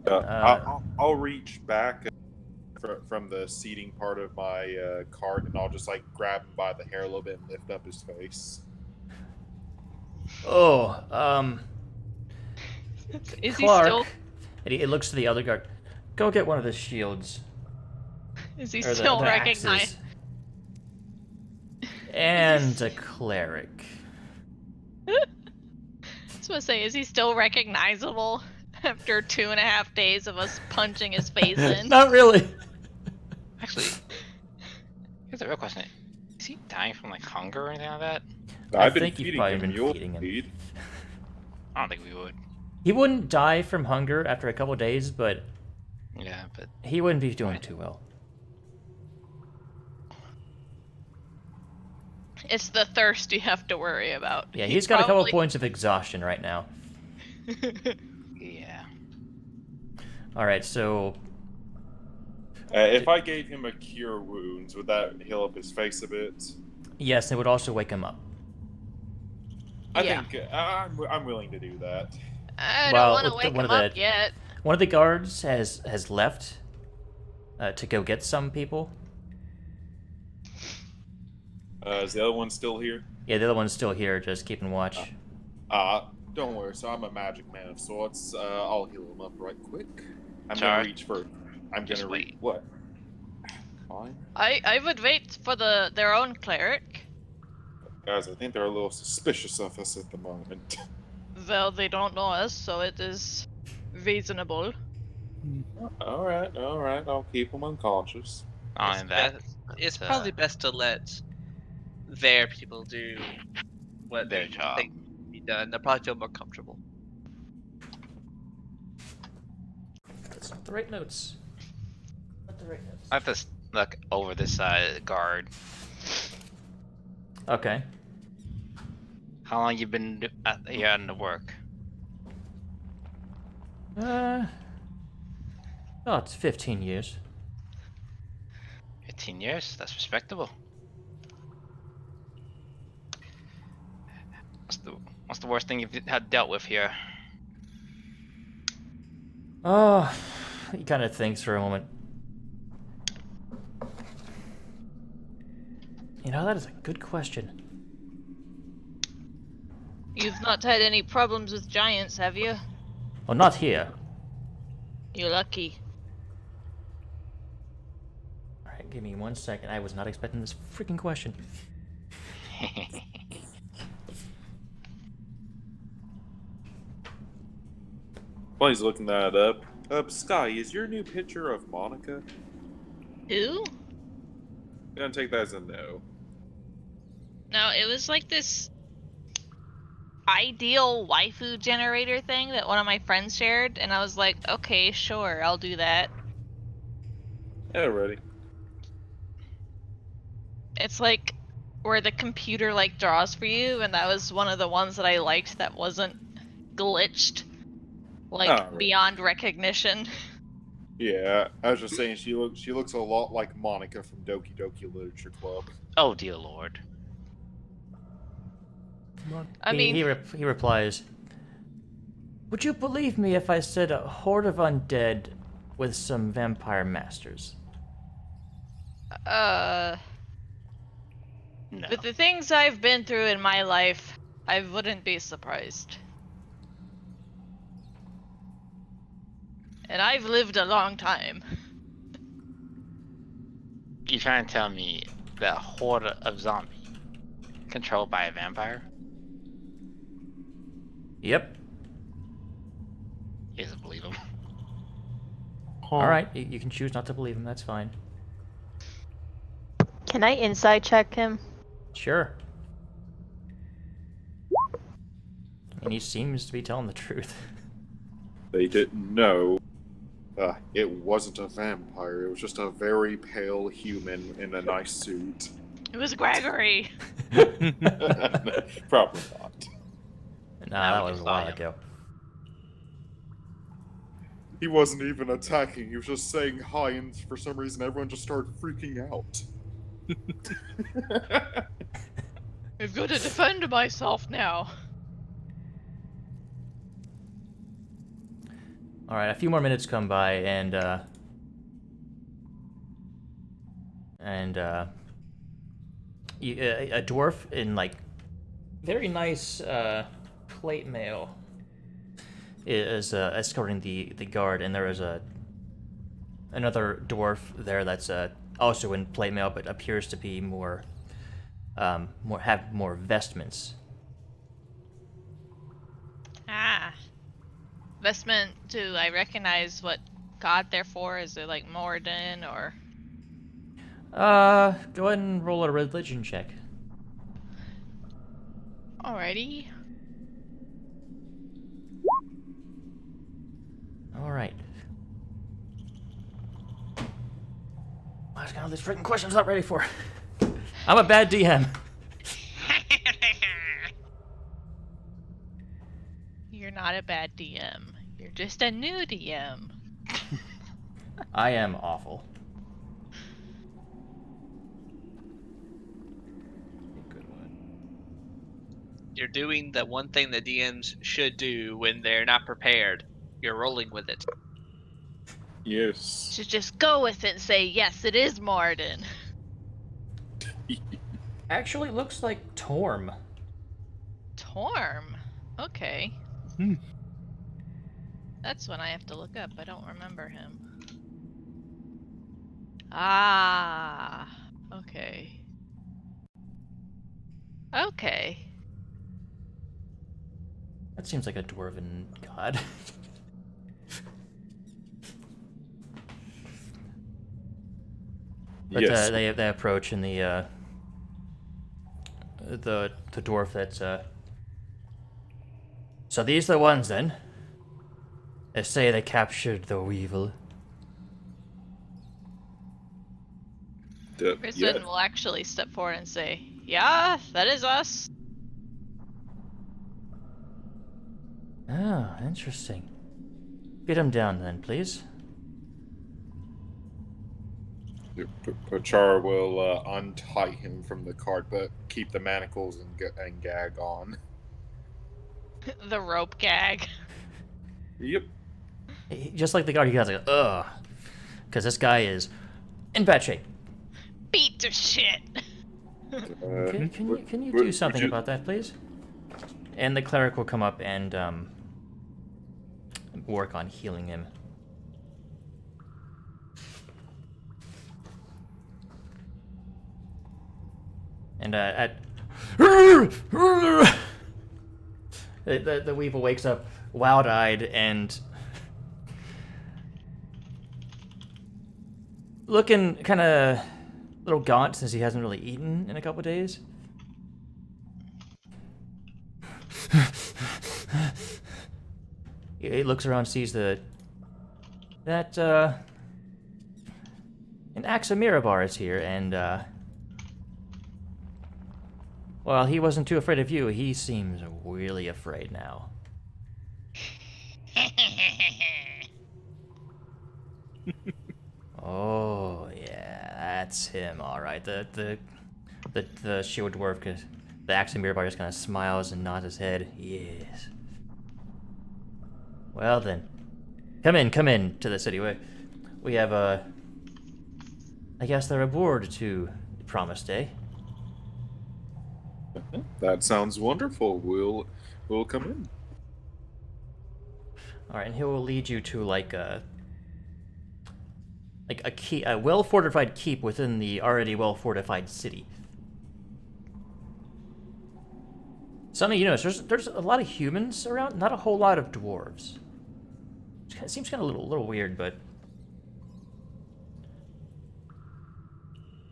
I'll reach back from the seating part of my cart, and I'll just like grab him by the hair a little bit and lift up his face. Oh, Is Clark, he still? And he looks to the other guard. Go get one of the shields. Is he Or still the recognized? axes. And a cleric. I was gonna say, is he still recognizable after 2.5 days of us punching his face in? Not really. Actually, here's a real question: is he dying from like hunger or anything like that? I've been think you've feeding probably him. been You'll feeding him. feed. I don't think we would. He wouldn't die from hunger after a couple days, but Yeah, but he wouldn't be doing too well. It's the thirst you have to worry about. Yeah, He he's got a couple probably- points of exhaustion right now. yeah. Alright, so If I gave him a cure wounds, would that heal up his face a bit? yes, it would also wake him up. I Yeah. think I'm willing to do that. I Well, don't want to with wake one him of up the- yet. One of the guards has left to go get some people. Is the other one still here? Yeah, the other one's still here, just keeping watch. Don't worry. So I'm a magic man of sorts. I'll heal him up right quick. I'm Sorry. gonna reach for. I'm Just gonna wait. reach. What? Fine. I would wait for their own cleric. Guys, I think they're a little suspicious of us at the moment. Well, they don't know us, so it is reasonable. All right. I'll keep them unconscious. On that. It's but, probably best to let their people do what Their they job. think be done. They'll probably feel more comfortable. That's not the right notes. Not the right notes. I have to look over this guard. Okay. How long you been here on the work? Oh, it's 15 years. 15 years? That's respectable. What's the worst thing you've had dealt with here? Oh, he kind of thinks for a moment. You know, that is a good question. You've not had any problems with giants, have you? Well, not here. You're lucky. Alright, give me 1 second. I was not expecting this freaking question. While he's looking that up, Sky, is your new picture of Monica? Who? I'm gonna take that as a no. No, it was like this ideal waifu generator thing that one of my friends shared, and I was like, okay, sure, I'll do that. Yeah, ready. It's like where the computer like draws for you, and that was one of the ones that I liked that wasn't glitched, like Oh, right. beyond recognition. Yeah, I was just saying she looks a lot like Monica from Doki Doki Literature Club. Oh dear lord. I mean, He replies, "Would you believe me if I said a horde of undead with some vampire masters?" No. with the things I've been through in my life, I wouldn't be surprised. And I've lived a long time. You trying to tell me that horde of zombies controlled by a vampire? Yep. He doesn't believe him. Alright, you can choose not to believe him, that's fine. Can I insight check him? Sure. And he seems to be telling the truth. They didn't know. It wasn't a vampire. It was just a very pale human in a nice suit. It was Gregory. Probably not. Nah, that we was just a saw while him. ago. He wasn't even attacking. He was just saying hi, and for some reason, everyone just started freaking out. I've got to defend myself now. Alright, a few more minutes come by, and a dwarf in, like, very nice, plate mail is escorting the guard, and there is another dwarf there that's also in plate mail, but appears to be more vestments. Ah. Vestment, do I recognize what god they're for? Is it like Morden or... Go ahead and roll a religion check. Alrighty. All right. I was got all these freaking questions I'm not ready for. I'm a bad DM. You're not a bad DM. You're just a new DM. I am awful. Good one. You're doing the one thing the DMs should do when they're not prepared. You're rolling with it. Yes. Should just go with it and say, yes, it is Morden. Actually, looks like Torm. Torm? Okay. Hmm. That's one I have to look up. I don't remember him. Ah. Okay. Okay. That seems like a dwarven god. But Yes. they approach, and the dwarf that's So these are the ones then. They say they captured the Weevil. Brisbane Yeah. will actually step forward and say, yeah, that is us. Oh, interesting. Get him down then, please. Pachar will untie him from the cart, but keep the manacles and gag on. The rope gag. Yep. Just like the guard, he goes like, ugh. Because this guy is in bad shape. Beat to shit. Can you do something about that, please? And the cleric will come up and work on healing him. And the weevil wakes up wild-eyed and looking kind of a little gaunt since he hasn't really eaten in a couple days. He looks around, sees that an Axamirabar is here, and well, he wasn't too afraid of you. He seems really afraid now. Oh yeah, that's him. All right. The shield dwarf, the Axamirabar just kind of smiles and nods his head. Yes. Well then, come in to the city. We have I guess the reward to promised, eh? That sounds wonderful. We'll come in. All right, and he will lead you to like a well fortified keep within the already well fortified city. Something you notice, there's a lot of humans around, not a whole lot of dwarves. It seems kind of a little weird, but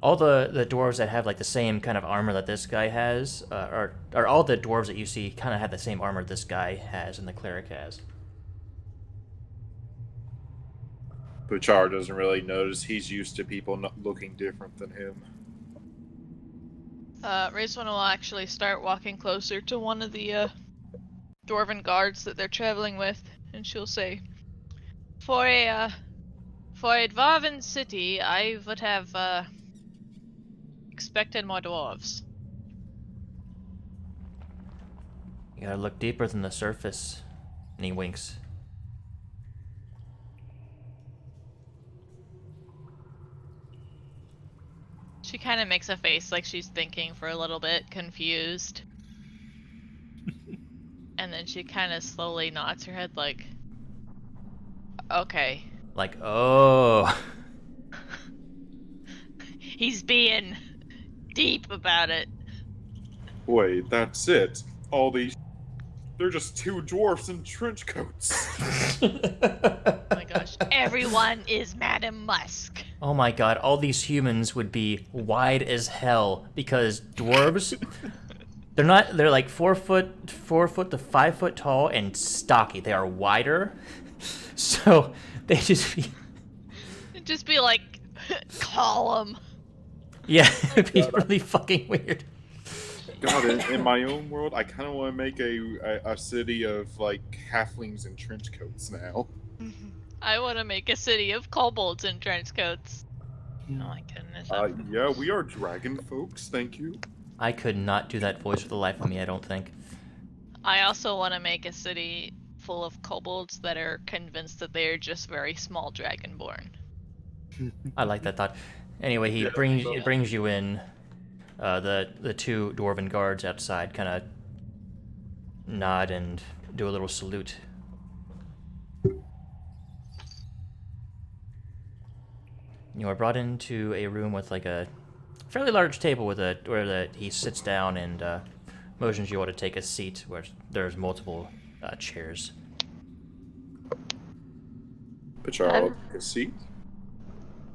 all the dwarves that have like the same kind of armor that this guy has, are all the dwarves that you see kind of have the same armor this guy has and the cleric has. Pachar doesn't really notice. He's used to people not looking different than him. Rizwan will actually start walking closer to one of the dwarven guards that they're traveling with, and she'll say, For a dwarven city, I would have expected more dwarves. You gotta look deeper than the surface. And he winks. She kind of makes a face like she's thinking for a little bit, confused. and then she kind of slowly nods her head like, okay. Like, oh. He's being deep about it. Wait, that's it. All these. They're just two dwarfs in trench coats. Oh my gosh. Everyone is Madam Musk. Oh my god, all these humans would be wide as hell because dwarves, they're like 4 foot to 5 foot tall and stocky. They are wider. So they Just be like, column. yeah, it'd be really fucking weird. God, in my own world, I kind of want to make a city of like halflings in trench coats now. I want to make a city of kobolds in trench coats. Oh my goodness. Yeah, we are dragon folks. Thank you. I could not do that voice for the life of me, I don't think. I also want to make a city full of kobolds that are convinced that they are just very small dragonborn. I like that thought. Anyway, it brings you in. The two dwarven guards outside kind of nod and do a little salute. You are brought into a room with like a fairly large table with he sits down and motions you all to take a seat where there's multiple chairs. But y'all take a seat.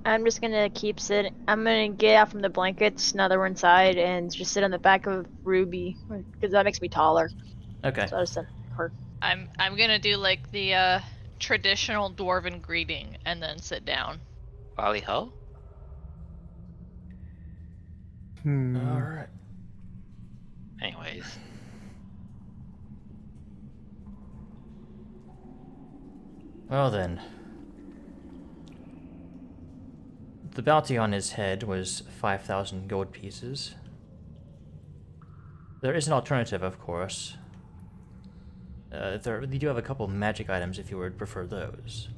I'm just gonna keep sitting. I'm gonna get out from the blankets now that we're inside and just sit on the back of Ruby because that makes me taller. Okay. So I'll just sit her. I'm gonna do like the traditional dwarven greeting and then sit down. Wally ho? All right. Anyways. Well then. The bounty on his head was 5,000 gold pieces. There is an alternative, of course. You do have a couple magic items if you would prefer those.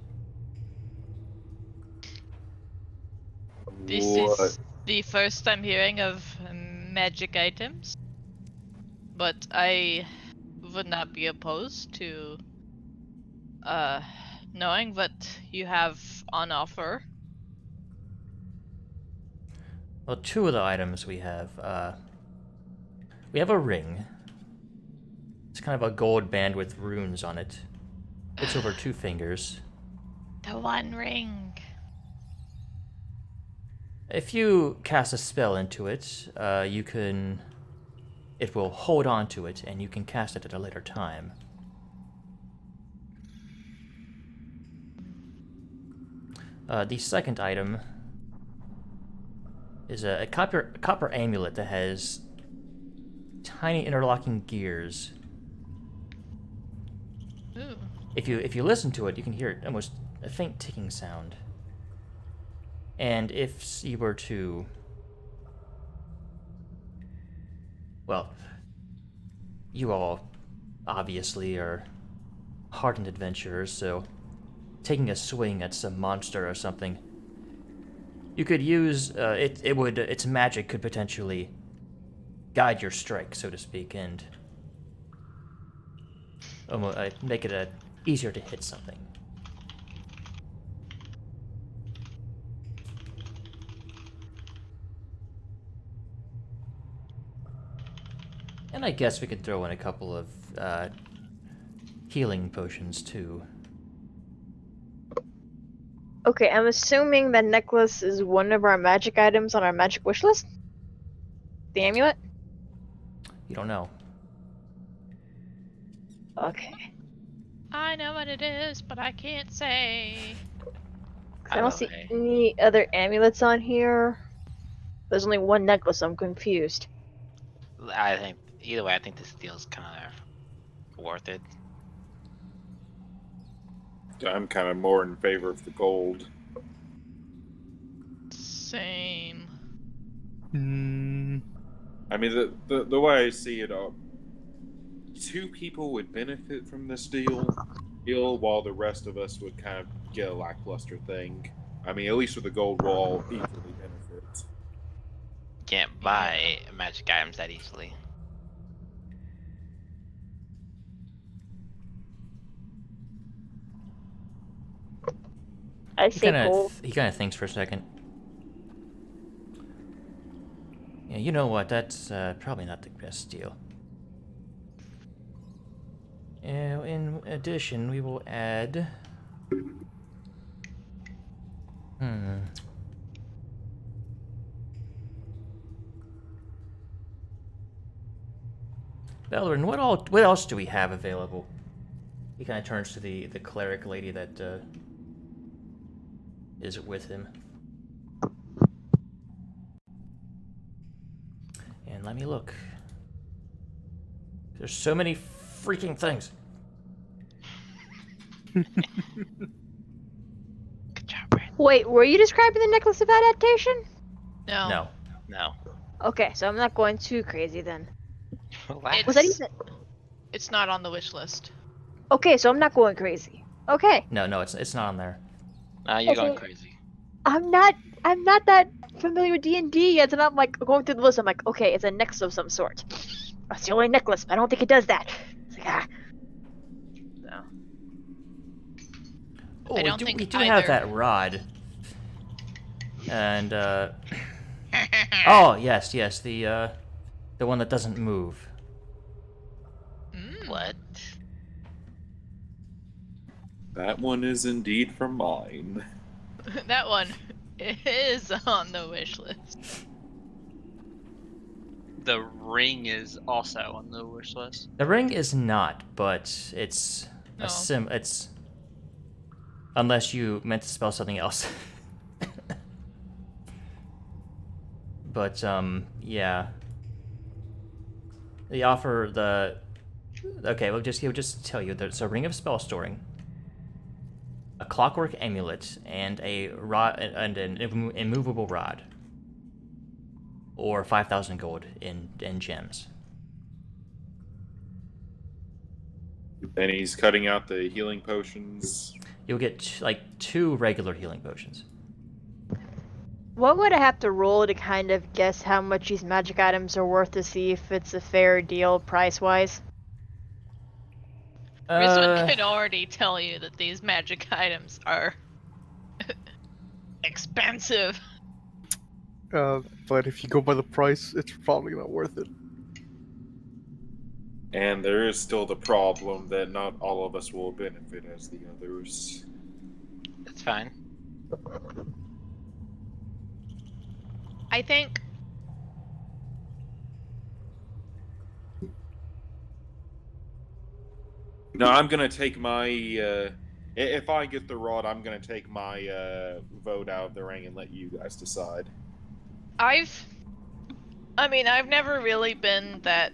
This is the first I'm hearing of magic items, but I would not be opposed to knowing what you have on offer. Well, two of the items we have a ring. It's kind of a gold band with runes on it. It's over 2 fingers. The One Ring. If you cast a spell into it, it will hold on to it, and you can cast it at a later time. The second item is a copper amulet that has tiny interlocking gears. Ooh. If you listen to it, you can hear almost a faint ticking sound. And if you were to, well, you all obviously are hardened adventurers, so taking a swing at some monster or something, you could use its magic could potentially guide your strike, so to speak, and almost make it easier to hit something. And I guess we could throw in a couple of healing potions too. Okay, I'm assuming that necklace is one of our magic items on our magic wish list. The amulet. You don't know. Okay. I know what it is, but I can't say. I don't see Okay. any other amulets on here. There's only one necklace. I'm confused. I think either way, I think this deal's kind of worth it. I'm kind of more in favor of the gold. Same. I mean, the way I see it, 2 people would benefit from this deal, while the rest of us would kind of get a lackluster thing. I mean, at least with the gold, we'll all equally benefit. Can't buy magic items that easily. I say gold. He kind of thinks for a second. Yeah, you know what? That's probably not the best deal. In addition, we will add. Bellerin, what else do we have available? He kind of turns to the cleric lady that is with him. And let me look. There's so many freaking things. Good job, Brandon. Wait, were you describing the necklace of adaptation? No. No. Okay, so I'm not going too crazy then. Relax. Was that even? It's not on the wish list. Okay, so I'm not going crazy. Okay, No, it's not on there. You're going Okay. crazy. I'm not that familiar with D&D yet, and I'm like going through the list. I'm like, okay, it's a necklace of some sort. That's the only necklace, but I don't think it does that. It's like, No. Oh, I don't we think do have either. that rod. And oh yes, the one that doesn't move. What? That one is indeed from mine. That one is on the wish list. The ring is also on the wish list. The ring is not, but it's No. it's unless you meant to spell something else. But yeah. They offer the okay, he'll just tell you there's a ring of spell storing, a clockwork amulet, and a rod and an immovable rod. Or 5,000 gold in gems. And he's cutting out the healing potions. You'll get like 2 regular healing potions. What would I have to roll to kind of guess how much these magic items are worth to see if it's a fair deal price-wise? Rizwan could already tell you that these magic items are expensive. But if you go by the price, it's probably not worth it. And there is still the problem that not all of us will benefit as the others. That's fine. I think No, I'm gonna take my. If I get the rod, I'm gonna take my vote out of the ring and let you guys decide. I've never really been that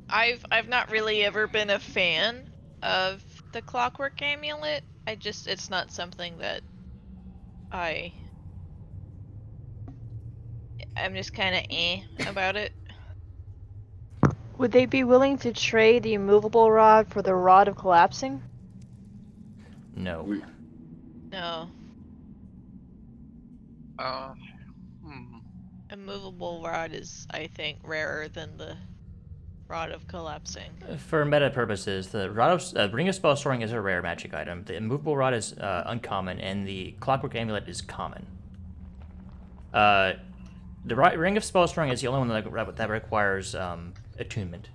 I've not really ever been a fan of the clockwork amulet. It's not something that I'm just kind of about it. Would they be willing to trade the immovable rod for the rod of collapsing? No. No, Hmm. a movable rod is, I think, rarer than the rod of collapsing. For meta purposes, the ring of spell storing is a rare magic item. The immovable rod is uncommon, and the clockwork amulet is common. The ring of spell storing is the only one that requires attunement.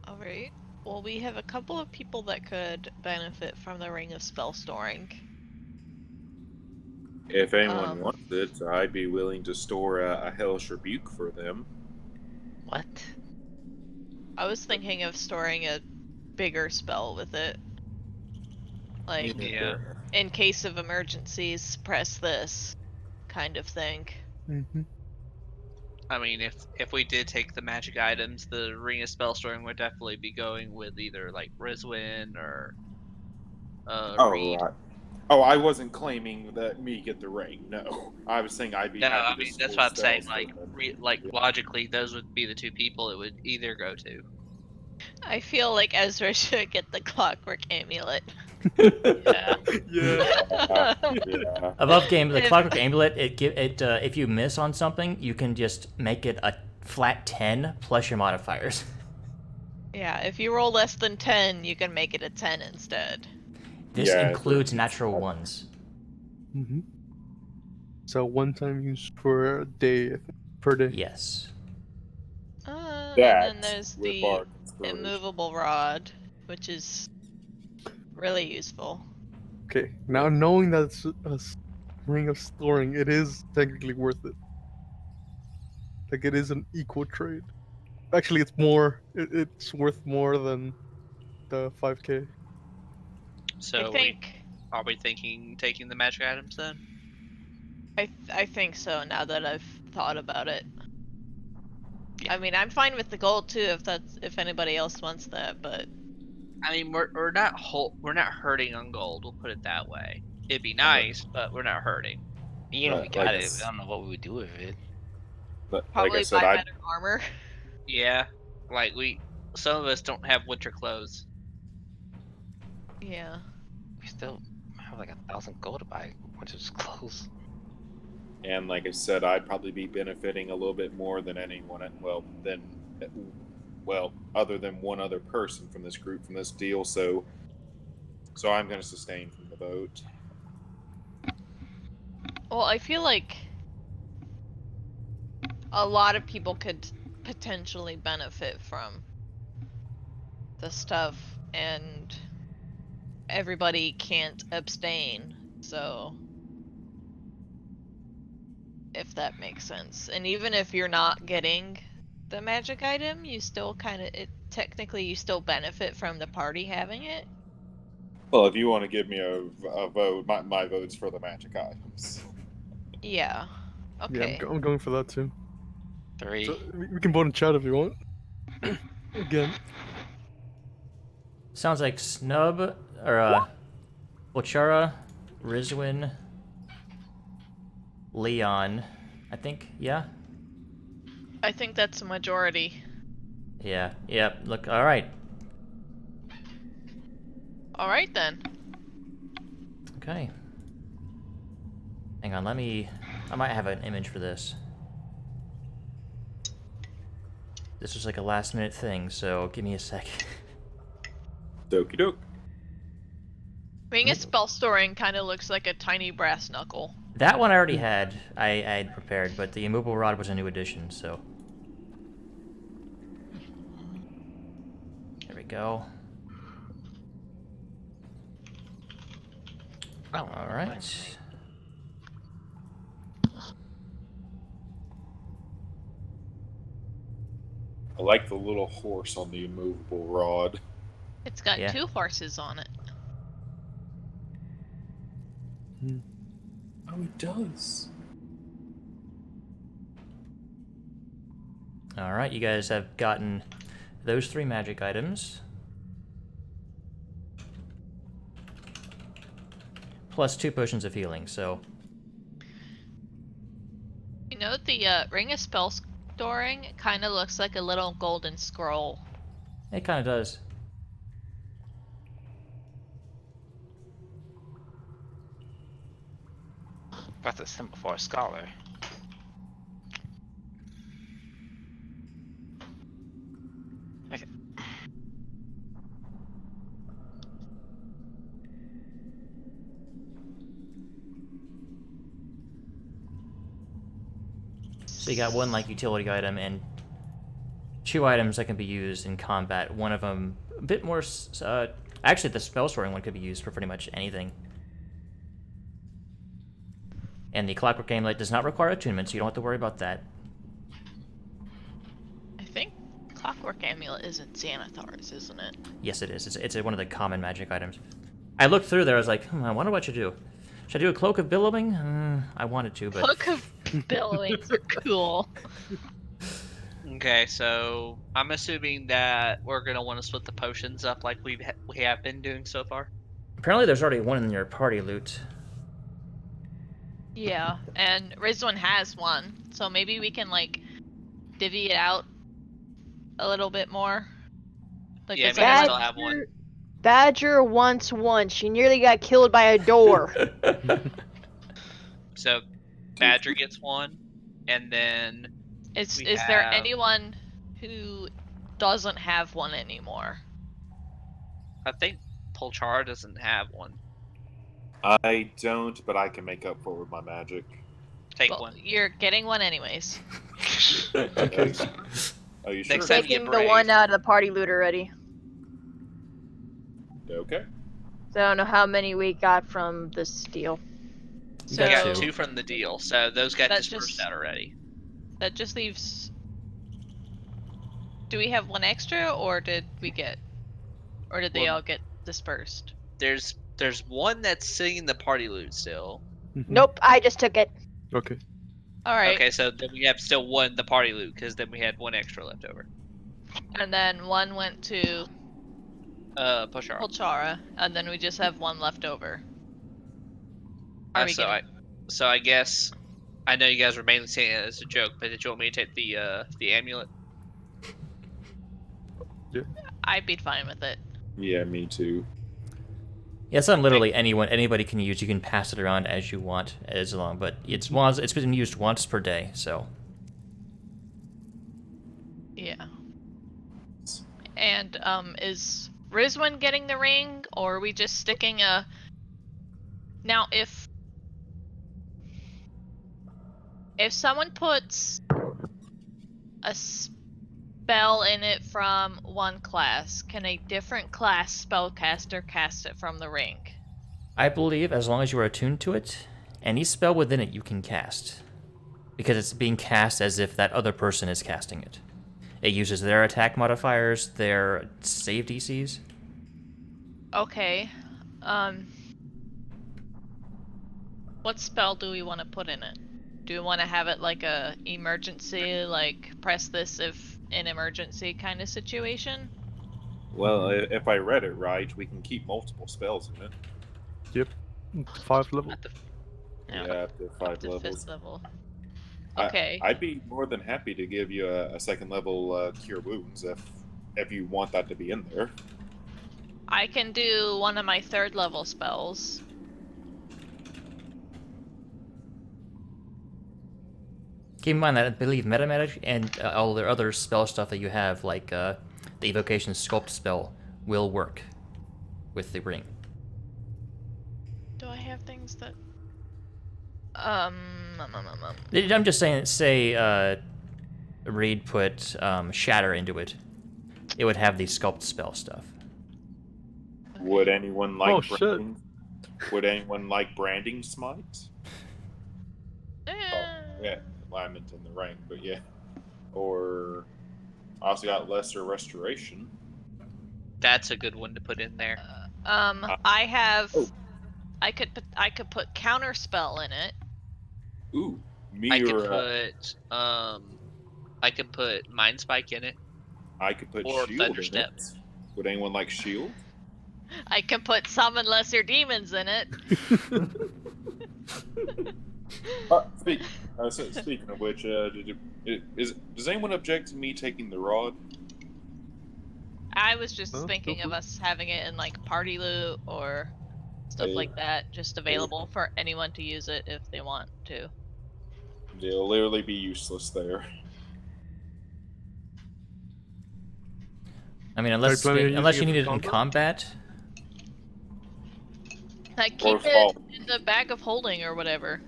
Alright. Well, we have a couple of people that could benefit from the ring of spell storing. If anyone wants it, I'd be willing to store a hellish rebuke for them. What? I was thinking of storing a bigger spell with it. Like, Yeah. in case of emergencies, press this kind of thing. Mm-hmm. I mean, if we did take the magic items, the ring of spell storing would definitely be going with either like Rizwin or Reed. Right. Oh, I wasn't claiming that me get the ring. No, I was saying I'd be. No, happy I to mean that's store what I'm saying. spells Like, for them. logically, those would be the 2 people it would either go to. I feel like Ezra should get the clockwork amulet. Yeah. Yeah. Yeah. Above game, the If- clockwork amulet, if you miss on something, you can just make it a flat 10 plus your modifiers. Yeah, if you roll less than 10, you can make it a 10 instead. This Yeah, includes 13. natural ones. Mm-hmm. So one time use for a day, I think, per day. Yes. And then there's with the our consideration. immovable rod, which is really useful. Okay, now knowing that it's a ring of storing, it is technically worth it. Like it is an equal trade. Actually, it's more. It's worth more than the 5K. So I think are we thinking taking the magic items then? I think so now that I've thought about it. Yeah. I mean, I'm fine with the gold too if anybody else wants that, but I mean, we're not hurting on gold. We'll put it that way. It'd be but- nice, but we're not hurting. You know, we But, got like, it. I don't know what we would do with it. But like I probably said, buy I better armor. Yeah, like some of us don't have winter clothes. Yeah. We still have like 1,000 gold to buy, which is close. and like I said, I'd probably be benefiting a little bit more than anyone. Other than one other person from this group from this deal. So I'm going to sustain from the vote. Well, I feel like a lot of people could potentially benefit from the stuff, and everybody can't abstain, so if that makes sense. And even if you're not getting the magic item, you still technically you still benefit from the party having it. Well, if you want to give me a vote, my vote's for the magic items. Yeah. Okay. Yeah, I'm going for that too. 3. So we can vote in chat if you want. Again. Sounds like Snub, or, Volchara, Rizwin, Leon, I think, yeah? I think that's a majority. Yeah, yep, look, alright. Alright then. Okay. Hang on, I might have an image for this. This was like a last minute thing, so give me a sec. Doki doke. Ring of spell storing kind of looks like a tiny brass knuckle. That one I already had, I had prepared, but the immovable rod was a new addition, so. There we go. Oh, Alright. I like the little horse on the immovable rod. It's got Yeah. 2 horses on it. Oh, it does. Alright, you guys have gotten those 3 magic items. Plus 2 potions of healing, so. You know, the ring of spell storing kind of looks like a little golden scroll. It kind of does. that's a symbol for a scholar. Okay. So you got 1 like utility item and 2 items that can be used in combat. One of them a bit more. Actually, the spell storing one could be used for pretty much anything. And the Clockwork Amulet does not require attunement, so you don't have to worry about that. I think Clockwork Amulet isn't Xanathar's, isn't it? Yes, it is. It's one of the common magic items. I looked through there. I was like, I wonder what to do. Should I do a Cloak of Billowing? I wanted to, but Cloak of Billowings are cool. Okay, so I'm assuming that we're gonna want to split the potions up like we have been doing so far. apparently there's already 1 in your party loot. Yeah, and Rizwan has 1, so maybe we can like divvy it out a little bit more. Like, Yeah, I it's mean, I like still have 1. Badger wants one. She nearly got killed by a door. So Badger gets 1, and then Is We there have- anyone who doesn't have one anymore? I think Polchar doesn't have one. I don't, but I can make up for it with my magic. Take Well, one. you're getting one anyways. Okay. Are you sure? Next time you get Taking the one brave. out of the party loot already. Okay. So I don't know how many we got from this deal. You So We got got two. two from the deal, so those got That dispersed just- out already. that just leaves. Do we have one extra, or did we get, or did they Well- all get dispersed? There's one that's sitting in the party loot still. Mhm. Nope, I just took it. Okay. All right. Okay, so then we have still one in the party loot because then we had one extra left over. And then one went to Pochar. Polchara, and then we just have one left over. Are we getting? So I guess I know you guys were mainly saying it as a joke, but did you want me to take the amulet? I'd be fine with it. Yeah, me too. Yeah, it's not literally anybody can use. You can pass it around as you want, as long. But it's been used once per day, so. Yeah. And is Rizwan getting the ring, or are we just sticking a? Now, if someone puts a spell in it from one class, can a different class spellcaster cast it from the ring? I believe as long as you are attuned to it, any spell within it you can cast. Because it's being cast as if that other person is casting it. It uses their attack modifiers, their save DCs. Okay. What spell do we want to put in it? Do we want to have it like a emergency, like press this if an emergency kind of situation? Well, if I read it right, we can keep multiple spells in it. Yep. 5 level. At the Yeah, Yeah, up to up 5 to levels. 5th level. I- Okay. I'd be more than happy to give you a second level cure wounds if you want that to be in there. I can do one of my 3rd level spells. Keep in mind that I believe Metamagic and all the other spell stuff that you have, like the Evocation Sculpt spell, will work with the ring. Do I have things that? I'm just saying, say Reed put Shatter into it. It would have the Sculpt spell stuff. Would anyone like Oh, shit. branding? Would anyone like branding smite? Eh, Yeah, alignment in the rank, but yeah. Or I also got lesser restoration. That's a good one to put in there. I have. Oh. I could put counter spell in it. Ooh, me I or could put Mind Spike in it. I could put or shield Thunder in Step. it. Would anyone like shield? I can put summon lesser demons in it. Speaking of which, does anyone object to me taking the rod? I was just Huh? thinking Go of for it. us having it in like party loot or stuff Hey. like that, just available for anyone to use it if they want to. They'll literally be useless there. I mean, unless planning on unless you using need it it for in combat. Like Or keep it fall. in the bag of holding or whatever.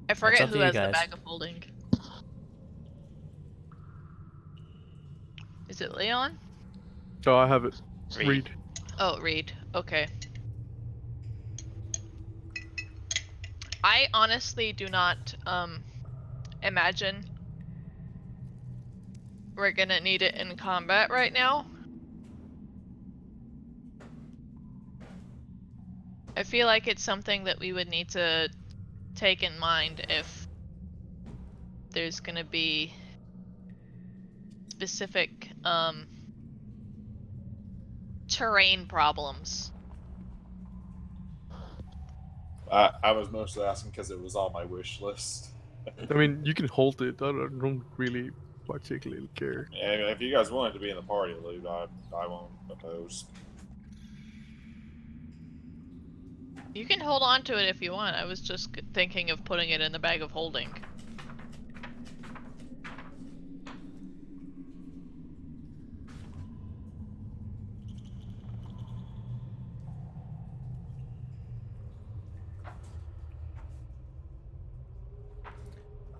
I forget up to who you has the guys. bag of holding. Is it Leon? So I have it. Reed. Read. Oh, Reed. Okay. I honestly do not imagine we're gonna need it in combat right now. I feel like it's something that we would need to take in mind if there's gonna be specific terrain problems. I was mostly asking because it was on my wish list. I mean, you can hold it. I don't really particularly care. And if you guys wanted to be in the party loot, I won't oppose. You can hold on to it if you want. I was just thinking of putting it in the bag of holding.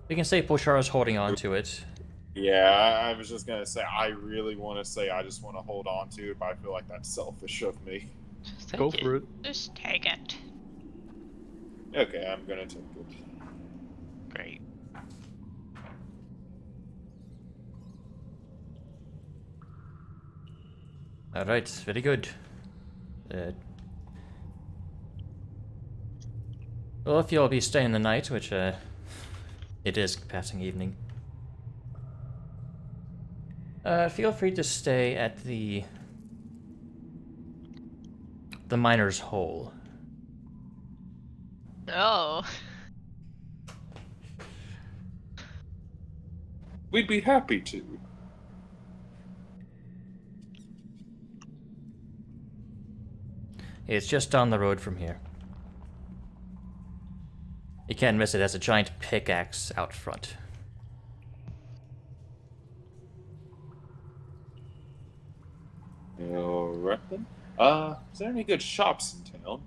We can say Pochara's holding on to it. Yeah, I was just gonna say I really want to say I just want to hold on to it, but I feel like that's selfish of me. Just Go take for it. Just take it. Okay, I'm gonna take it. Great. Alright, very good. Well, if you'll be staying the night, which it is passing evening, feel free to stay at the Miner's Hole. No. We'd be happy to. It's just down the road from here. You can't miss it. It has a giant pickaxe out front. Alright then. Is there any good shops in town?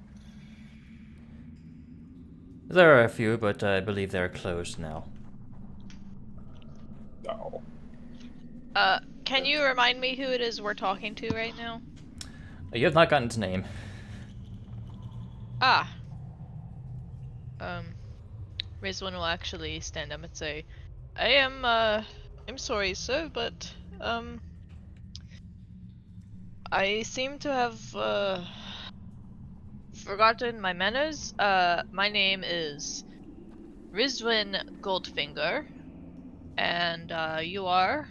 There are a few, but I believe they're closed now. No. Can you remind me who it is we're talking to right now? You have not gotten his name. Ah. Rizwan will actually stand up and say, I'm sorry, sir, but, I seem to have, forgotten my manners. My name is Rizwan Goldfinger, and, you are?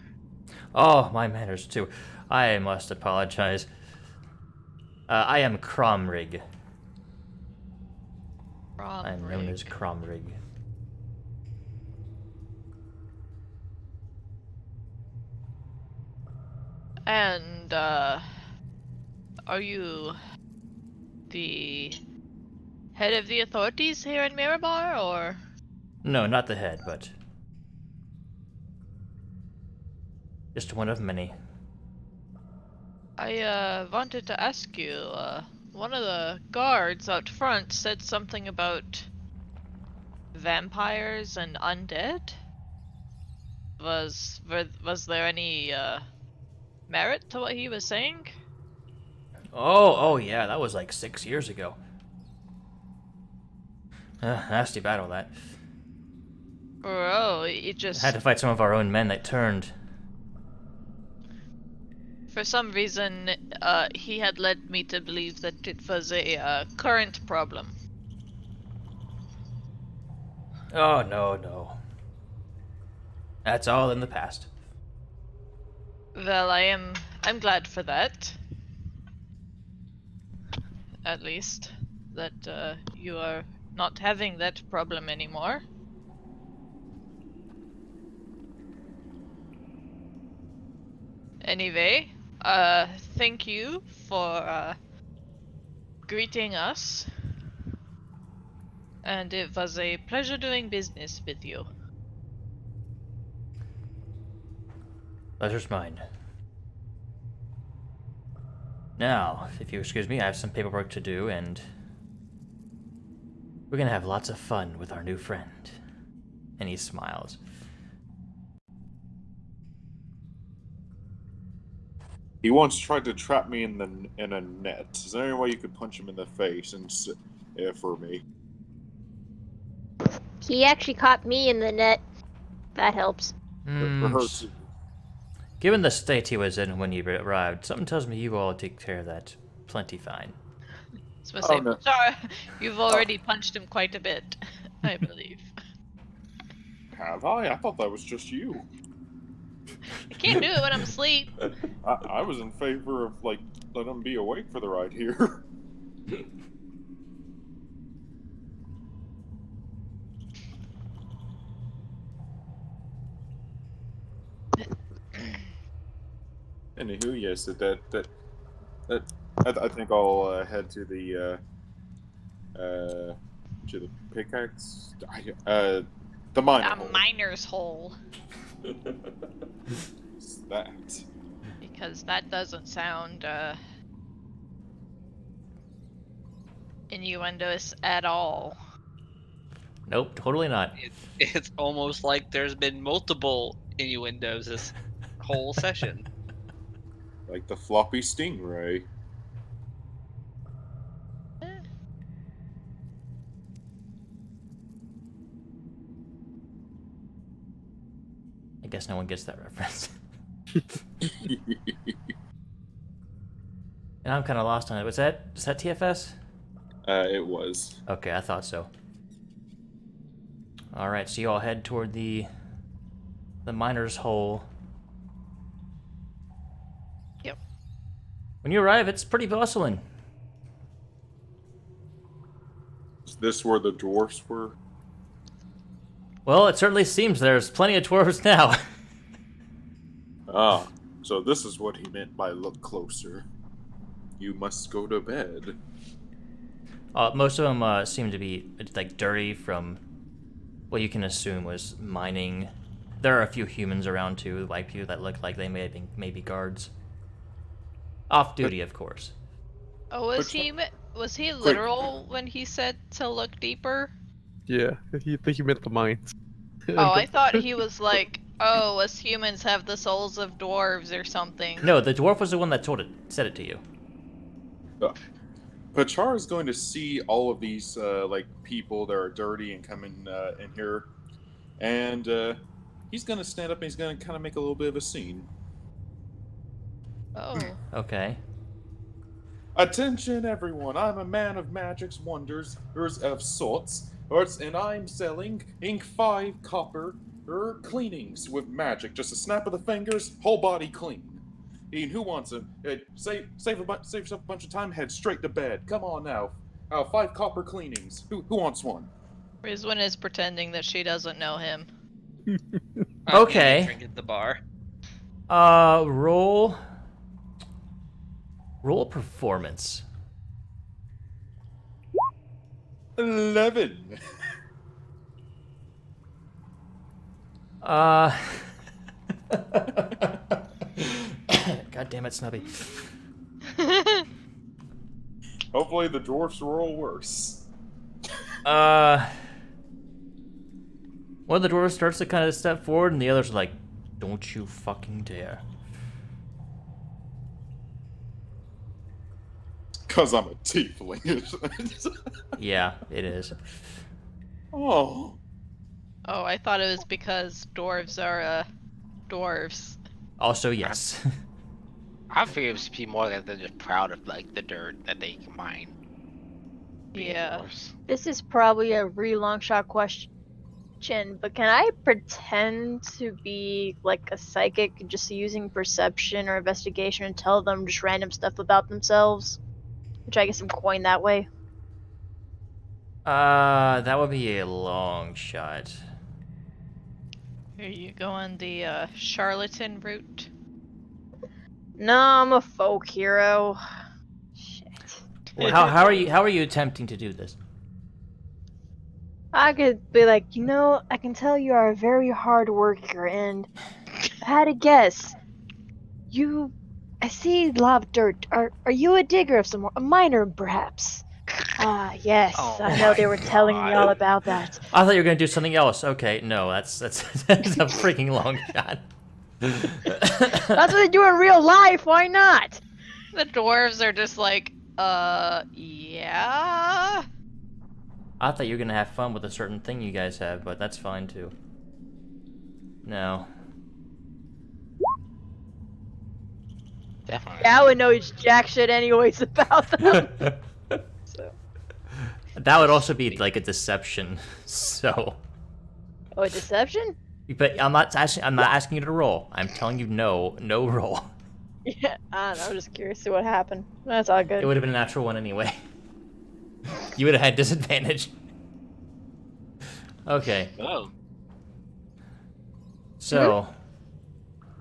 Oh, my manners too. I must apologize. I am Cromrig. I'm known as Cromrig. And, are you the head of the authorities here in Mirabar, or? No, not the head, but just one of many. I wanted to ask you, one of the guards out front said something about vampires and undead. Was there any, merit to what he was saying? Oh yeah, that was like 6 years ago. Nasty battle, that. Or, it I had just, to fight some of our own men that turned. for some reason, he had led me to believe that it was a, current problem. Oh, no. That's all in the past. Well, I'm glad for that. At least, that, you are not having that problem anymore. Anyway, thank you for, greeting us. And it was a pleasure doing business with you. Pleasure's mine. Now, if you excuse me, I have some paperwork to do, and we're gonna have lots of fun with our new friend. And he smiles. He once tried to trap me in a net. Is there any way you could punch him in the face for me? He actually caught me in the net. That helps. For her too. Given the state he was in when he arrived, something tells me you all take care of that plenty fine. So I say, no. sorry, you've already punched him quite a bit, I believe. Have I? I thought that was just you. I can't do it when I'm asleep. I was in favor of, like, letting him be awake for the ride here. Anywho, yes, I think I'll head to the To the pickaxe. The miner A hole. miner's hole. What's that? Because that doesn't sound innuendous at all. Nope, totally not. It's almost like there's been multiple innuendos this whole session. Like the floppy stingray. I guess no one gets that reference. And I'm kind of lost on it. Is that TFS? It was. Okay, I thought so. All right, so you all head toward the miner's hole. Yep. When you arrive, it's pretty bustling. Is this where the dwarfs were? Well, it certainly seems there's plenty of dwarves now. Ah, so this is what he meant by look closer. You must go to bed. Most of them seem to be like dirty from what you can assume was mining. There are a few humans around too, like people that look like they may be guards. Off duty, of course. Oh, was he literal when he said to look deeper? Yeah, I think he meant the mines. Oh, I thought he was like, oh, us humans have the souls of dwarves or something. No, the dwarf was the one that said it to you. Pachar is going to see all of these like people that are dirty and coming in here, and he's going to stand up and he's going to kind of make a little bit of a scene. Oh. Okay. Attention, everyone! I'm a man of magic's wonders, of sorts, and I'm selling ink 5 copper cleanings with magic. Just a snap of the fingers, whole body clean. Ian, who wants them? Save yourself a bunch of time. Head straight to bed. Come on now. 5 copper cleanings. Who wants one? Rizwin is pretending that she doesn't know him. Okay. Drink at the bar. Roll performance. 11. God damn it, Snubby. Hopefully the dwarfs roll worse. One of the dwarves starts to kind of step forward, and the others are like, "Don't you fucking dare!" Cause I'm a tiefling. Yeah, it is. Oh. Oh, I thought it was because dwarves are, dwarves. Also, yes. I figure it should be more that they're just proud of like the dirt that they can mine. being Yeah. dwarves. This is probably a really long shot question, but can I pretend to be like a psychic just using perception or investigation and tell them just random stuff about themselves? Which I guess I'm coined that way. That would be a long shot. Are you going the charlatan route? No, I'm a folk hero. Shit. Well, how are you attempting to do this? I could be like, I can tell you are a very hard worker, and if I had to guess, I see a lot of dirt. Are you a digger of some more? A miner, perhaps? Ah, yes, Oh I know they my were telling me all God. about that. I thought you were gonna do something else. Okay, no, that's that's a freaking long shot. That's what they do in real life, why not? The dwarves are just like, yeah. I thought you were gonna have fun with a certain thing you guys have, but that's fine too. No. Definitely. Yeah, I would know jack shit anyways about them. So. That would also be like a deception. So. Oh, a deception? But I'm not asking you to roll. I'm telling you no roll. Yeah, I don't know, I'm just curious to see what happened. That's all good. It would have been a natural one anyway. You would have had disadvantage. Okay. Oh. So,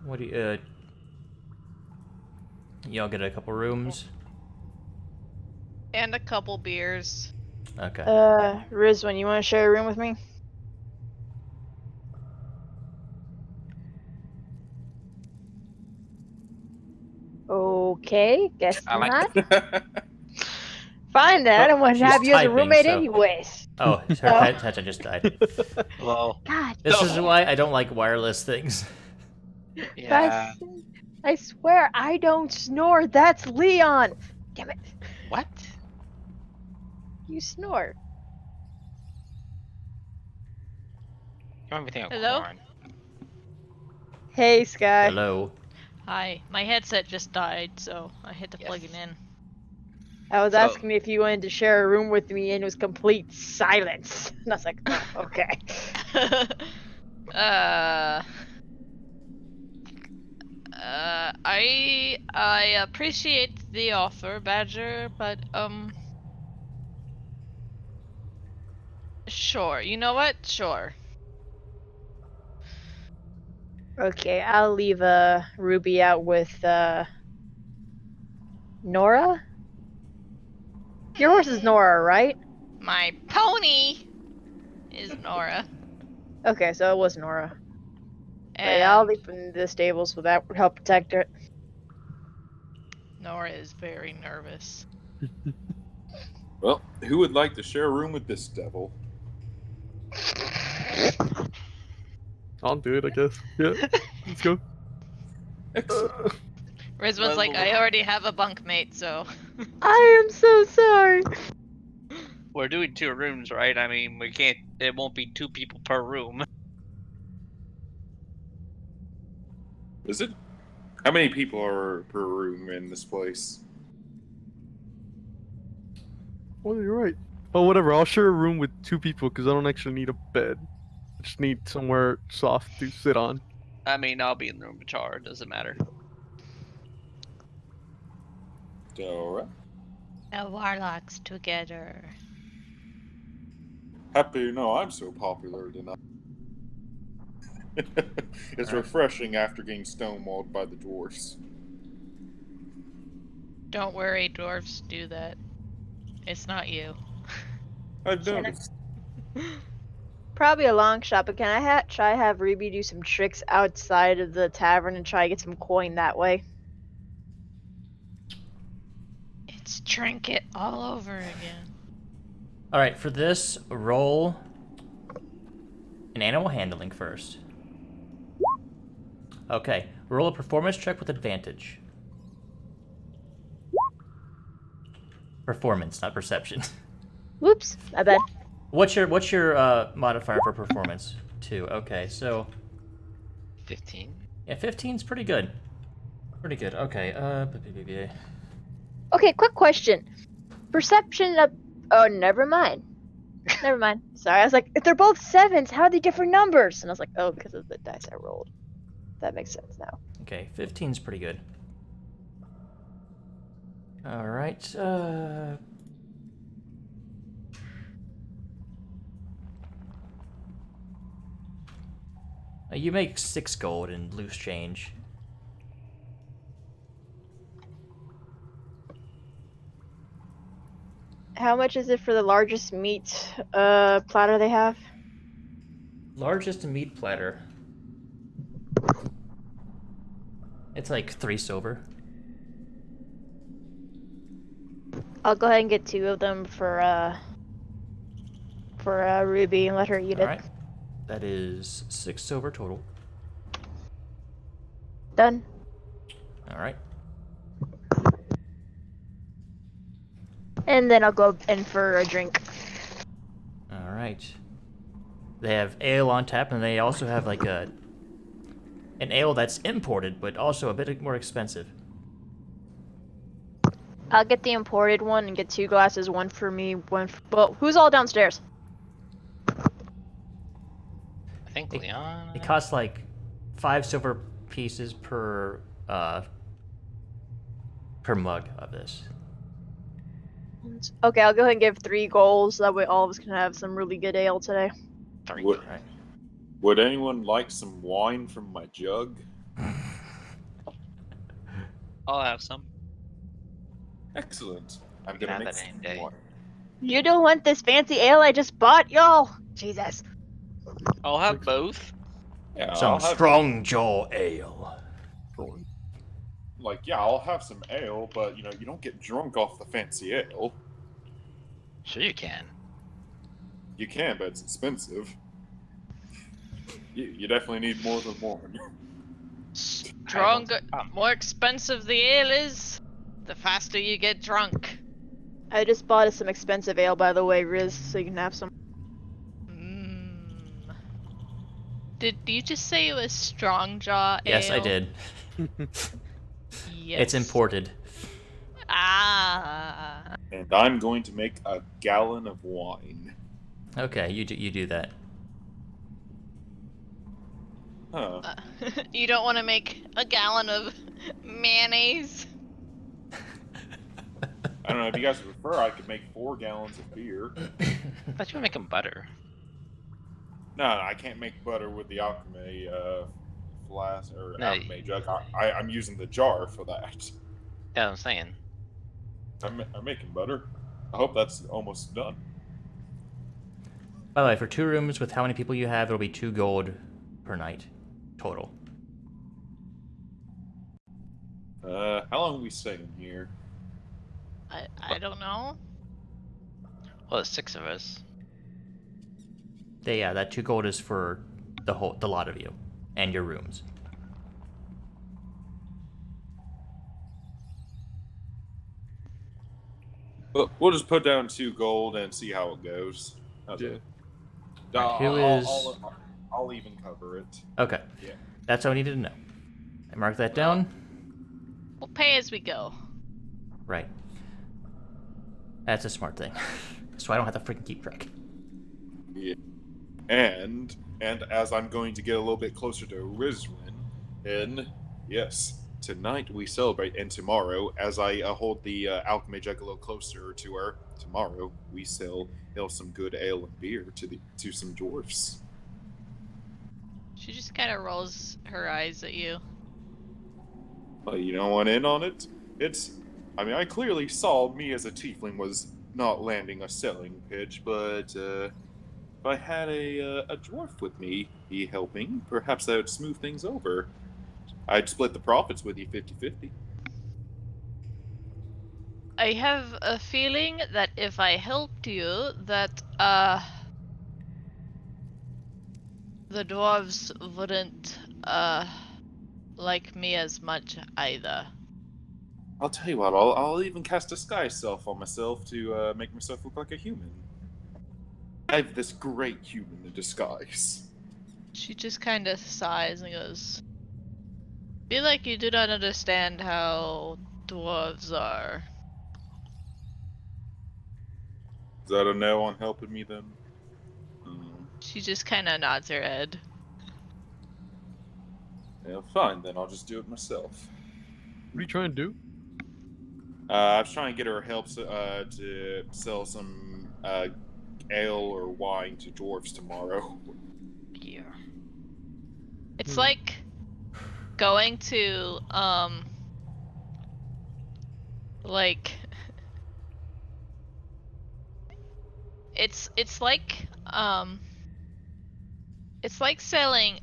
what do you y'all get a couple rooms? And a couple beers. Okay. Rizwan, you want to share a room with me? Okay, guess I like not. Fine then, I don't want to She's have you as a typing, roommate so- anyways. Oh, her Oh. pet just died. Well, God, This is why I don't like wireless things. yeah. I swear I don't snore. That's Leon. Damn it, What? you snore. You want me to think of Hello? corn? Hey, Sky. Hello. Hi. My headset just died, so I had to plug it Yes. in. I was So- asking if you wanted to share a room with me, and it was complete silence. And I was like, oh, okay. uh, I appreciate the offer, Badger, but sure. You know what? Sure. Okay, I'll leave Ruby out with Nora. Your horse is Nora, right? My pony is Nora, Okay, so it was Nora. But and yeah, I'll leave her in the stables, so that would help protect her. Nora is very nervous. Well, who would like to share a room with this devil? I'll do it, I guess. Yeah, let's go. Excellent. Rizwan's like, I already have a bunkmate, so. I am so sorry. We're doing 2 rooms, right? I mean, we can't. It won't be 2 people per room. Is it? How many people are per room in this place? Oh, you're right. Oh, whatever. I'll share a room with 2 people because I don't actually need a bed. I just need somewhere soft to sit on. I mean, I'll be in the room with Char. It doesn't matter. Alright. The warlocks together. Happy to know I'm so popular tonight. It's Alright. refreshing after getting stonewalled by the dwarfs. Don't worry, dwarves do that. It's not you. I've Can I- noticed. Probably a long shot, but can I try have Ruby do some tricks outside of the tavern and try to get some coin that way? It's trinket all over again. Alright, for this, roll an animal handling first. Okay, roll a performance check with advantage. Performance, not perception. Whoops, I bet. What's your modifier for performance? 2. Okay, so 15. yeah, 15's pretty good. Pretty good. Okay. Okay, quick question. Perception of. Oh, never mind. Never mind. Sorry, I was like, if they're both 7s, how are they different numbers? And I was like, oh, because of the dice I rolled. That makes sense now. Okay, 15's pretty good. All right. You make 6 gold in loose change. How much is it for the largest meat platter they have? Largest meat platter. It's like 3 silver. I'll go ahead and get 2 of them for Ruby and let her eat All it. right. That is 6 silver total. Done. All right. And then I'll go in for a drink. All right. They have ale on tap, and they also have like an ale that's imported, but also a bit more expensive. I'll get the imported one and get 2 glasses, one for me, one for... Well, who's all downstairs? I think It- Leon. It costs like 5 silver pieces per mug of this. Okay, I'll go ahead and give 3 goals, so that way all of us can have some really good ale today. 3. Would, Right. would anyone like some wine from my jug? I'll have some. Excellent. I'm can gonna have make that some any day. wine. You don't want this fancy ale I just bought, y'all? Jesus. I'll have both. Yeah, Some I'll have strong jaw ale. yeah, I'll have some ale, but you don't get drunk off the fancy ale. Sure you can. You can, but it's expensive. You definitely need more than one. Stronger, more expensive the ale is, the faster you get drunk. I just bought us some expensive ale, by the way, Riz, so you can have some. Mm. Did you just say it was strong jaw ale? Yes, I did. Yes. It's imported. Ah. And I'm going to make a gallon of wine. Okay, you do that. Huh. You don't want to make a gallon of mayonnaise? I don't know, if you guys prefer, I could make 4 gallons of beer. I thought you were making butter. No, I can't make butter with the alchemy flask or No, alchemy jug. I'm using the jar for that. Yeah, I'm saying. I'm making butter. I hope that's almost done. By the way, for 2 rooms with how many people you have, it'll be 2 gold per night total. How long are we staying here? I don't know. Well, there's 6 of us. Yeah, that 2 gold is for the lot of you and your rooms. We'll just put down 2 gold and see how it goes. How's Yeah. it? Alright, I'll even cover it. Okay. Yeah. That's all I needed to know. I mark that down. We'll pay as we go. Right. That's a smart thing. So I don't have to freaking keep track. Yeah. And as I'm going to get a little bit closer to Rizwin, and yes, tonight we celebrate, and tomorrow, as I hold the alchemy jug a little closer to her, tomorrow we sell some good ale and beer to some dwarfs. She just kind of rolls her eyes at you. But you don't want in on it? I clearly saw me as a tiefling was not landing a selling pitch, but if I had a dwarf with me, be helping, perhaps that would smooth things over. I'd split the profits with you 50-50. I have a feeling that if I helped you, that the dwarves wouldn't like me as much either. I'll tell you what, I'll even cast Disguise Self on myself to make myself look like a human. I have this great human in disguise. She just kind of sighs and goes, "Feel like you do not understand how dwarves are." Is that a no on helping me then? Hmm. She just kind of nods her head. Yeah, fine, then I'll just do it myself. What are you trying to do? I was trying to get her help to sell some ale or wine to dwarves tomorrow. Yeah. It's like going to like it's like selling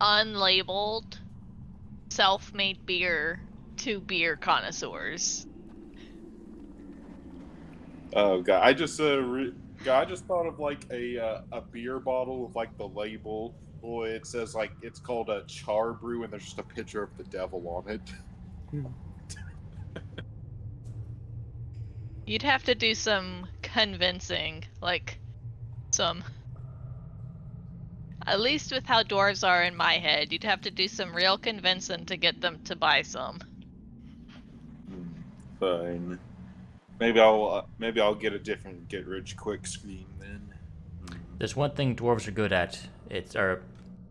unlabeled self-made beer to beer connoisseurs. Oh god, I just thought of like a beer bottle with like the label. Well, it says like it's called a char brew, and there's just a picture of the devil on it. You'd have to do some convincing, like some, at least with how dwarves are in my head, you'd have to do some real convincing to get them to buy some. Fine. Maybe I'll get a different get rich quick scheme then. There's one thing dwarves are good at. Or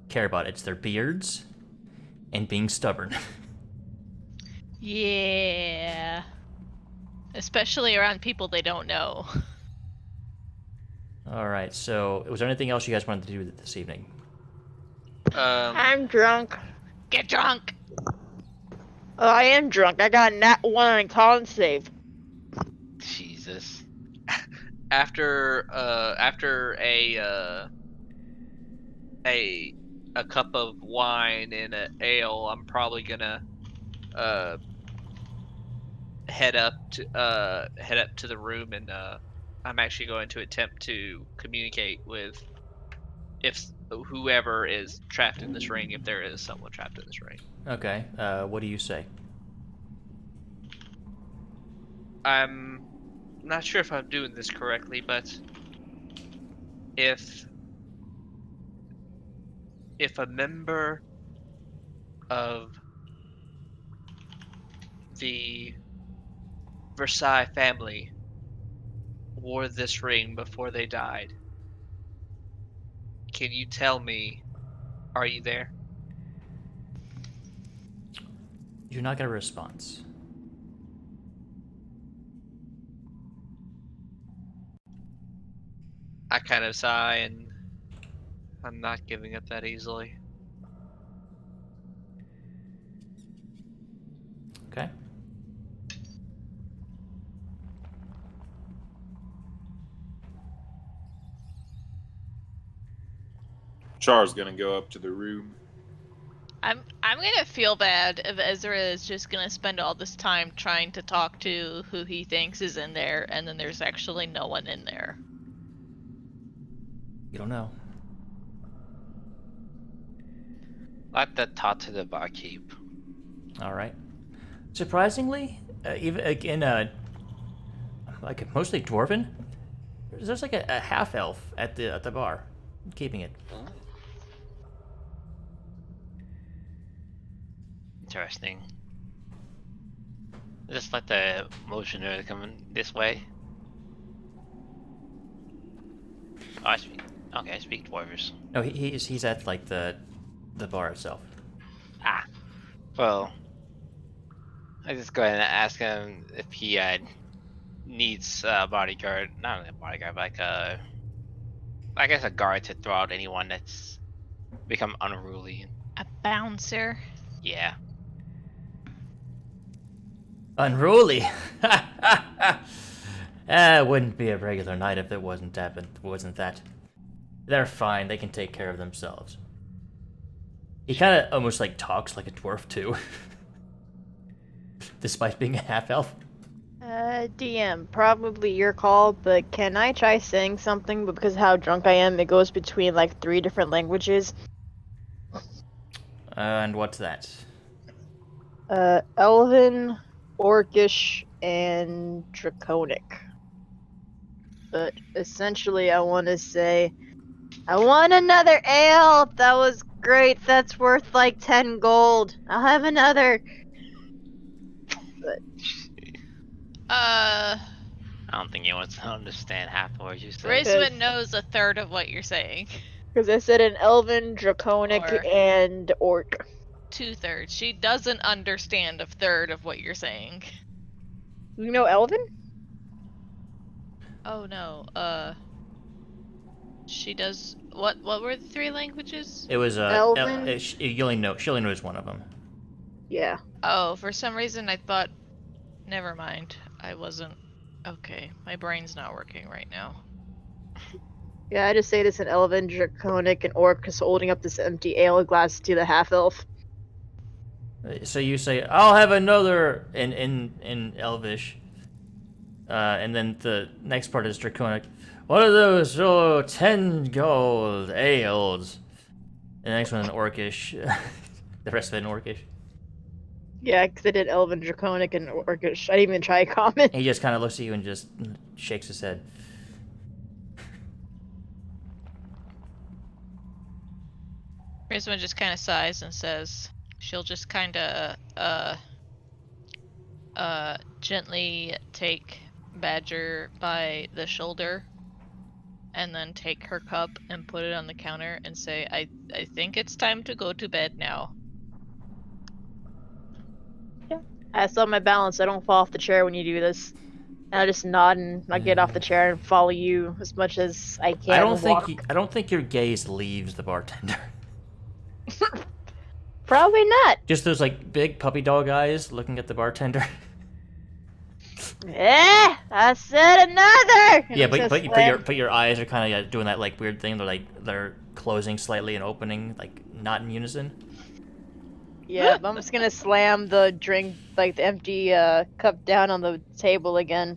care about. It's their beards and being stubborn. Yeah. Especially around people they don't know. All right. So, was there anything else you guys wanted to do this evening? I'm drunk. Get drunk! Oh, I am drunk. I got nat 1 on con save. Jesus. after a cup of wine and an ale, I'm probably gonna head up to the room, and I'm actually going to attempt to communicate with whoever is trapped in this ring, if there is someone trapped in this ring. Okay. What do you say? I'm not sure if I'm doing this correctly, but if a member of the Versailles family wore this ring before they died, can you tell me, are you there? You're not gonna response. I kind of sigh, and I'm not giving up that easily. Okay. Char's gonna go up to the room. I'm gonna feel bad if Ezra is just gonna spend all this time trying to talk to who he thinks is in there, and then there's actually no one in there. You don't know. Let that talk to the barkeep. All right. Surprisingly, even again, like mostly dwarven, there's like a half elf at the bar, keeping it. Interesting. Just let the motioner come in this way. Oh, I speak dwarves. No, he's at like the bar itself. Ah, well, I just go ahead and ask him if he needs a bodyguard. Not only a bodyguard, but like I guess a guard to throw out anyone that's become unruly. A bouncer. Yeah. Unruly. It wouldn't be a regular night if it wasn't that. They're fine. They can take care of themselves. He kind of almost like talks like a dwarf too, despite being a half elf. DM, probably your call, but can I try saying something? But because of how drunk I am, it goes between like 3 different languages. And what's that? Elven, Orcish, and Draconic. But essentially, I want to say, I want another ale! That was great, that's worth like 10 gold. I'll have another. I don't think anyone to understand half the words you say. Raceman knows a third of what you're saying. Because I said an Elven, Draconic, Or- and Orc. 2/3. She doesn't understand a third of what you're saying. You know Elven? Oh no. She does. What were the 3 languages? It was Elven? she only knows one of them. Yeah. Oh, for some reason I thought. Never mind. I wasn't. Okay, my brain's not working right now. Yeah, I just say this in Elven, Draconic, and Orc, because holding up this empty ale glass to the half-elf. So you say, "I'll have another" in Elvish, and then the next part is Draconic. What are those? 10 gold ales. And the next one in Orcish. The rest of it in Orcish. Yeah, because I did Elven, Draconic, and Orcish. I didn't even try Common. He just kind of looks at you and just shakes his head. Raceman just kind of sighs and says she'll just kind of gently take Badger by the shoulder and then take her cup and put it on the counter and say, I think it's time to go to bed now. I still have my balance. I don't fall off the chair when you do this. And I just nod and I get off the chair and follow you as much as I can. I don't walk. think your gaze leaves the bartender. Probably not. Just those like big puppy dog eyes looking at the bartender. I said another. And Yeah, I'm but just but your eyes are kind of doing that like weird thing. They're closing slightly and opening, like not in unison. Yeah, but I'm just gonna slam the drink, like the empty cup, down on the table again.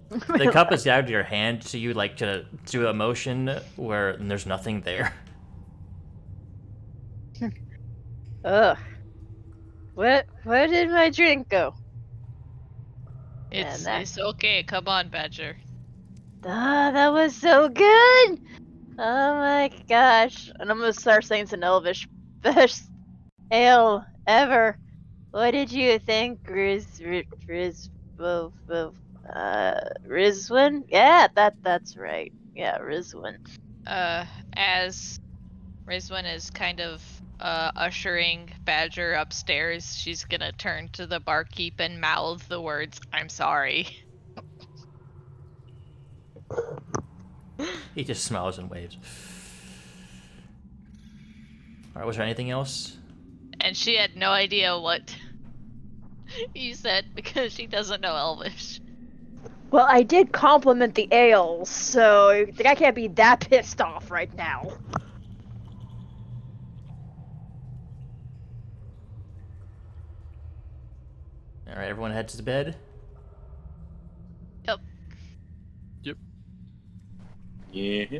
The cup is out of your hand, so you like to do a motion where there's nothing there. Ugh. Where did my drink go? It's Man, that it's okay. Come on, Badger. that was so good. Oh my gosh! And I'm gonna start saying it's an Elvish best ale ever. What did you think, Rizwin? Yeah, that's right. Yeah, Rizwin. As Rizwan is kind of ushering Badger upstairs, she's gonna turn to the barkeep and mouth the words, "I'm sorry." He just smiles and waves. All right, was there anything else? And she had no idea what you said because she doesn't know Elvish. Well, I did compliment the ale, so the guy can't be that pissed off right now. All right, everyone heads to bed. Yep. Yeah.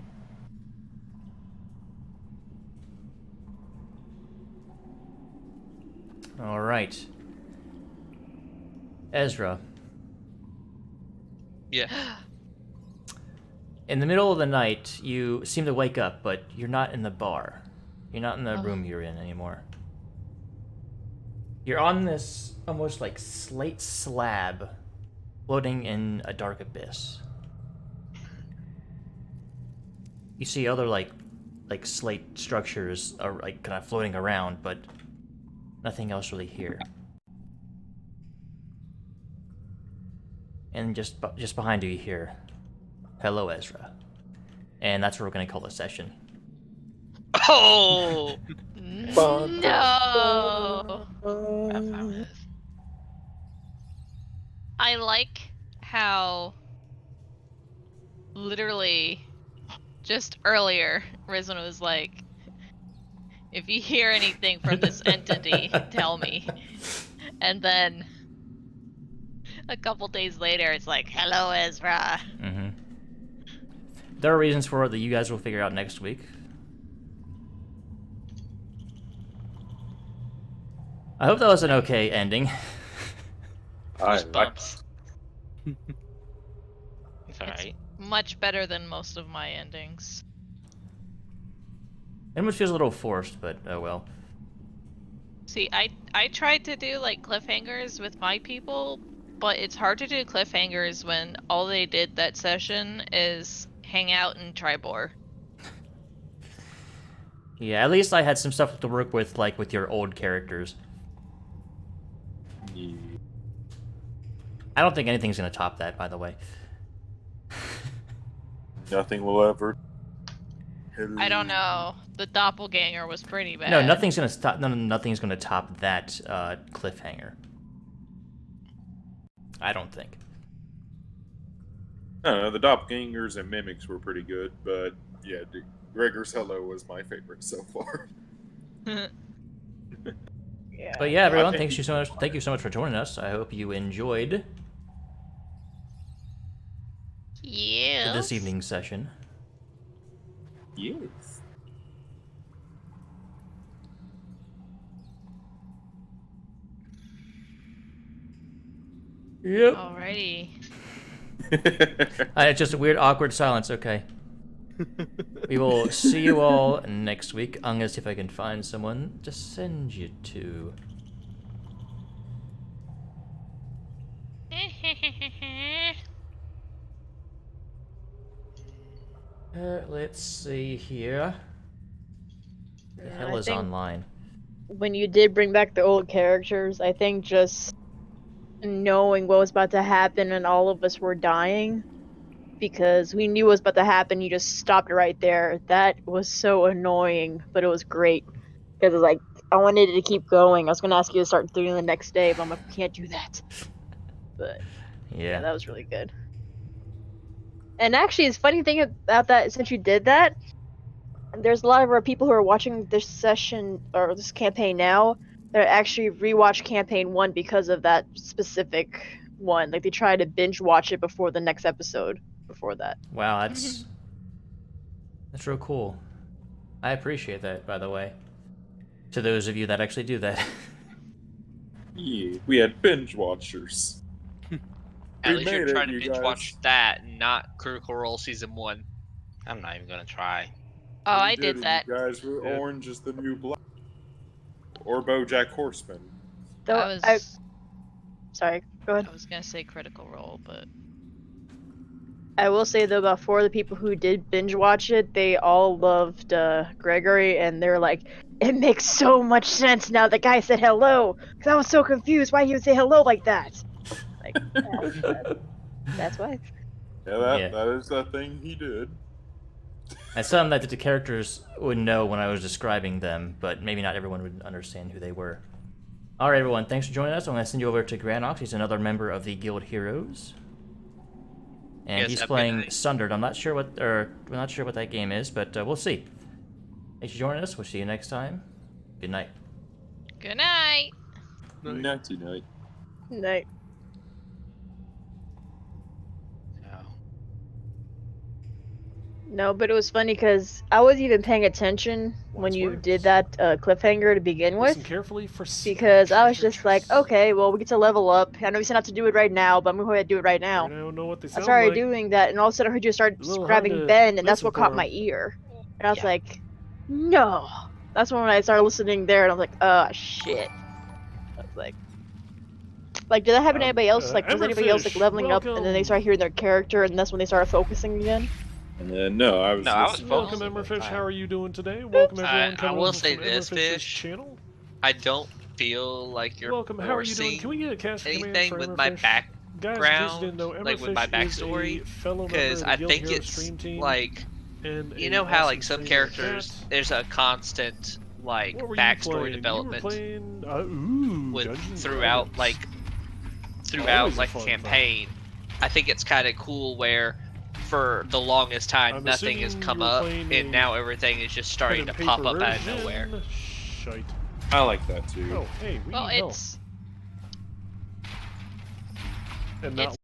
All right. Ezra, Yeah. in the middle of the night, you seem to wake up, but you're not in the bar. You're not in the Oh. room you're in anymore. You're on this almost like slate slab floating in a dark abyss. You see other like slate structures are like kind of floating around, but nothing else really here. And just behind you, you hear, "Hello, Ezra," and that's what we're gonna call the session. Oh! No. I like how literally just earlier Rizwan was like, "If you hear anything from this entity, tell me." And then a couple days later, it's like, "Hello, Ezra." Mm-hmm. There are reasons for it that you guys will figure out next week. I hope that was an okay ending. I like Goosebumps. It's It's alright. much better than most of my endings. It almost feels a little forced, but oh well. See, I tried to do like cliffhangers with my people, but it's hard to do cliffhangers when all they did that session is hang out in Tribor. Yeah, at least I had some stuff to work with, like with your old characters. Yeah. I don't think anything's gonna top that, by the way. Nothing will ever. I don't know. The doppelganger was pretty bad. No, nothing's gonna stop. No, nothing's gonna top that cliffhanger. I don't think. I don't know, the doppelgangers and mimics were pretty good, but yeah, Gregor's Hello was my favorite so far. Yeah. But yeah, everyone, I think thank you so much. Thank you so much for joining us. I hope you enjoyed Yeah. this evening's session. Yes. Yep. Alrighty. It's just a weird, awkward silence. Okay. We will see you all next week. I'm gonna see if I can find someone to send you to. Let's see here. The Yeah, hell I is think online? when you did bring back the old characters, I think just knowing what was about to happen and all of us were dying because we knew what was about to happen, you just stopped right there. That was so annoying, but it was great because it was like I wanted it to keep going. I was gonna ask you to start doing the next day, but I'm like, we can't do that. But Yeah. that was really good. And actually, it's funny thing about that, since you did that, there's a lot of our people who are watching this session or this campaign now that actually rewatch campaign 1 because of that specific one. Like they try to binge watch it before the next episode. Before that. Wow, that's real cool. I appreciate that, by the way. To those of you that actually do that. Yeah, we had binge watchers. At We least you're made it, trying to you binge guys. watch that, not Critical Role Season 1. I'm not even gonna try. Oh, We I did it, that. You guys were Yeah. Orange is the New Black. Or BoJack Horseman. Though sorry, go ahead. I was gonna say Critical Role, but I will say though, about 4 of the people who did binge watch it, they all loved Gregory, and they're like, it makes so much sense now. The guy said hello, because I was so confused why he would say hello like that. Like, that's why. Yeah, that is the thing he did. And some that the characters would know when I was describing them, but maybe not everyone would understand who they were. All right, everyone, thanks for joining us. I'm going to send you over to Granox. He's another member of the Guild Heroes, and Yes, he's that'd be playing nice. Sundered. I'm not sure what that game is, but we'll see. Thanks for joining us. We'll see you next time. Good night. good night. Nighty night. Night. No, but it was funny because I wasn't even paying attention when you did that cliffhanger to begin Listen with. carefully for Because I was just like, okay, well, we get to level up. I know we said not to do it right now, but I'm going to go ahead and do it right now. I don't know what they I sound started like. doing that, and all of a sudden I heard you start A little hard grabbing to Ben, and that's listen what caught for my 'em. ear. And I was Yeah. like, no. That's when I started listening there, and I was like, oh, shit. I was like, did that happen to anybody else? Like, was anybody else like Emberfish, leveling up, and then they welcome. started hearing their character, and that's when they started focusing again? No, I was. No, I was listening. Welcome, Welcome, Emberfish. Hi. How are you doing today? Welcome, everyone. I Coming will over say from this, Emberfish's Fish. channel. I don't feel like you're Welcome. How are you doing? forcing Can we get a cast command anything for with my Emberfish? back. Guys, in case you didn't background, know, like, with my Emberfish is backstory, a fellow member Because of the I Guild think Heroes it's stream team, like, and you a know how awesome like some streamer at characters, that. there's a constant like What were you backstory playing? development You were playing, Dungeons with and throughout Dragons. throughout Always a like fun campaign. I think it's kind of cool where for the longest time I'm nothing has assuming come you were up, playing and a now everything is just starting to pen and pop paper up out of version. nowhere. Shite. I like that too. Oh, hey, we Well, need help. it's And not